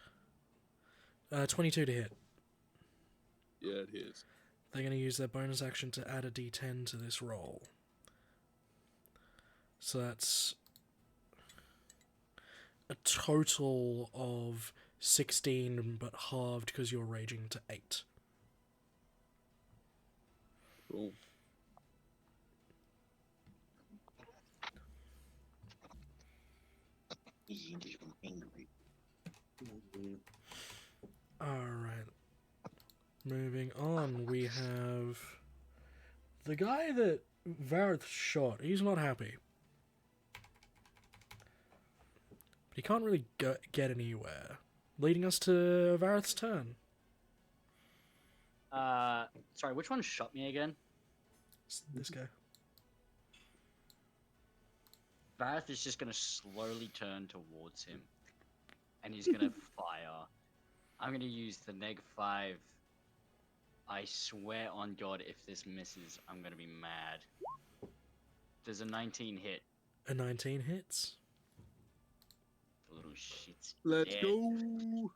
22 to hit. Yeah, it is. They're going to use their bonus action to add a d10 to this roll. So that's a total of 16, but halved because you're raging to 8. Cool. Alright. Moving on, we have the guy that Vareth shot. He's not happy. But he can't really get anywhere. Leading us to Vareth's turn. Sorry, which one shot me again? It's this guy. Vareth is just gonna slowly turn towards him, and he's gonna fire. I'm gonna use the -5. I swear on God, if this misses, I'm gonna be mad. Does a 19 hit? A 19 hits. The little shit's Let's dead. go.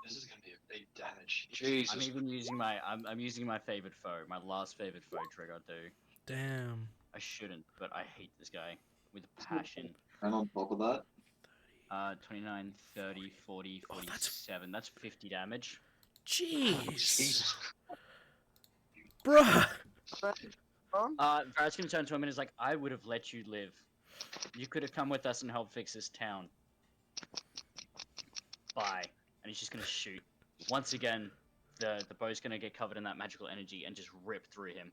This is gonna be a big damage. I'm Jesus. even using my I'm using my favorite foe, my last favorite foe trick I do. Damn. I shouldn't, but I hate this guy with passion. And on top of that, 29, 30, 40, Oh, 47. That's 50 damage. Jeez. Bruh. Vareth's gonna turn to him and is like, I would have let you live. You could have come with us and helped fix this town. Bye. And he's just gonna shoot. Once again, the bow's gonna get covered in that magical energy and just rip through him.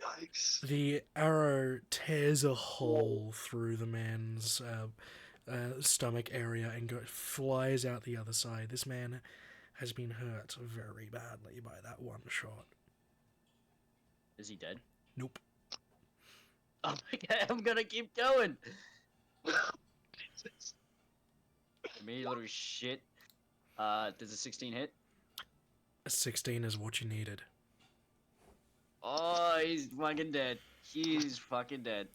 yikes. The arrow tears a hole through the man's stomach area and flies out the other side. This man has been hurt very badly by that one shot. Is he dead? Nope. Oh, okay, I'm gonna keep going. Me little shit. Does a 16 hit? A 16 is what you needed. Oh, he's fucking dead. He's fucking dead.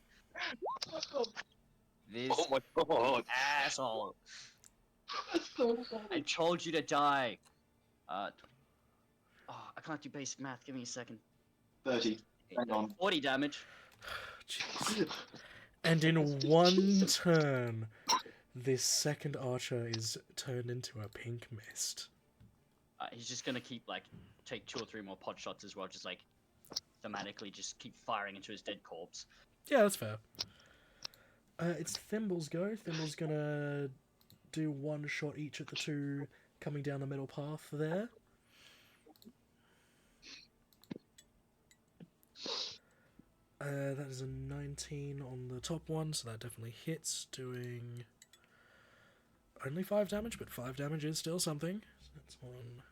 This Oh my god. asshole. I told you to die. Oh, I can't do basic math. Give me a second. 30. Hang on. 40 damage. Jeez. And in one turn, this second archer is turned into a pink mist. He's just gonna keep take 2 or 3 more pot shots as well, just thematically just keep firing into his dead corpse. Yeah, that's fair. It's Thimble's go. Thimble's gonna do one shot each at the two coming down the middle path there. That is a 19 on the top one, so that definitely hits, doing only 5 damage, but 5 damage is still something. So that's one.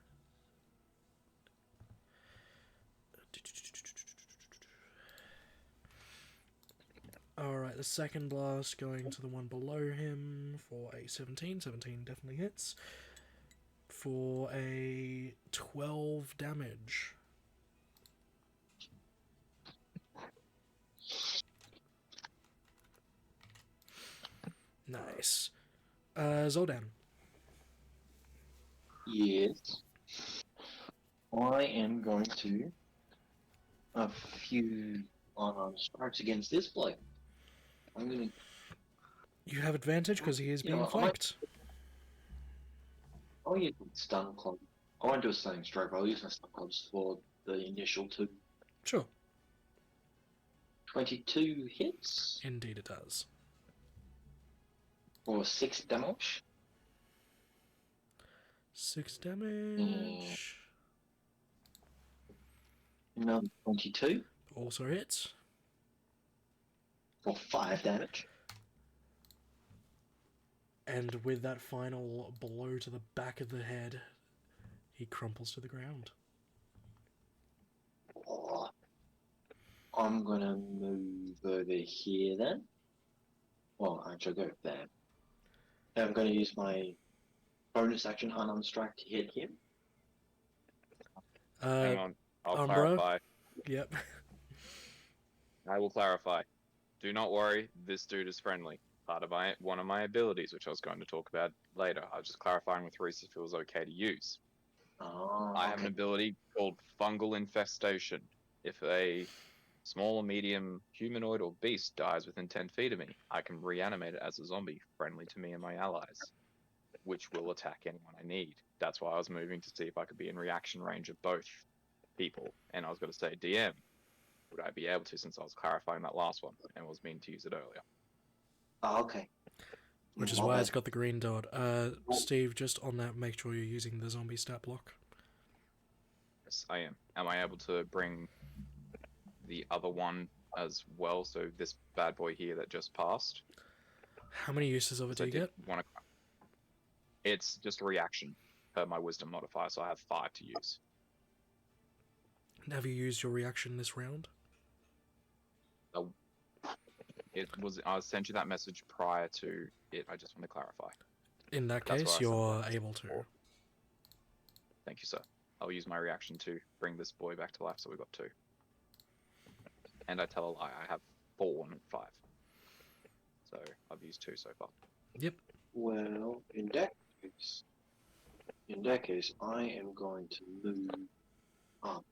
Alright, the second blast going to the one below him for a 17. 17 definitely hits. For a 12 damage. Nice. Zoldan. Yes. I am going to a few unarmed strikes against this bloke. I'm gonna, You have advantage because he is you know, being I might. flanked. I'll use my stun club. I won't do a stunning strike, but I'll use my stun clubs for the initial two. Sure. 22 hits Indeed it does. for 6 damage. 6 damage. Another 22 Also hits. for 5 damage. And with that final blow to the back of the head, he crumples to the ground. Oh, I'm gonna move over here then. Well, actually, I'll go there. And I'm gonna use my bonus action unarmed strike to hit him. Hang on, I'll Umbra? clarify. Yep. I will clarify. Do not worry, this dude is friendly. Part of one of my abilities, which I was going to talk about later. I was just clarifying with Reese if it was okay to use. Oh, I have an ability called Fungal Infestation. If a small or medium humanoid or beast dies within 10 feet of me, I can reanimate it as a zombie, friendly to me and my allies, which will attack anyone I need. That's why I was moving to see if I could be in reaction range of both people. And I was going to say, DM, would I be able to, since I was clarifying that last one and was meaning to use it earlier? Oh, okay. Which is My why bad. it's got the green dot. Steve, just on that, make sure you're using the zombie stat block. Yes, I am. Am I able to bring the other one as well? So this bad boy here that just passed. How many uses of it do you get? It's just a reaction per my wisdom modifier, so I have 5 to use. Have you used your reaction this round? I sent you that message prior to it. I just want to clarify. In that That's case, why I you're sent able to. Thank you, sir. I'll use my reaction to bring this boy back to life, so we've got 2. And I tell a lie, I have 4 and 5. So I've used 2 so far. Yep. Well, in that case, I am going to move up.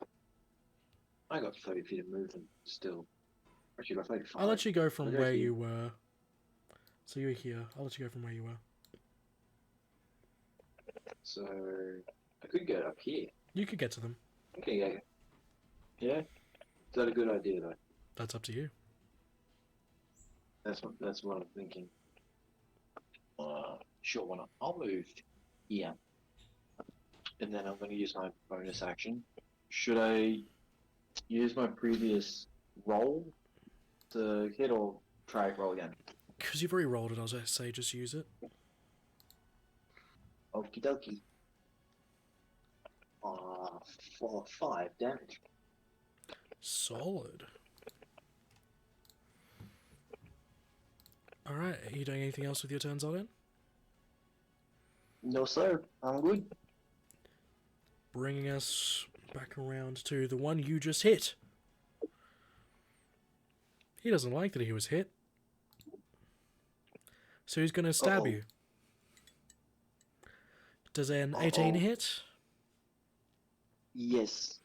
I got 30 feet of movement still. Actually, got 35. I'll let you go from I'll go where here. you were. So you're here. I'll let you go from where you were. So I could get up here. You could get to them. Okay, yeah. Yeah? Is that a good idea though? That's up to you. That's what I'm thinking. Sure, why not? I'll move here. And then I'm going to use my bonus action. Should I use my previous roll to hit or try it roll again? Because you've already rolled it, I was going to say just use it. Okie dokie. For 5 damage. Solid. Alright, are you doing anything else with your turns, Odin? No, sir. I'm good. Bringing us back around to the one you just hit. He doesn't like that he was hit. So he's going to stab you. Does an 18 hit? Yes.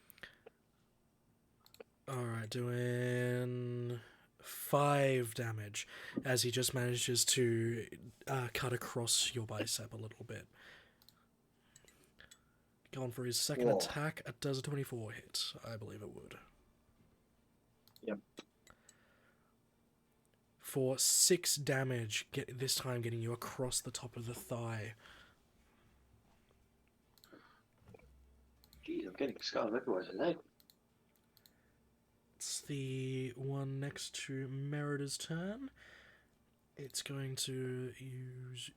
Alright, doing 5 damage as he just manages to cut across your bicep a little bit. Going for his second attack, it does a 24 hit. I believe it would. Yep. For 6 damage, this time getting you across the top of the thigh. Jeez, I'm getting scars everywhere today. It's the one next to Merida's turn. It's going to use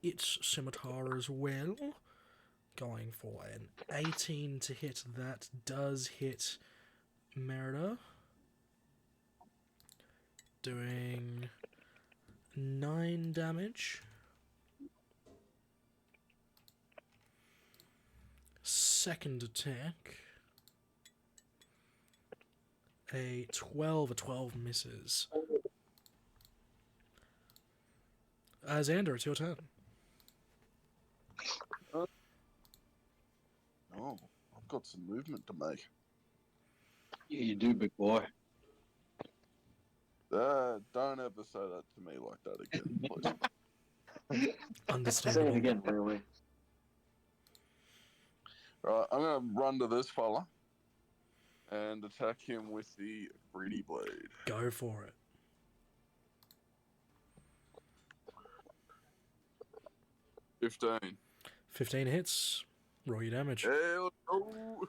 its scimitar as well. Going for an 18 to hit. That does hit Merida. Doing 9 damage. Second attack. A 12. A 12 misses. Xander, it's your turn. Oh, I've got some movement to make. Yeah, you do, big boy. Don't ever say that to me like that again, please. Say Understandable. it again, really. Right, I'm gonna run to this fella and attack him with the greedy blade. Go for it. 15. 15 hits. Roll your damage. Yeah, let's go.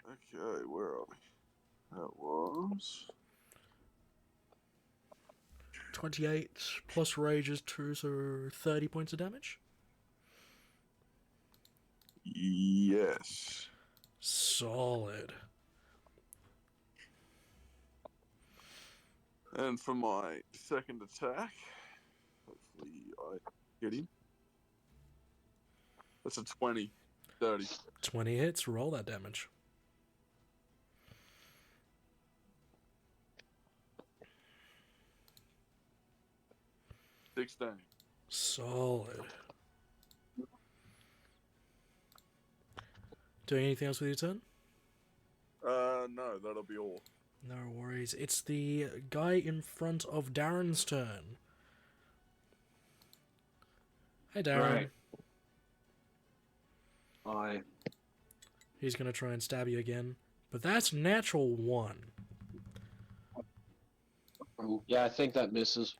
Okay, where are we? That was 28 plus rage is 2, so 30 points of damage. yes. Solid. And for my second attack, hopefully I get him. That's a 20. 30. 20 hits. Roll that damage. $16. Solid. Doing anything else with your turn? No, that'll be all. No worries. It's the guy in front of Darren's turn. Hey, Darren. Right. He's going to try and stab you again. But that's natural 1. Yeah, I think that misses.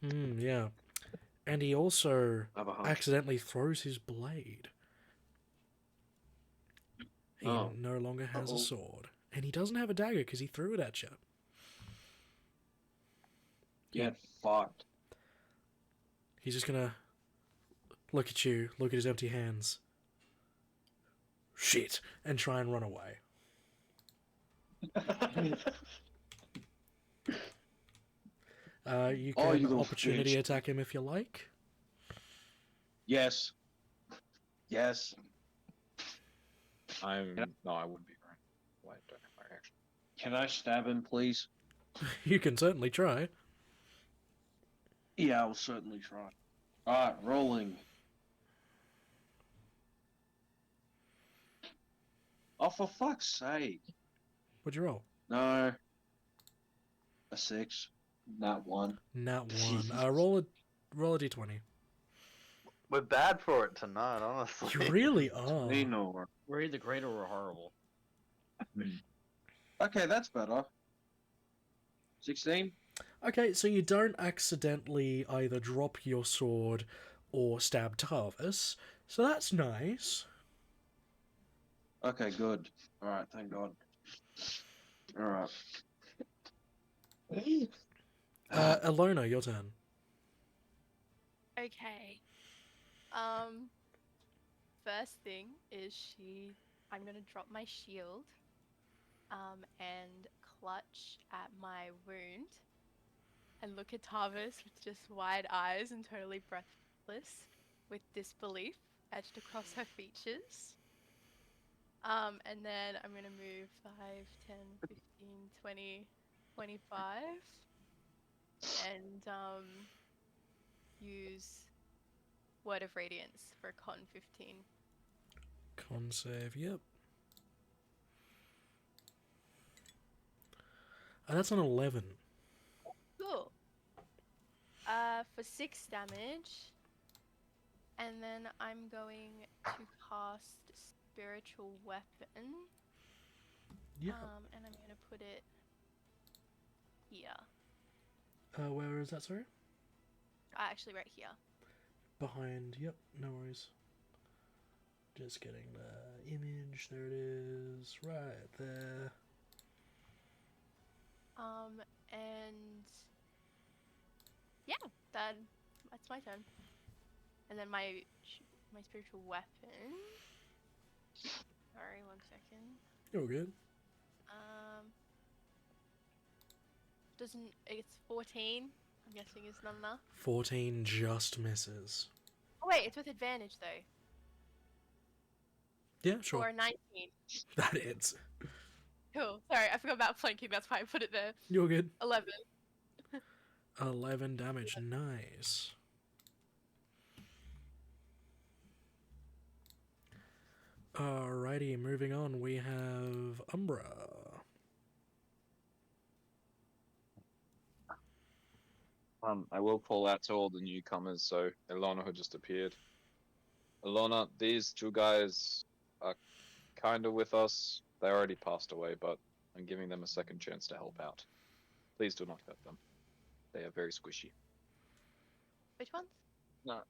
Yeah. And he also I have a hunch. accidentally throws his blade. He Oh. no longer has a Uh-oh. sword. And he doesn't have a dagger because he threw it at you. Get fucked. He's just going to look at you, look at his empty hands. Shit! And try and run away. You Oh, can you little opportunity bitch. attack him if you like. Yes. Yes. No, I wouldn't be right. Why don't have my reaction? Can I stab him, please? You can certainly try. Yeah, I'll certainly try. Alright, rolling. Oh, for fuck's sake. What'd you roll? No. A 6. Not 1. Nat 1. Roll a d20. We're bad for it tonight, honestly. You really are. Me nor. We're either great or we're horrible. Okay, that's better. 16? Okay, so you don't accidentally either drop your sword or stab Tarvis, so that's nice. Okay, good. Alright, thank God. Alright. Alona, your turn. Okay. First thing is I'm gonna drop my shield, and clutch at my wound, and look at Tarvis with just wide eyes and totally breathless, with disbelief etched across her features. And then I'm gonna move 5, 10, 15, 20, 25, and use Word of Radiance for con 15. Con save, yep. That's an 11. Cool. For 6 damage, and then I'm going to cast Spiritual Weapon. Yeah. And I'm gonna put it here. Where is that, sorry? Actually, right here. Behind, yep, no worries. Just getting the image, there it is, right there. And yeah, that's my turn. And then my spiritual weapon. Sorry, 1 second. You're good. It's 14. I'm guessing it's not enough. 14 just misses. Oh wait, it's with advantage though. Yeah, sure. Or 19. That is. Cool. Sorry, I forgot about flanking. That's why I put it there. You're good. 11. 11 damage. Nice. Alrighty, moving on. We have Umbra. I will call out to all the newcomers. So Ilona, who just appeared. Ilona, these two guys are kind of with us. They already passed away, but I'm giving them a second chance to help out. Please do not hurt them. They are very squishy. Which ones? No.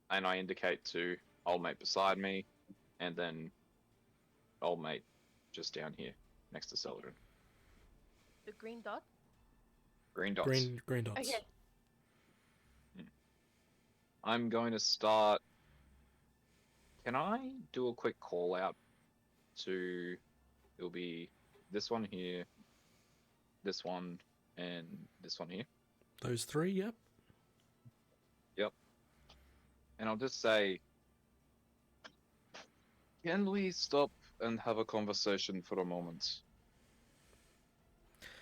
And I indicate to old mate beside me, and then old mate just down here next to Celadrin. The green dot? Green dots. Green dots. Okay. I'm going to start. Can I do a quick call out to? It'll be this one here, this one, and this one here. Those three, yep. Yep. And I'll just say, can we stop and have a conversation for a moment?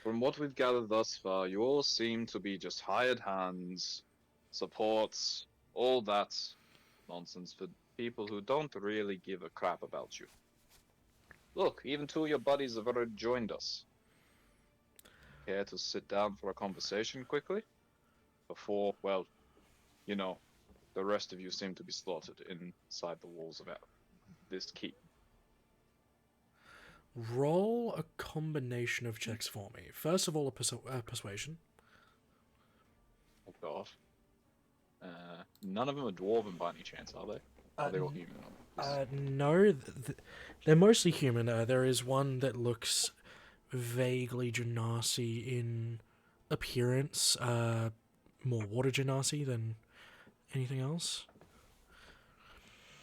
From what we've gathered thus far, you all seem to be just hired hands, supports, all that nonsense for people who don't really give a crap about you. Look, even two of your buddies have already joined us. Care to sit down for a conversation quickly? Before, well, you know, the rest of you seem to be slaughtered inside the walls of this keep. Roll a combination of checks for me. First of all, a persuasion. Oh god. None of them are dwarven by any chance, are they? Are they all human? No, they're mostly human. There is one that looks vaguely Genasi in appearance, more water Genasi than anything else.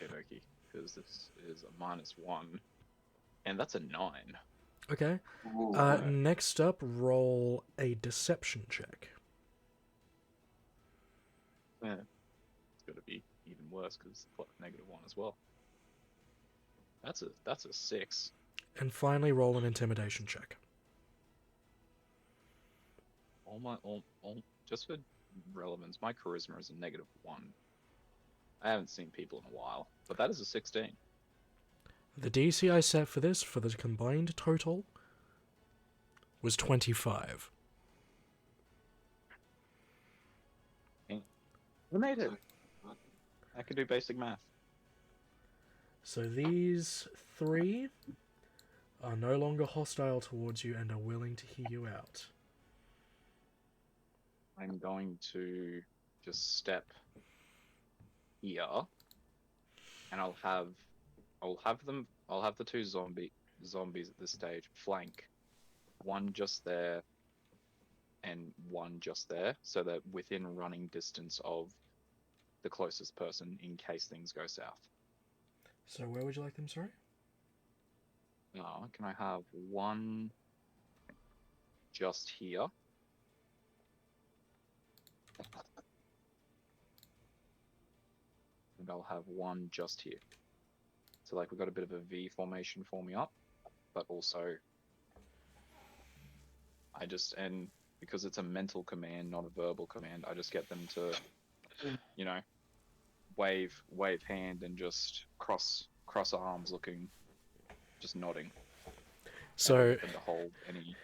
Okay, because this is a -1, and that's a 9. Okay. Ooh, Next up, roll a deception check. Yeah, it's gonna be even worse because -1 as well. That's a 6. And finally, roll an intimidation check. All just for relevance, my charisma is a -1. I haven't seen people in a while, but that is a 16. The DC I set for this, for the combined total, was 25. We made it. I can do basic math. So these three are no longer hostile towards you and are willing to hear you out. I'm going to just step here, and I'll have the two zombies at this stage flank, one just there, and one just there, so that within running distance of the closest person in case things go south. So where would you like them, sorry? Can I have one just here? And I'll have one just here. So like we've got a bit of a V formation forming up, but also and because it's a mental command, not a verbal command, I just get them to, you know, wave hand and just cross arms looking, just nodding. So And to hold any.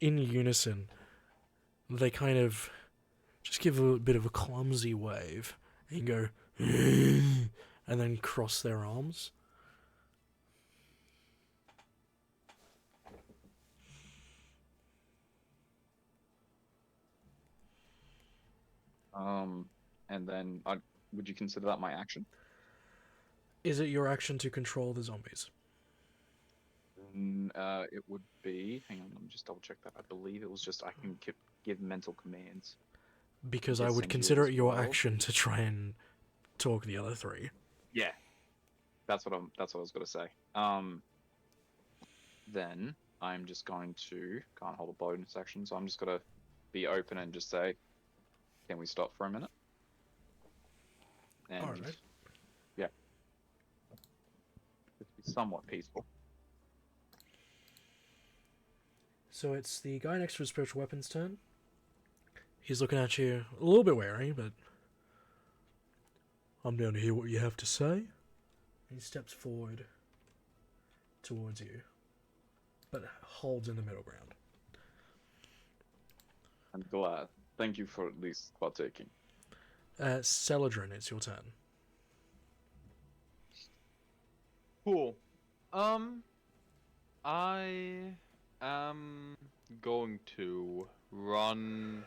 in unison, they kind of just give a bit of a clumsy wave and go and then cross their arms. And then would you consider that my action? Is it your action to control the zombies? It would be. Hang on, let me just double check that. I believe it was just I can give mental commands. Because Yes, I would and consider yours it your will. action to try and talk the other three. Yeah, that's what I was gonna say. Then I'm just going to can't hold a bonus action, so I'm just gonna be open and just say, "Can we stop for a minute?" And Alright. yeah, just be somewhat peaceful. So it's the guy next to his spiritual weapons turn. He's looking at you a little bit wary, but I'm down to hear what you have to say. He steps forward towards you, but holds in the middle ground. I'm glad. Thank you for at least partaking. Celadrin, it's your turn. Cool. I am going to run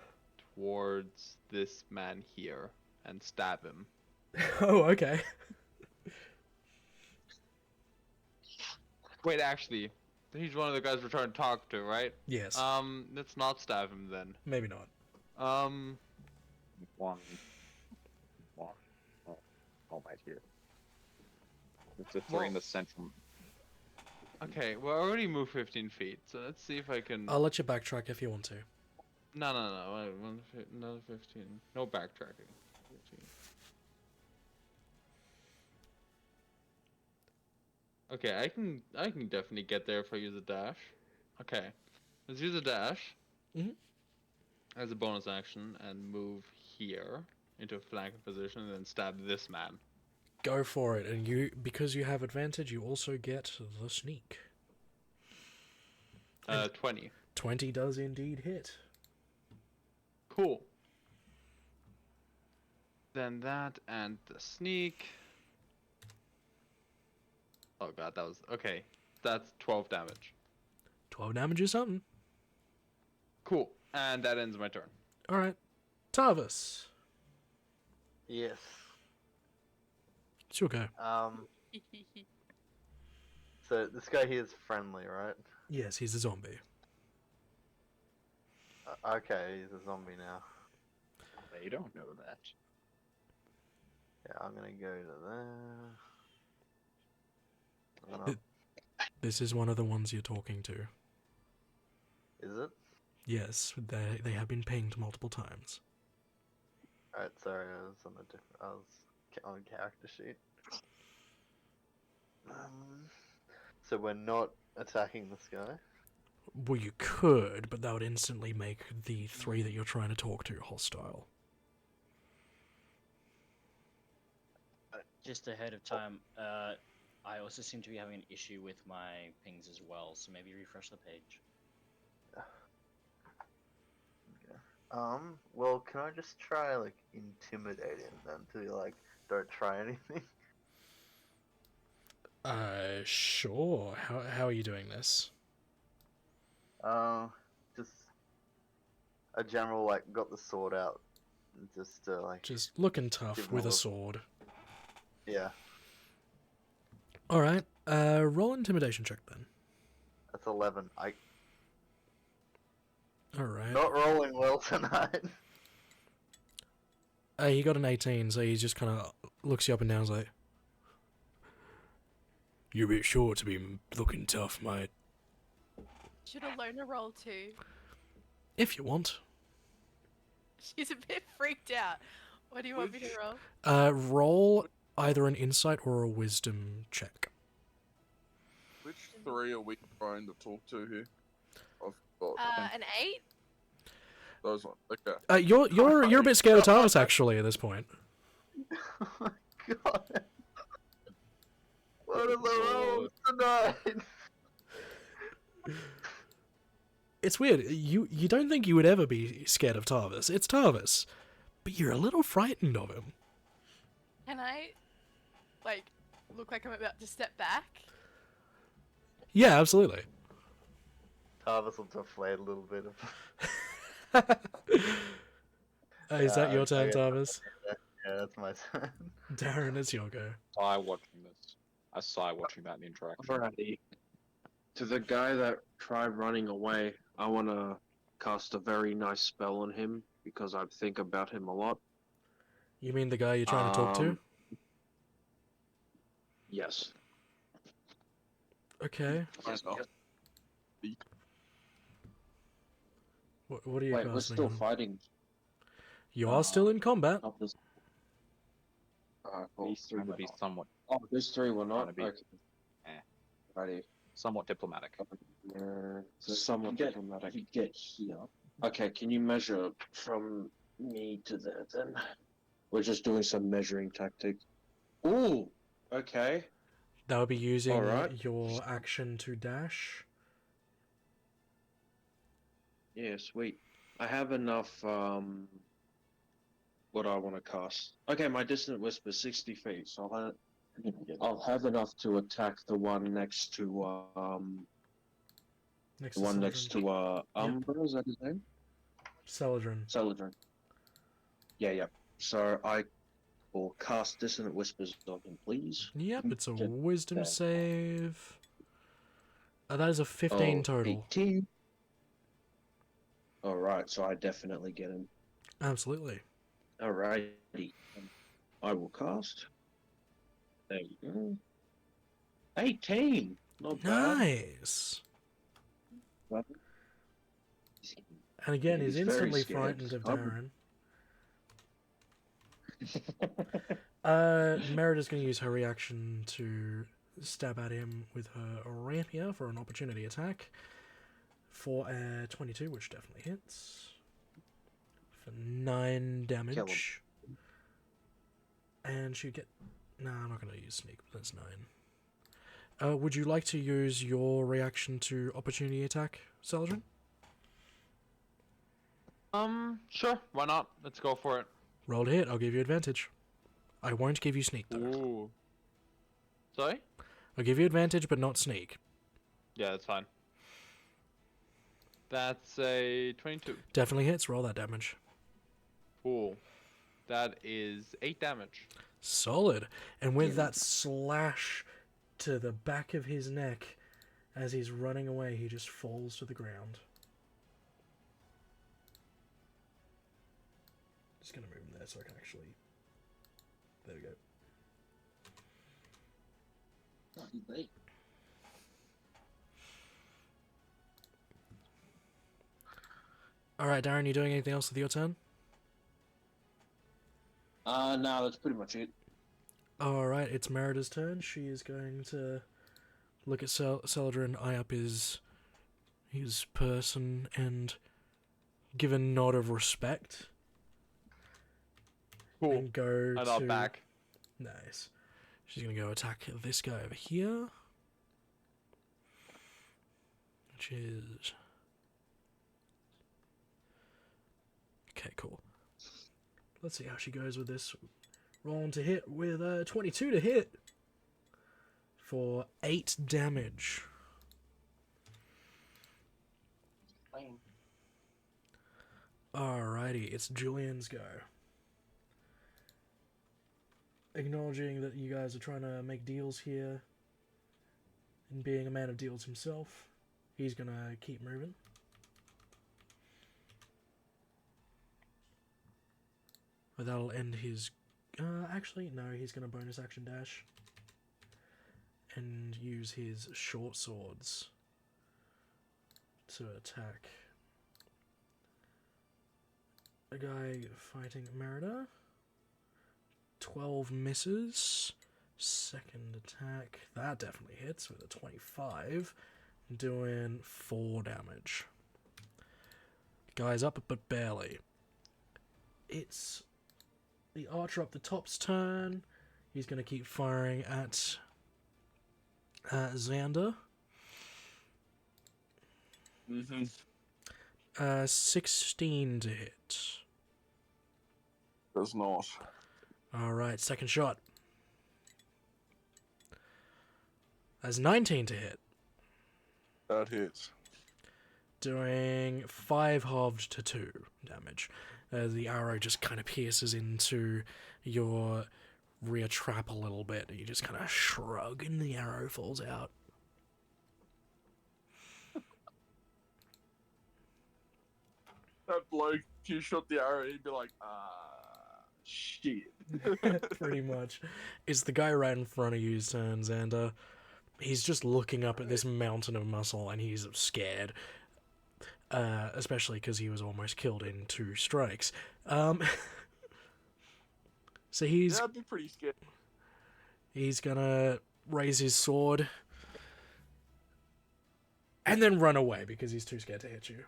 towards this man here and stab him. Oh, okay. Wait, actually, he's one of the guys we're trying to talk to, right? Yes. Let's not stab him then. Maybe not. One. Oh, right here. It's a three in the central. Okay, well, I already moved 15 feet, so let's see if I can. I'll let you backtrack if you want to. No. Another 15. No backtracking. 15. Okay, I can definitely get there if I use a dash. Okay, let's use a dash as a bonus action and move here into a flanking position and then stab this man. Go for it, and because you have advantage, you also get the sneak. 20. 20 does indeed hit. Cool. Then that and the sneak. Oh god, that was okay. That's 12 damage. 12 damage is something. Cool, and that ends my turn. All right, Tarvis, Yes. it's your go. So this guy here is friendly, right? Yes, he's a zombie. Okay, he's a zombie now. They don't know that. Yeah, I'm gonna go to there. I'm gonna- This is one of the ones you're talking to. Is it? Yes, they have been pinged multiple times. Alright, sorry, I was on a different. I was on character sheet. So we're not attacking this guy. Well, you could, but that would instantly make the three that you're trying to talk to hostile. Just ahead of time, I also seem to be having an issue with my pings as well, so maybe refresh the page. Well, can I just try like intimidating them to like don't try anything? Sure. How are you doing this? Just a general like got the sword out, just like Just looking tough Give with them a a- sword. yeah. All right. Roll intimidation check then. That's 11. All right. Not rolling well tonight. He got an 18, so he just kind of looks you up and down, and is like, "You're a bit short to be looking tough, mate. Should I learn a roll too? If you want." She's a bit freaked out. What do you want me to roll? Roll either an insight or a wisdom check. Which three are we trying to talk to here? I've got An 8? those ones. Okay. You're a bit scared of Tarvis actually at this point. Oh my god. What are the rolls tonight? It's weird. You don't think you would ever be scared of Tarvis. It's Tarvis, but you're a little frightened of him. Can I, like, look like I'm about to step back? Yeah, absolutely. Tarvis will deflate a little bit of. Is that your turn, okay. Tarvis? Yeah, that's my turn. Darren, it's your go. I watching this. I sigh watching that interaction. Alrighty. To the guy that tried running away, I want to cast a very nice spell on him because I think about him a lot. You mean the guy you're trying to talk to? Yes. Okay. Yes. What are you Wait, we're casting still on? fighting. You are still in combat. Not this. Cool. These three would be somewhat Oh, these three were not. Trying to be- Okay. Eh. Righty. somewhat diplomatic. So somewhat diplomatic. You get here. Okay, can you measure from me to there then? We're just doing some measuring tactic. Ooh, okay. That would be using Alright. your action to dash. Yeah, sweet. I have enough, what I want to cast. Okay, my distant whisper 60 feet, so I'll have enough to attack the one next to, Next the to one Celadrin. next to, Umbra, is that his name? Celadrin. Celadrin. Yeah. So I will cast Dissonant Whispers on him, please. Yep, it's a Just wisdom there. save. That is a 15 Oh, total. 18. Alright, so I definitely get him. Absolutely. Alrighty. I will cast. There you go. 18! Not bad. Nice. But And again, Yeah, he's he's very instantly scared. frightened of I'm- Darren. Merida's going to use her reaction to stab at him with her rapier for an opportunity attack for a 22, which definitely hits. For 9 damage. And she get... Nah, I'm not going to use sneak, but that's 9. Would you like to use your reaction to opportunity attack, Celadrin? Sure, why not? Let's go for it. Roll to hit, I'll give you advantage. I won't give you sneak, though. Ooh. Sorry? I'll give you advantage, but not sneak. Yeah, that's fine. That's a 22. Definitely hits, roll that damage. Cool. That is 8 damage. Solid. And with that slash to the back of his neck, as he's running away, he just falls to the ground. Just gonna move him there so I can actually... There we go. Alright, Darren, you doing anything else with your turn? No, that's pretty much it. Alright, it's Merida's turn. She is going to look at Celadrin, eye up his person, and give a nod of respect. Cool. And go I to... nod back. Nice. She's going to go attack this guy over here. Which is... Okay, cool. Let's see how she goes with this. Rolling to hit with a 22 to hit. For 8 damage. Alrighty, it's Julian's go. Acknowledging that you guys are trying to make deals here, and being a man of deals himself, he's gonna keep moving. But that'll end his... actually, no, he's gonna bonus action dash. And use his short swords to attack a guy fighting Merida. 12 misses. Second attack. That definitely hits with a 25. Doing 4 damage. Guy's up, but barely. It's the archer up the top's turn. He's going to keep firing at Xander. 16 to hit. Does not. Alright, second shot. That's 19 to hit. That hits. Doing 5 halved to 2 damage. The arrow just kind of pierces into your rear trap a little bit. You just kind of shrug and the arrow falls out. That bloke, if you shot the arrow, he'd be like, shit. Pretty much. It's the guy right in front of you's turn, Xander. He's just looking up at this mountain of muscle and he's scared. Especially because he was almost killed in 2 strikes. So he's... Yeah, I'd be pretty scared. He's gonna raise his sword. And then run away because he's too scared to hit you.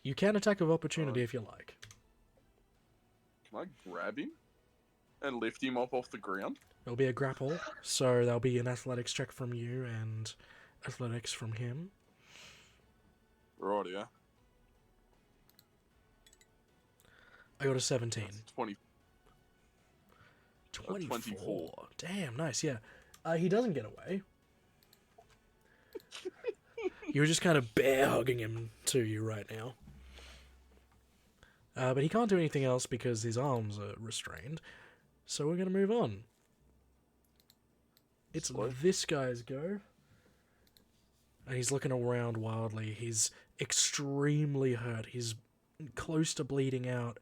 You can attack of opportunity if you like. Can I grab him and lift him up off the ground? It'll be a grapple, so there'll be an athletics check from you and athletics from him. Right, yeah. I got a 17. That's 20. 24. Damn, nice, yeah. He doesn't get away. You're just kind of bear hugging him to you right now. But he can't do anything else because his arms are restrained. So we're going to move on. It's this guy's go. And he's looking around wildly. He's extremely hurt. He's close to bleeding out.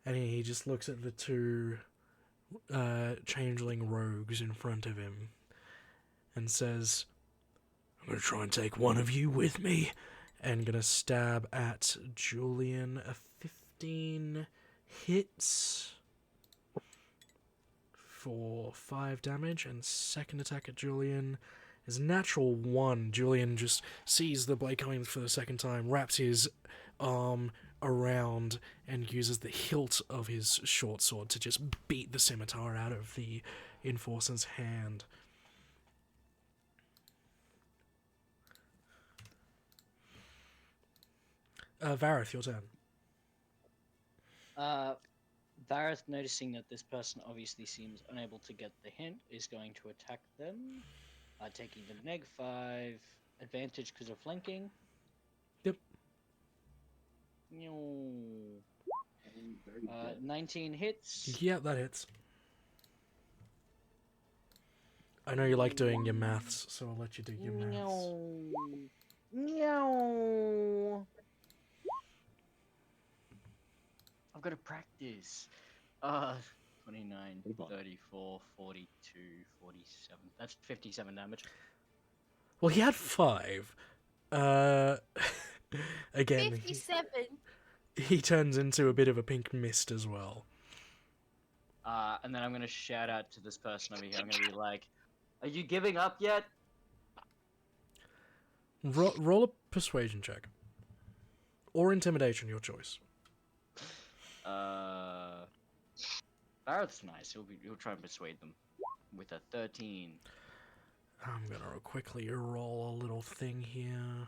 And he just looks at the two changeling rogues in front of him and says, I'm going to try and take one of you with me. And going to stab at Julian. A 15 hits for 5 damage. And second attack at Julian is a natural 1. Julian just sees the blade coming for the second time, wraps his arm around and uses the hilt of his short sword to just beat the scimitar out of the enforcer's hand. Vareth, your turn. Vareth, noticing that this person obviously seems unable to get the hint, is going to attack them, taking the -5 advantage because of flanking. Yep. 19 hits. Yeah, that hits. I know you like doing your maths, so I'll let you do your maths. Meow. I've got to practice. 29, 34, 42, 47. That's 57 damage. Well, he had 5. Again, 57. he turns into a bit of a pink mist as well. And then I'm going to shout out to this person over here. I'm going to be like, are you giving up yet? Roll a persuasion check. Or intimidation, your choice. Barrett's nice. He'll try and persuade them with a 13. I'm gonna quickly roll a little thing here.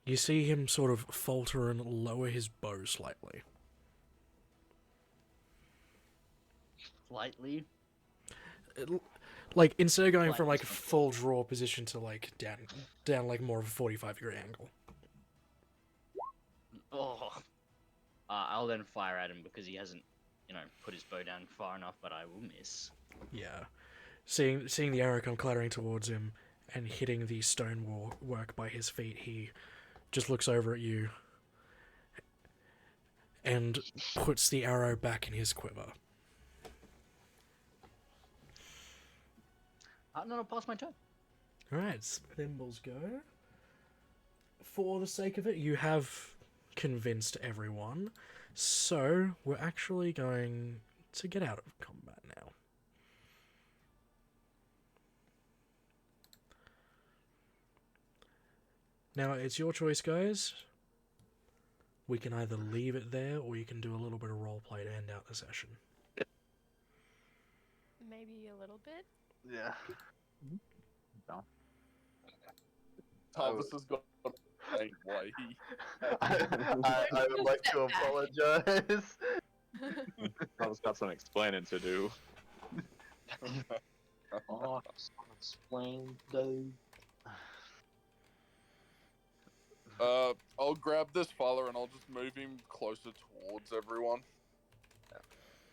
You see him sort of falter and lower his bow slightly. Slightly? Like, instead of going from, like, full draw position to, like, down like, more of a 45-degree angle. Oh. I'll then fire at him because he hasn't, put his bow down far enough, but I will miss. Yeah. Seeing the arrow come clattering towards him and hitting the stonework by his feet, he just looks over at you and puts the arrow back in his quiver. No, I'll pass my turn. Alright, Thimbles go. For the sake of it, you have convinced everyone, so we're actually going to get out of combat now. Now, it's your choice, guys. We can either leave it there, or you can do a little bit of roleplay to end out the session. Maybe a little bit. Yeah. Tarvis has got a way. I would like to apologize. Tarvis got some explaining to do. Oh, explain, dude. I'll grab this fella and I'll just move him closer towards everyone.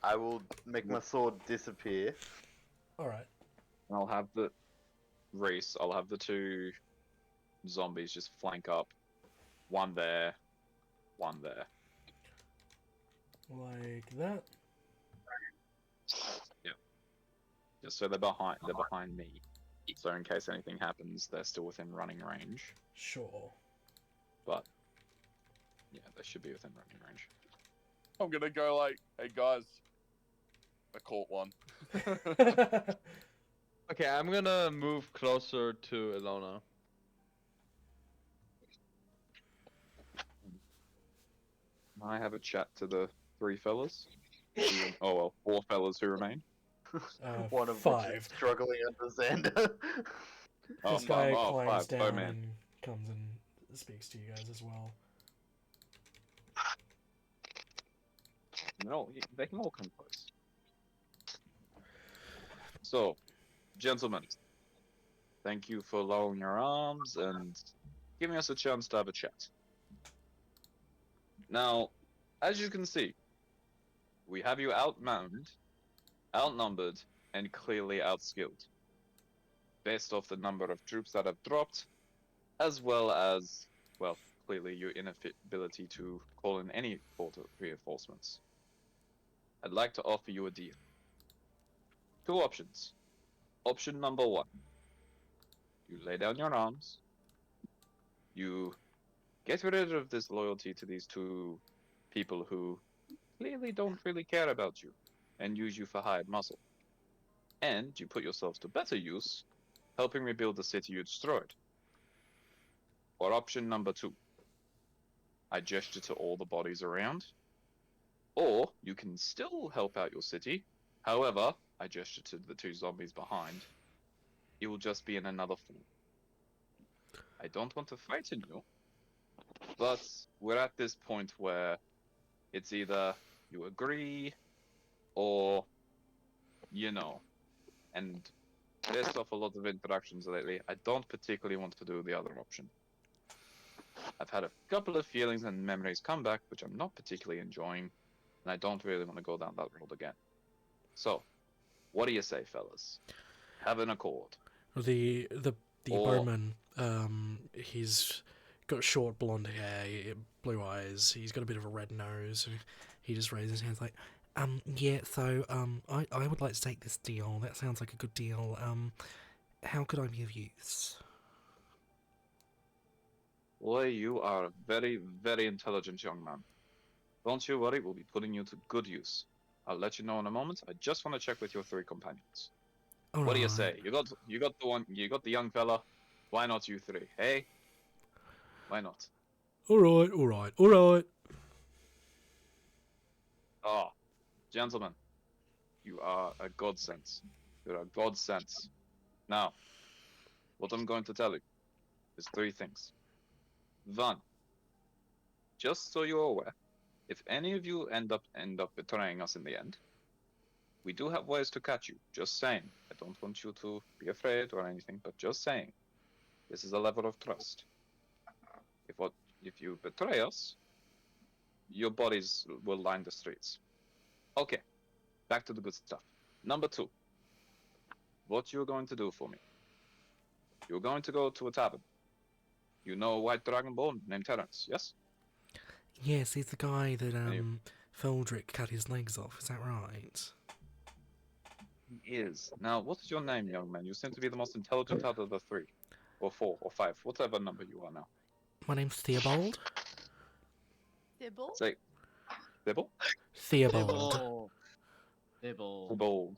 I will make my sword disappear. Alright. And I'll have I'll have the two zombies just flank up. One there, one there. Like that. Yeah. Just so they're behind me. So in case anything happens, they're still within running range. Sure. But yeah, they should be within running range. I'm gonna go like, hey guys, I caught one. Okay, I'm gonna move closer to Ilona. I have a chat to the three fellas. Oh well, four fellas who remain. One of which Five. is struggling under Xander. Oh, This guy five. climbs Oh down man. and comes and speaks to you guys as well. No, they can all come close. So, gentlemen, thank you for lowering your arms and giving us a chance to have a chat. Now, as you can see, we have you outmanned, outnumbered, and clearly outskilled, based off the number of troops that have dropped, as well as, well, clearly your inability to call in any reinforcements. I'd like to offer you a deal. Two options. Option number one. You lay down your arms. You get rid of this loyalty to these two people who clearly don't really care about you and use you for hired muscle. And you put yourselves to better use, helping rebuild the city you destroyed. Or option number two. I gesture to all the bodies around. Or you can still help out your city. However, I gesture to the two zombies behind. You will just be in another form. I don't want to frighten you, but we're at this point where it's either you agree or, you know, and based off a lot of interactions lately, I don't particularly want to do the other option. I've had a couple of feelings and memories come back, which I'm not particularly enjoying, and I don't really want to go down that road again. So, what do you say, fellas? Have an accord. The Or- bowman, he's got short blonde hair, blue eyes. He's got a bit of a red nose. He just raises his hands like, yeah. So, I would like to take this deal. That sounds like a good deal. How could I be of use? Boy, you are a very, very intelligent young man. Don't you worry, we'll be putting you to good use. I'll let you know in a moment. I just want to check with your three companions. What do you say? You got the young fella. Why not you three? Hey? Why not? All right. Oh, gentlemen, you are a godsend. You're a godsend. Now, what I'm going to tell you is three things. One, just so you're aware, if any of you end up betraying us in the end, we do have ways to catch you. Just saying. I don't want you to be afraid or anything, but just saying. This is a level of trust. If you betray us, your bodies will line the streets. Okay, back to the good stuff. Number two, what you're going to do for me. You're going to go to a tavern. You know a white dragonborn named Terence, yes? Yes, he's the guy that you- Faldrik cut his legs off. Is that right? He is. Now, what is your name, young man? You seem to be the most intelligent out of the three. Or four, or five, whatever number you are now. My name's Theobald. Dibble? Say, Dibble? Theobald. Dibble. Dibble.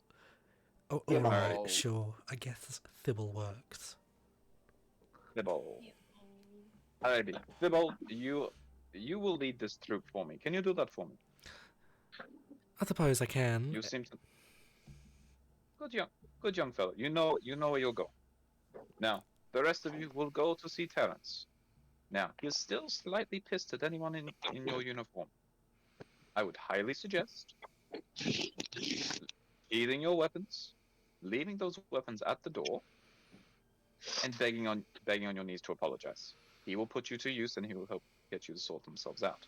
Oh, Yeah, alright, Alright. sure. I guess Thibble works. Dibble. Alrighty. Dibble, you will lead this troop for me. Can you do that for me? I suppose I can. You seem to good young fellow. You know where you'll go. Now, the rest of you will go to see Terence. Now, he's still slightly pissed at anyone in your uniform. I would highly suggest sheathing your weapons, leaving those weapons at the door, and begging on your knees to apologize. He will put you to use, and he will help get you to sort themselves out.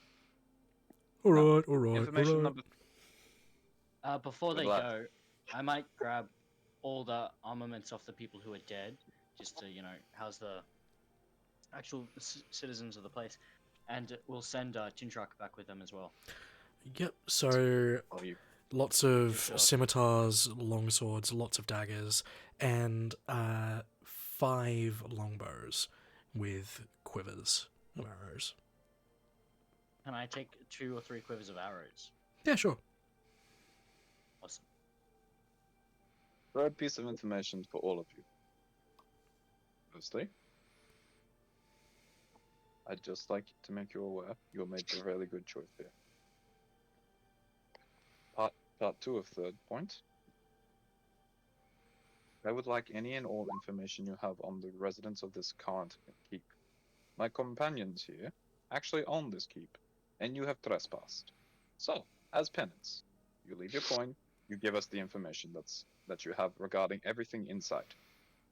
Alright. Information number. Before they Good lad. go, I might grab all the armaments off the people who are dead, just to, house the actual citizens of the place. And we'll send Tintrak back with them as well. Yep, so Oh, you. lots of Sure. scimitars, longswords, lots of daggers, and 5 longbows with quivers of arrows. Can I take 2 or 3 quivers of arrows? Yeah, sure. Awesome. Third piece of information for all of you. Firstly, I'd just like to make you aware you made a really good choice here. part 2 of third point. I would like any and all information you have on the residents of this current keep. My companions here actually own this keep, and you have trespassed. So, as penance, you leave your coin, you give us the information that you have regarding everything inside.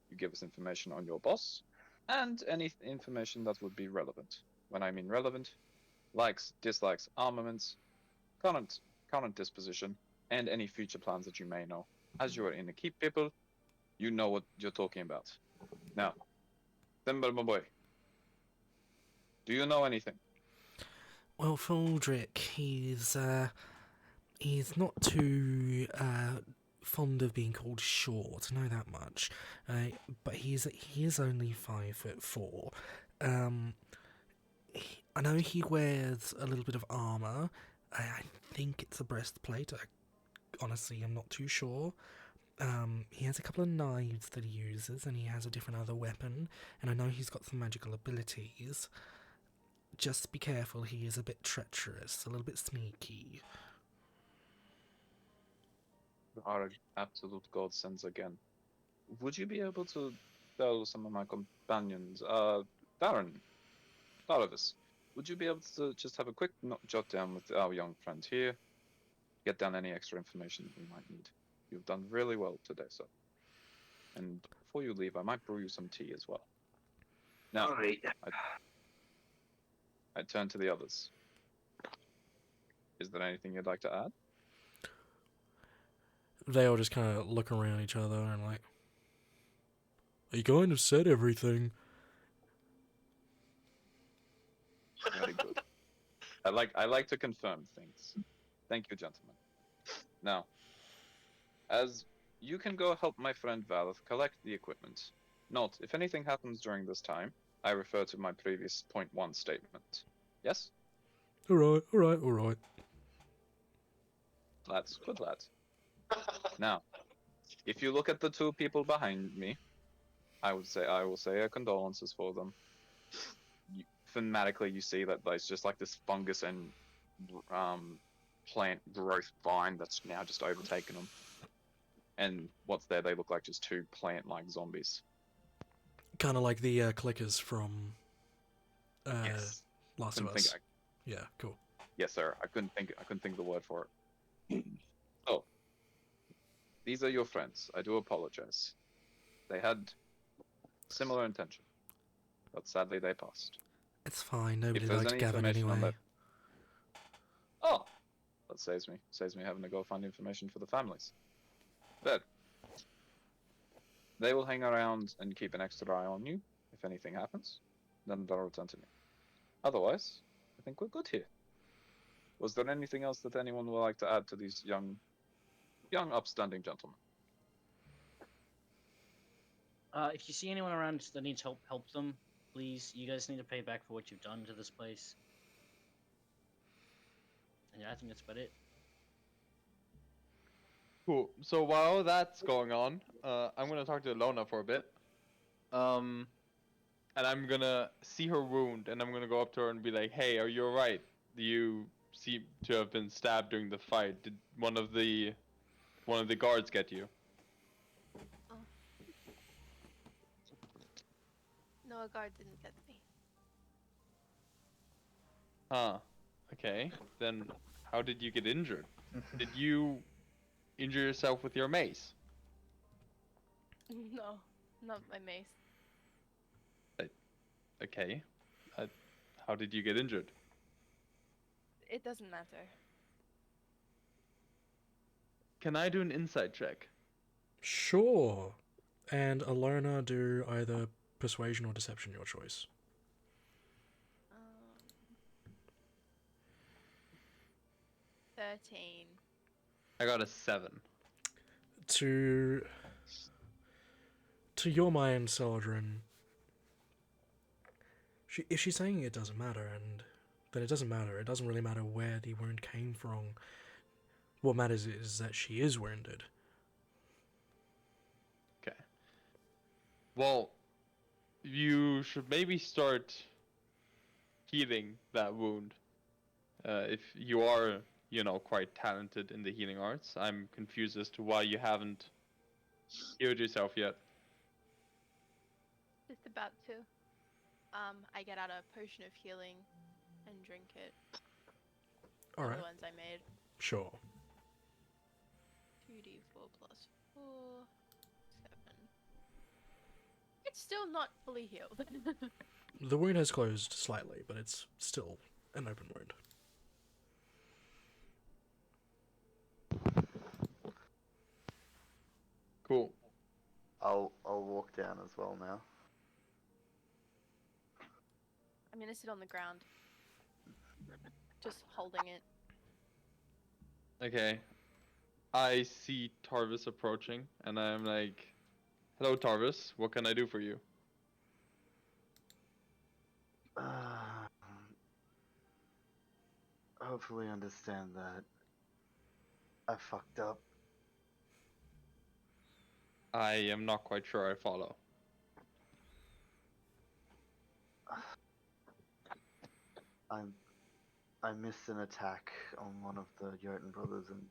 You give us information on your boss, and any information that would be relevant. When I mean relevant, likes, dislikes, armaments, current disposition, and any future plans that you may know. As you are in the keep, people, you know what you're talking about. Now, Thimble, my boy, do you know anything? Well, Faldrik, he's not too fond of being called short. I know that much. But he is only 5'4". I know he wears a little bit of armor. I think it's a breastplate. Honestly, I'm not too sure. He has a couple of knives that he uses, and he has a different other weapon. And I know he's got some magical abilities. Just be careful, he is a bit treacherous, a little bit sneaky. Our absolute godsends again. Would you be able to tell some of my companions, Darren, Tarvis, would you be able to just have a quick jot down with our young friend here, get down any extra information that we might need? You've done really well today, sir. And before you leave, I might brew you some tea as well. Now, All right. I turn to the others. Is there anything you'd like to add? They all just kind of look around each other and like, he kind of said everything. Very good. I like to confirm things. Thank you, gentlemen. Now, as you can go help my friend Valeth collect the equipment. Note, if anything happens during this time, I refer to my previous point 1 statement. Yes? Alright. Lads, good lads. Now, if you look at the 2 people behind me, I will say condolences for them. Thematically, you see that there's just like this fungus and plant growth vine that's now just overtaken them. And what's there? They look like just 2 plant-like zombies. Kind of like the clickers from Yes. Last of Us. Yeah, cool. Yes, sir. I couldn't think of the word for it. So, these are your friends. I do apologize. They had similar intention, but sadly they passed. It's fine, nobody If there's likes any Gavin information on anyway. that, oh, that saves me having to go find information for the families. But they will hang around and keep an extra eye on you. If anything happens, then they'll return to me. Otherwise, I think we're good here. Was there anything else that anyone would like to add to these young, upstanding gentlemen? If you see anyone around that needs help, help them. Please, you guys need to pay back for what you've done to this place. And yeah, I think that's about it. Cool. So while that's going on, I'm gonna talk to Ilona for a bit. And I'm gonna see her wound, and I'm gonna go up to her and be like, "Hey, are you alright? You seem to have been stabbed during the fight. Did one of the guards get you?" No, a guard didn't get me. Huh. Okay. Then how did you get injured? Did you injure yourself with your mace? No, not my mace. Okay. How did you get injured? It doesn't matter. Can I do an insight check? Sure. And Alona, do either persuasion or deception, your choice. 13. I got a 7. To your mind, Saldrin, if she's saying it doesn't matter, and then it doesn't matter. It doesn't really matter where the wound came from. What matters is that she is wounded. Okay. Well, you should maybe start healing that wound. If you are you know, quite talented in the healing arts. I'm confused as to why you haven't healed yourself yet. Just about to. I get out a potion of healing and drink it. All One right, of the ones I made. sure. 2d4 plus 4, 7. It's still not fully healed. The wound has closed slightly, but it's still an open wound. Cool. I'll walk down as well now. I'm gonna sit on the ground. Just holding it. Okay. I see Tarvis approaching, and I'm like, hello, Tarvis. What can I do for you? Hopefully understand that I fucked up. I am not quite sure I follow. I missed an attack on one of the Jotunn brothers and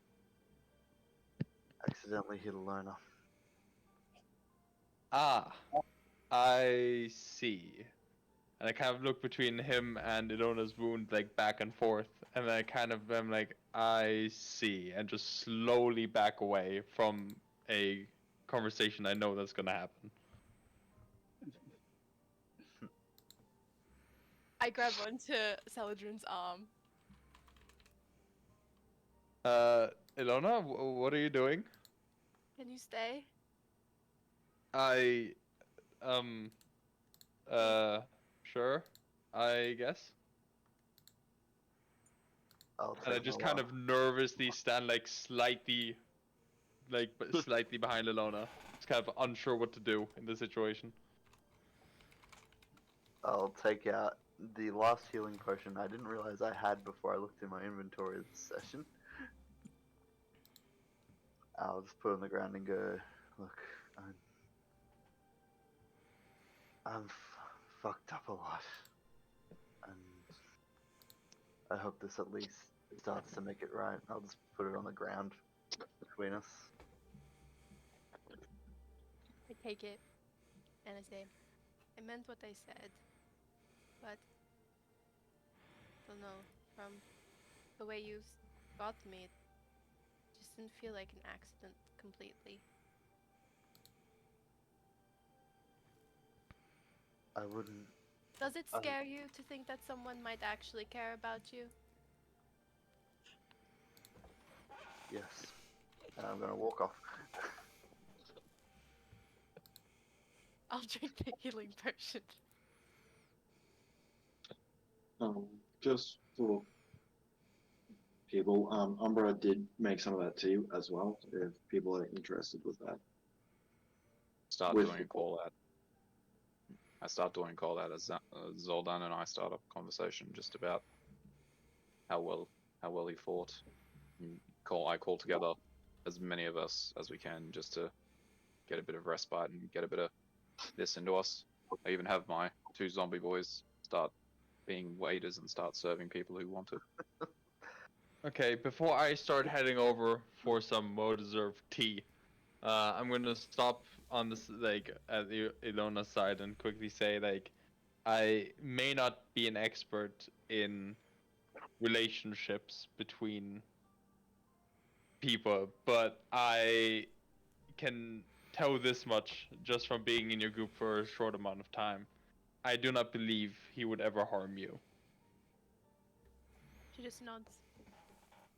accidentally hit a loner. Ah, I see. And I kind of look between him and Ilona's wound, like back and forth, and then I kind of am like, I see, and just slowly back away from a conversation I know that's gonna happen. I grab onto Saladrin's arm. Ilona, what are you doing? Can you stay? I, sure, I guess. I'll And I take just my kind last- of nervously stand like slightly behind Ilona. Just kind of unsure what to do in the situation. I'll take out the last healing potion I didn't realize I had before I looked in my inventory this session. I'll just put it on the ground and go, look, I'm fucked up a lot. And I hope this at least starts to make it right. I'll just put it on the ground between us. I take it and I say, I meant what I said, but don't know, from the way you got me, it just didn't feel like an accident completely. I wouldn't. Does it scare you to think that someone might actually care about you? Yes. And I'm gonna walk off. I'll drink the healing potion. Just for people, Umbra did make some of that tea as well, if people are interested with that. Start With doing the a call out. I start doing call out as Zoldan and I start a conversation just about how well he fought. I call together as many of us as we can just to get a bit of respite and get a bit of this into us. I even have my 2 zombie boys start being waiters and start serving people who want it. Okay, before I start heading over for some well-deserved tea, I'm gonna stop on this like at the Ilona's side and quickly say like, I may not be an expert in relationships between people, but I can tell this much just from being in your group for a short amount of time. I do not believe he would ever harm you. She just nods.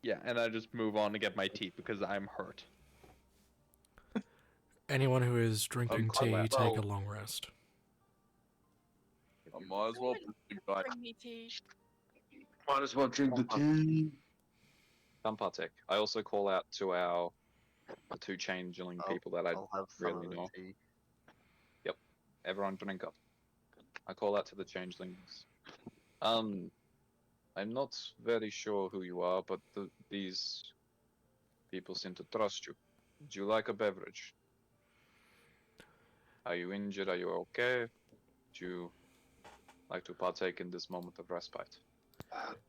Yeah, and I just move on to get my tea because I'm hurt. Anyone who is drinking quite tea, well. take a long rest. I might as well be back. Bring me tea. Might as well drink the tea. Come partake. I also call out to the 2 changeling people that I I'll have some really of the know. tea. Everyone drink up. I call out to the changelings. I'm not very sure who you are, but these people seem to trust you. Would you like a beverage? Are you injured? Are you okay? Would you like to partake in this moment of respite?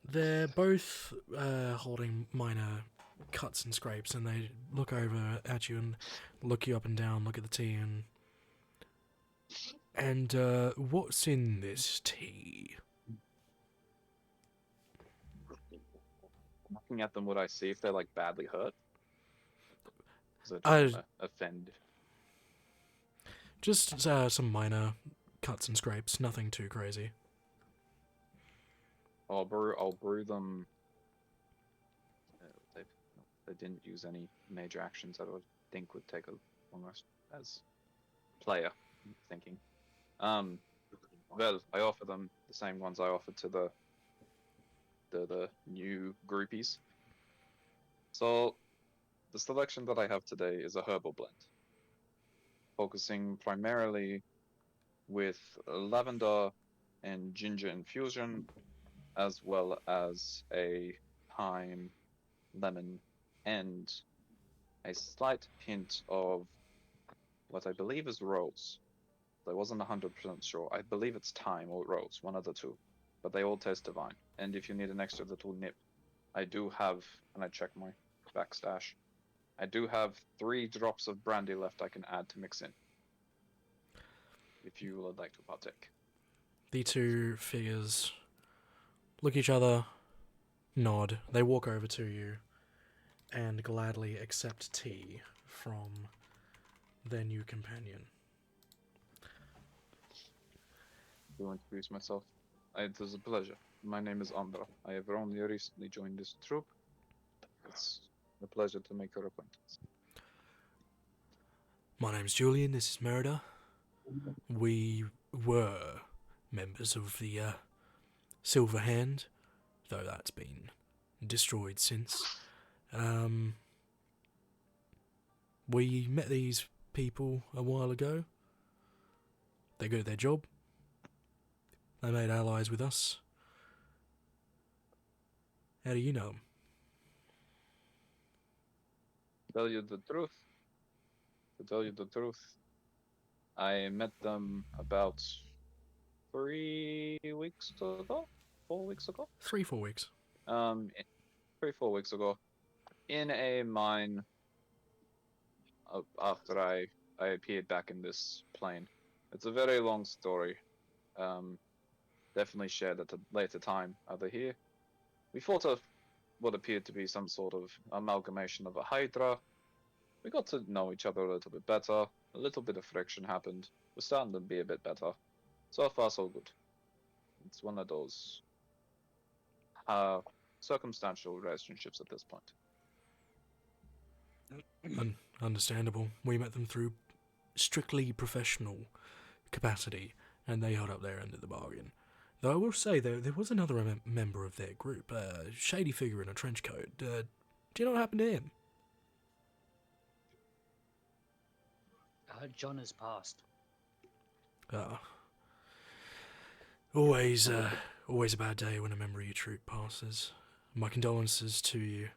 They're both holding minor cuts and scrapes, and they look over at you and look you up and down, look at the tea, and what's in this tea? Looking at them, would I see if they're like badly hurt? Is it offend? Just some minor cuts and scrapes, nothing too crazy. I'll brew them. They didn't use any major actions that I would think would take a long rest as player thinking. Well, I offer them the same ones I offered to the new groupies. So the selection that I have today is a herbal blend, focusing primarily with lavender and ginger infusion, as well as a thyme, lemon, and a slight hint of what I believe is rose. I wasn't 100% sure. I believe it's thyme or rose, one of the two. But they all taste divine. And if you need an extra little nip, I do have, and I check my backstash, I do have 3 drops of brandy left I can add to mix in. If you would like to partake. The two figures look at each other, nod. They walk over to you and gladly accept tea from their new companion. I will introduce myself. It was a pleasure. My name is Andra. I have only recently joined this troop. It's a pleasure to make your acquaintance. My name's Julian, this is Merida. We were members of the Silver Hand, though that's been destroyed since. We met these people a while ago. They're good at their job. They made allies with us. How do you know them? To tell you the truth, I met them about 3 weeks ago? 4 weeks ago? 3-4 weeks. 3-4 weeks ago, in a mine. After I appeared back in this plane. It's a very long story. Definitely shared at a later time over here. We fought what appeared to be some sort of amalgamation of a hydra. We got to know each other a little bit better. A little bit of friction happened. We're starting to be a bit better. So far, so good. It's one of those circumstantial relationships at this point. Understandable. We met them through strictly professional capacity, and they held up their end of the bargain. Though I will say, there was another member of their group, a shady figure in a trench coat. Do you know what happened to him? John has passed. Always a bad day when a member of your troop passes. My condolences to you.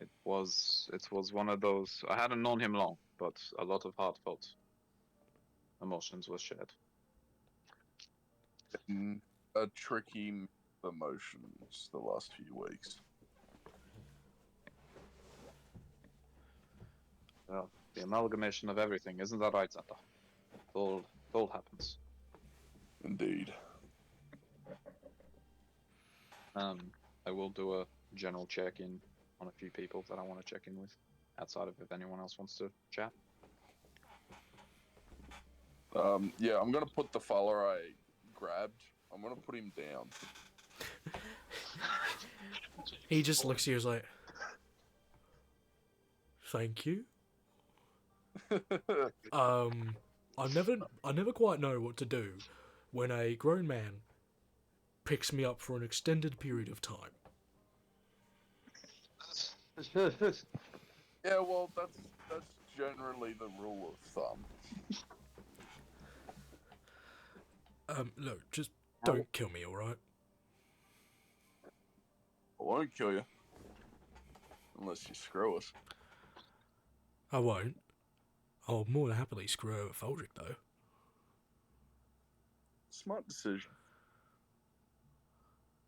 It was one of those. I hadn't known him long, but a lot of heartfelt emotions were shared. A tricky mix of emotions the last few weeks. Well, the amalgamation of everything, isn't that right, Santa? It all happens. Indeed. I will do a general check-in on a few people that I want to check in with, outside of if anyone else wants to chat. Yeah, I'm gonna put the fella I grabbed. I'm gonna put him down. He just looks at you and is like, thank you. I never quite know what to do when a grown man picks me up for an extended period of time. Yeah, well, that's generally the rule of thumb. Look, just don't kill me, alright? I won't kill you. Unless you screw us. I won't. I'll more than happily screw over Faldrik, though. Smart decision.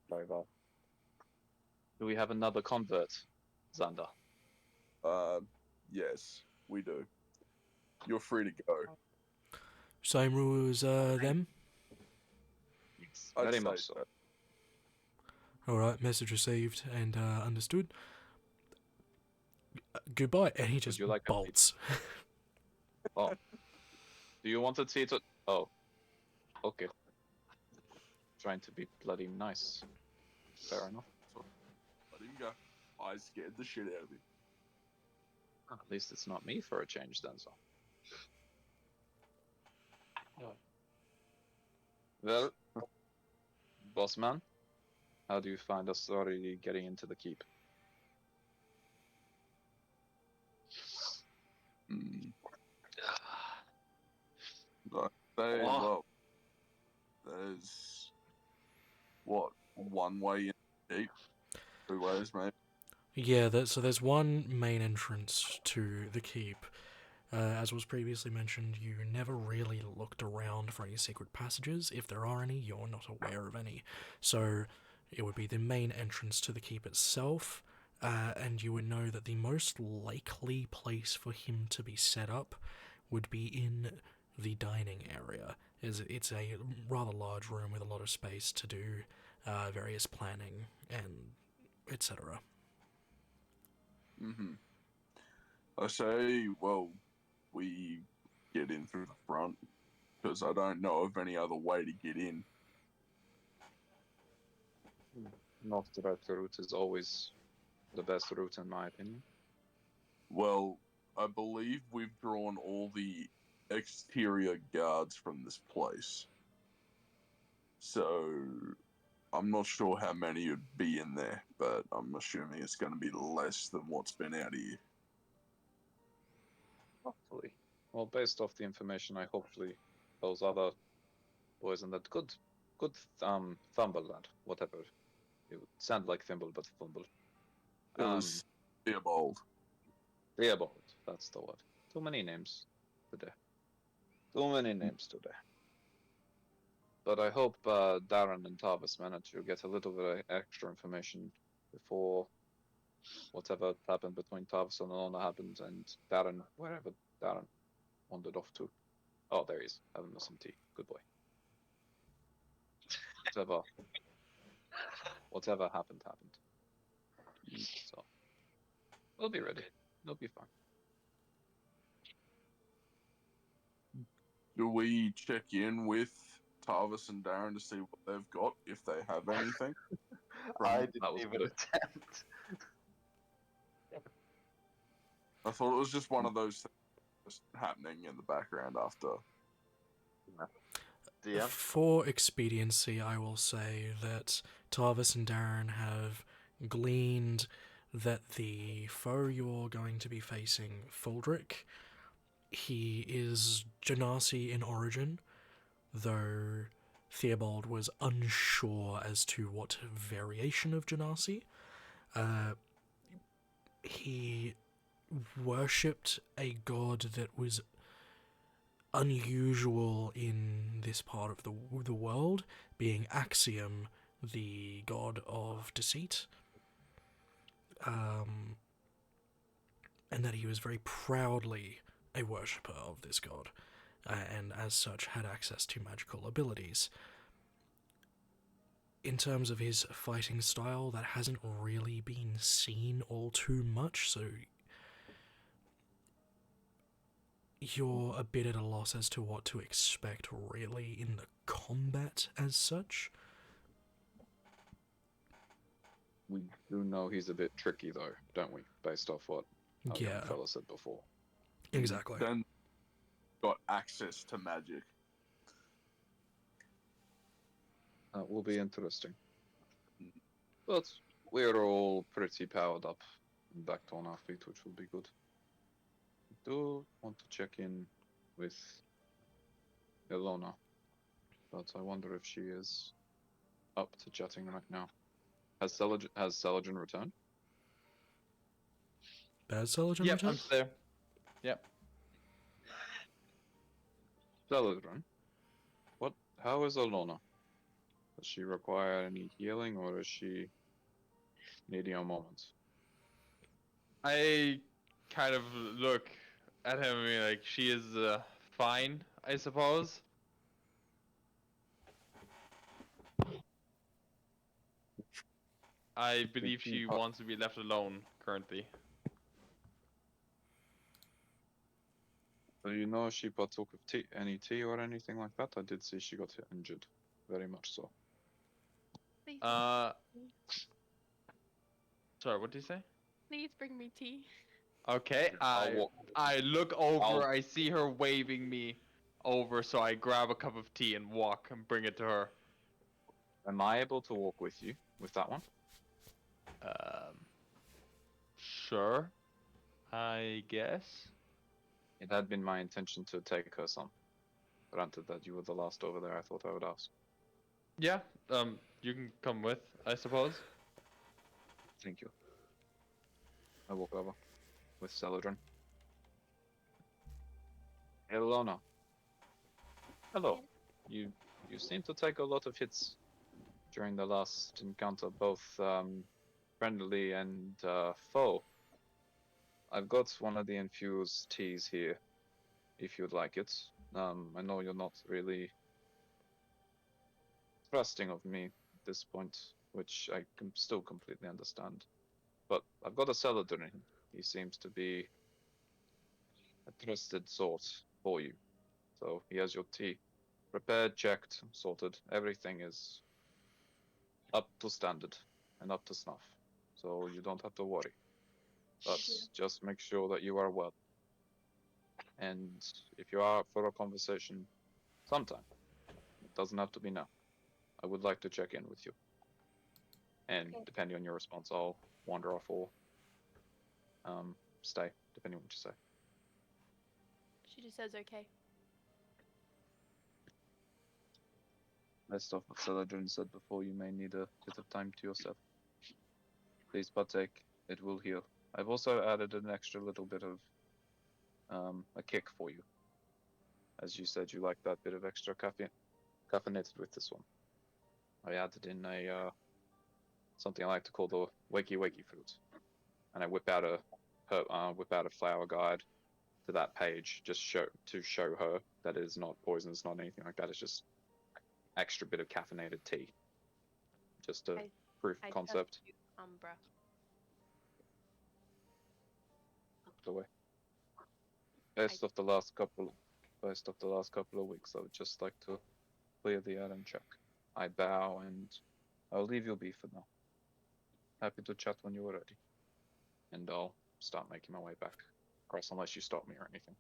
Very well. Do we have another convert, Xander? Yes, we do. You're free to go. Same rule as them. I'd Very say much so. All right, message received and understood. Goodbye, and he just you like a bolts. Oh. Do you want to see it? Oh. Okay. Trying to be bloody nice. Fair enough. Let him go. I scared the shit out of him. At least it's not me for a change, then, so. Well, boss man, how do you find us already getting into the keep? Like, they, Oh. well, there's what, one way in the keep? 2 ways, maybe. Yeah, so there's one main entrance to the keep. As was previously mentioned, you never really looked around for any secret passages. If there are any, you're not aware of any. So it would be the main entrance to the keep itself, and you would know that the most likely place for him to be set up would be in the dining area. It's a rather large room with a lot of space to do various planning and etc. Mm-hmm. I say, well, we get in through the front, because I don't know of any other way to get in. North direct route is always the best route, in my opinion. Well, I believe we've drawn all the exterior guards from this place. So, I'm not sure how many would be in there, but I'm assuming it's going to be less than what's been out here. Hopefully. Well, based off the information, I hopefully those other boys and that good fumble that whatever. It would sound like thimble, but fumble. It was Theobald. Theobald, that's the word. Too many names today. Too many names today. But I hope Darren and Tarvis manage to get a little bit of extra information before whatever happened between Tarvis and Alona happened, and Darren, wherever Darren wandered off to. Oh, there he is, having some tea. Good boy. Whatever happened. So, we'll be ready. It'll be fine. Do we check in with Tarvis and Darren to see what they've got, if they have anything? I that didn't was even good. attempt. I thought it was just one of those things just happening in the background after. DM? For expediency, I will say that Tarvis and Darren have gleaned that the foe you're going to be facing, Faldrik, he is Genasi in origin, though Theobald was unsure as to what variation of Genasi. He worshipped a god that was unusual in this part of the world, being Axiom, the god of deceit, and that he was very proudly a worshipper of this god, and as such had access to magical abilities. In terms of his fighting style, that hasn't really been seen all too much, so you're a bit at a loss as to what to expect really in the combat as such. We do know he's a bit tricky, though, don't we? Based off what our young Yeah, fella said before. exactly. Then got access to magic. That will be interesting. But we're all pretty powered up and back on our feet, which will be good. I do want to check in with Ilona, but I wonder if she is up to chatting right now. Has Saladin returned? Bad Saladin Yep, I'm return? there. Yep. Saladin? What? How is Ilona? Does she require any healing, or is she needing a moment? I kind of look at him and be like, she is fine, I suppose. I believe she wants to be left alone currently. Do you know if she partook of any tea or anything like that? I did see she got injured, very much so. Please, Sorry, what did you say? please bring me tea. Okay, I look over, I see her waving me over, so I grab a cup of tea and walk and bring it to her. Am I able to walk with you with that one? Sure, I guess. It had been my intention to take her some. Granted that you were the last over there, I thought I would ask. Yeah, you can come with, I suppose. Thank you. I walk over with Celadrin. Hello now. Hello. You seem to take a lot of hits during the last encounter, both friendly and foe. I've got one of the infused teas here, if you'd like it. I know you're not really trusting of me at this point, which I can still completely understand. But I've got a Celadrin. He seems to be a trusted source for you. So he has your tea prepared, checked, sorted. Everything is up to standard and up to snuff. So you don't have to worry. But just make sure that you are well. And if you are up for a conversation sometime, it doesn't have to be now. I would like to check in with you. And depending on your response, I'll wander off or stay, depending on what you say. She just says okay. Rest of what Celadrin said before, you may need a bit of time to yourself. Please partake, it will heal. I've also added an extra little bit of a kick for you. As you said, you like that bit of extra caffeinated with this one. I added in a something I like to call the wakey fruit, and I whip out a flower guide to that page, just to show her that it is not poisonous, not anything like that. It's just extra bit of caffeinated tea, just a proof of concept. Umbra. The way. Based off the last couple of weeks, I would just like to clear the air and check. I bow and I'll leave you be for now. Happy to chat when you are ready. And I'll start making my way back across unless you stop me or anything.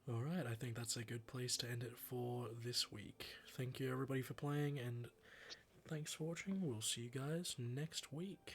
Alright, I think that's a good place to end it for this week. Thank you everybody for playing, and thanks for watching. We'll see you guys next week.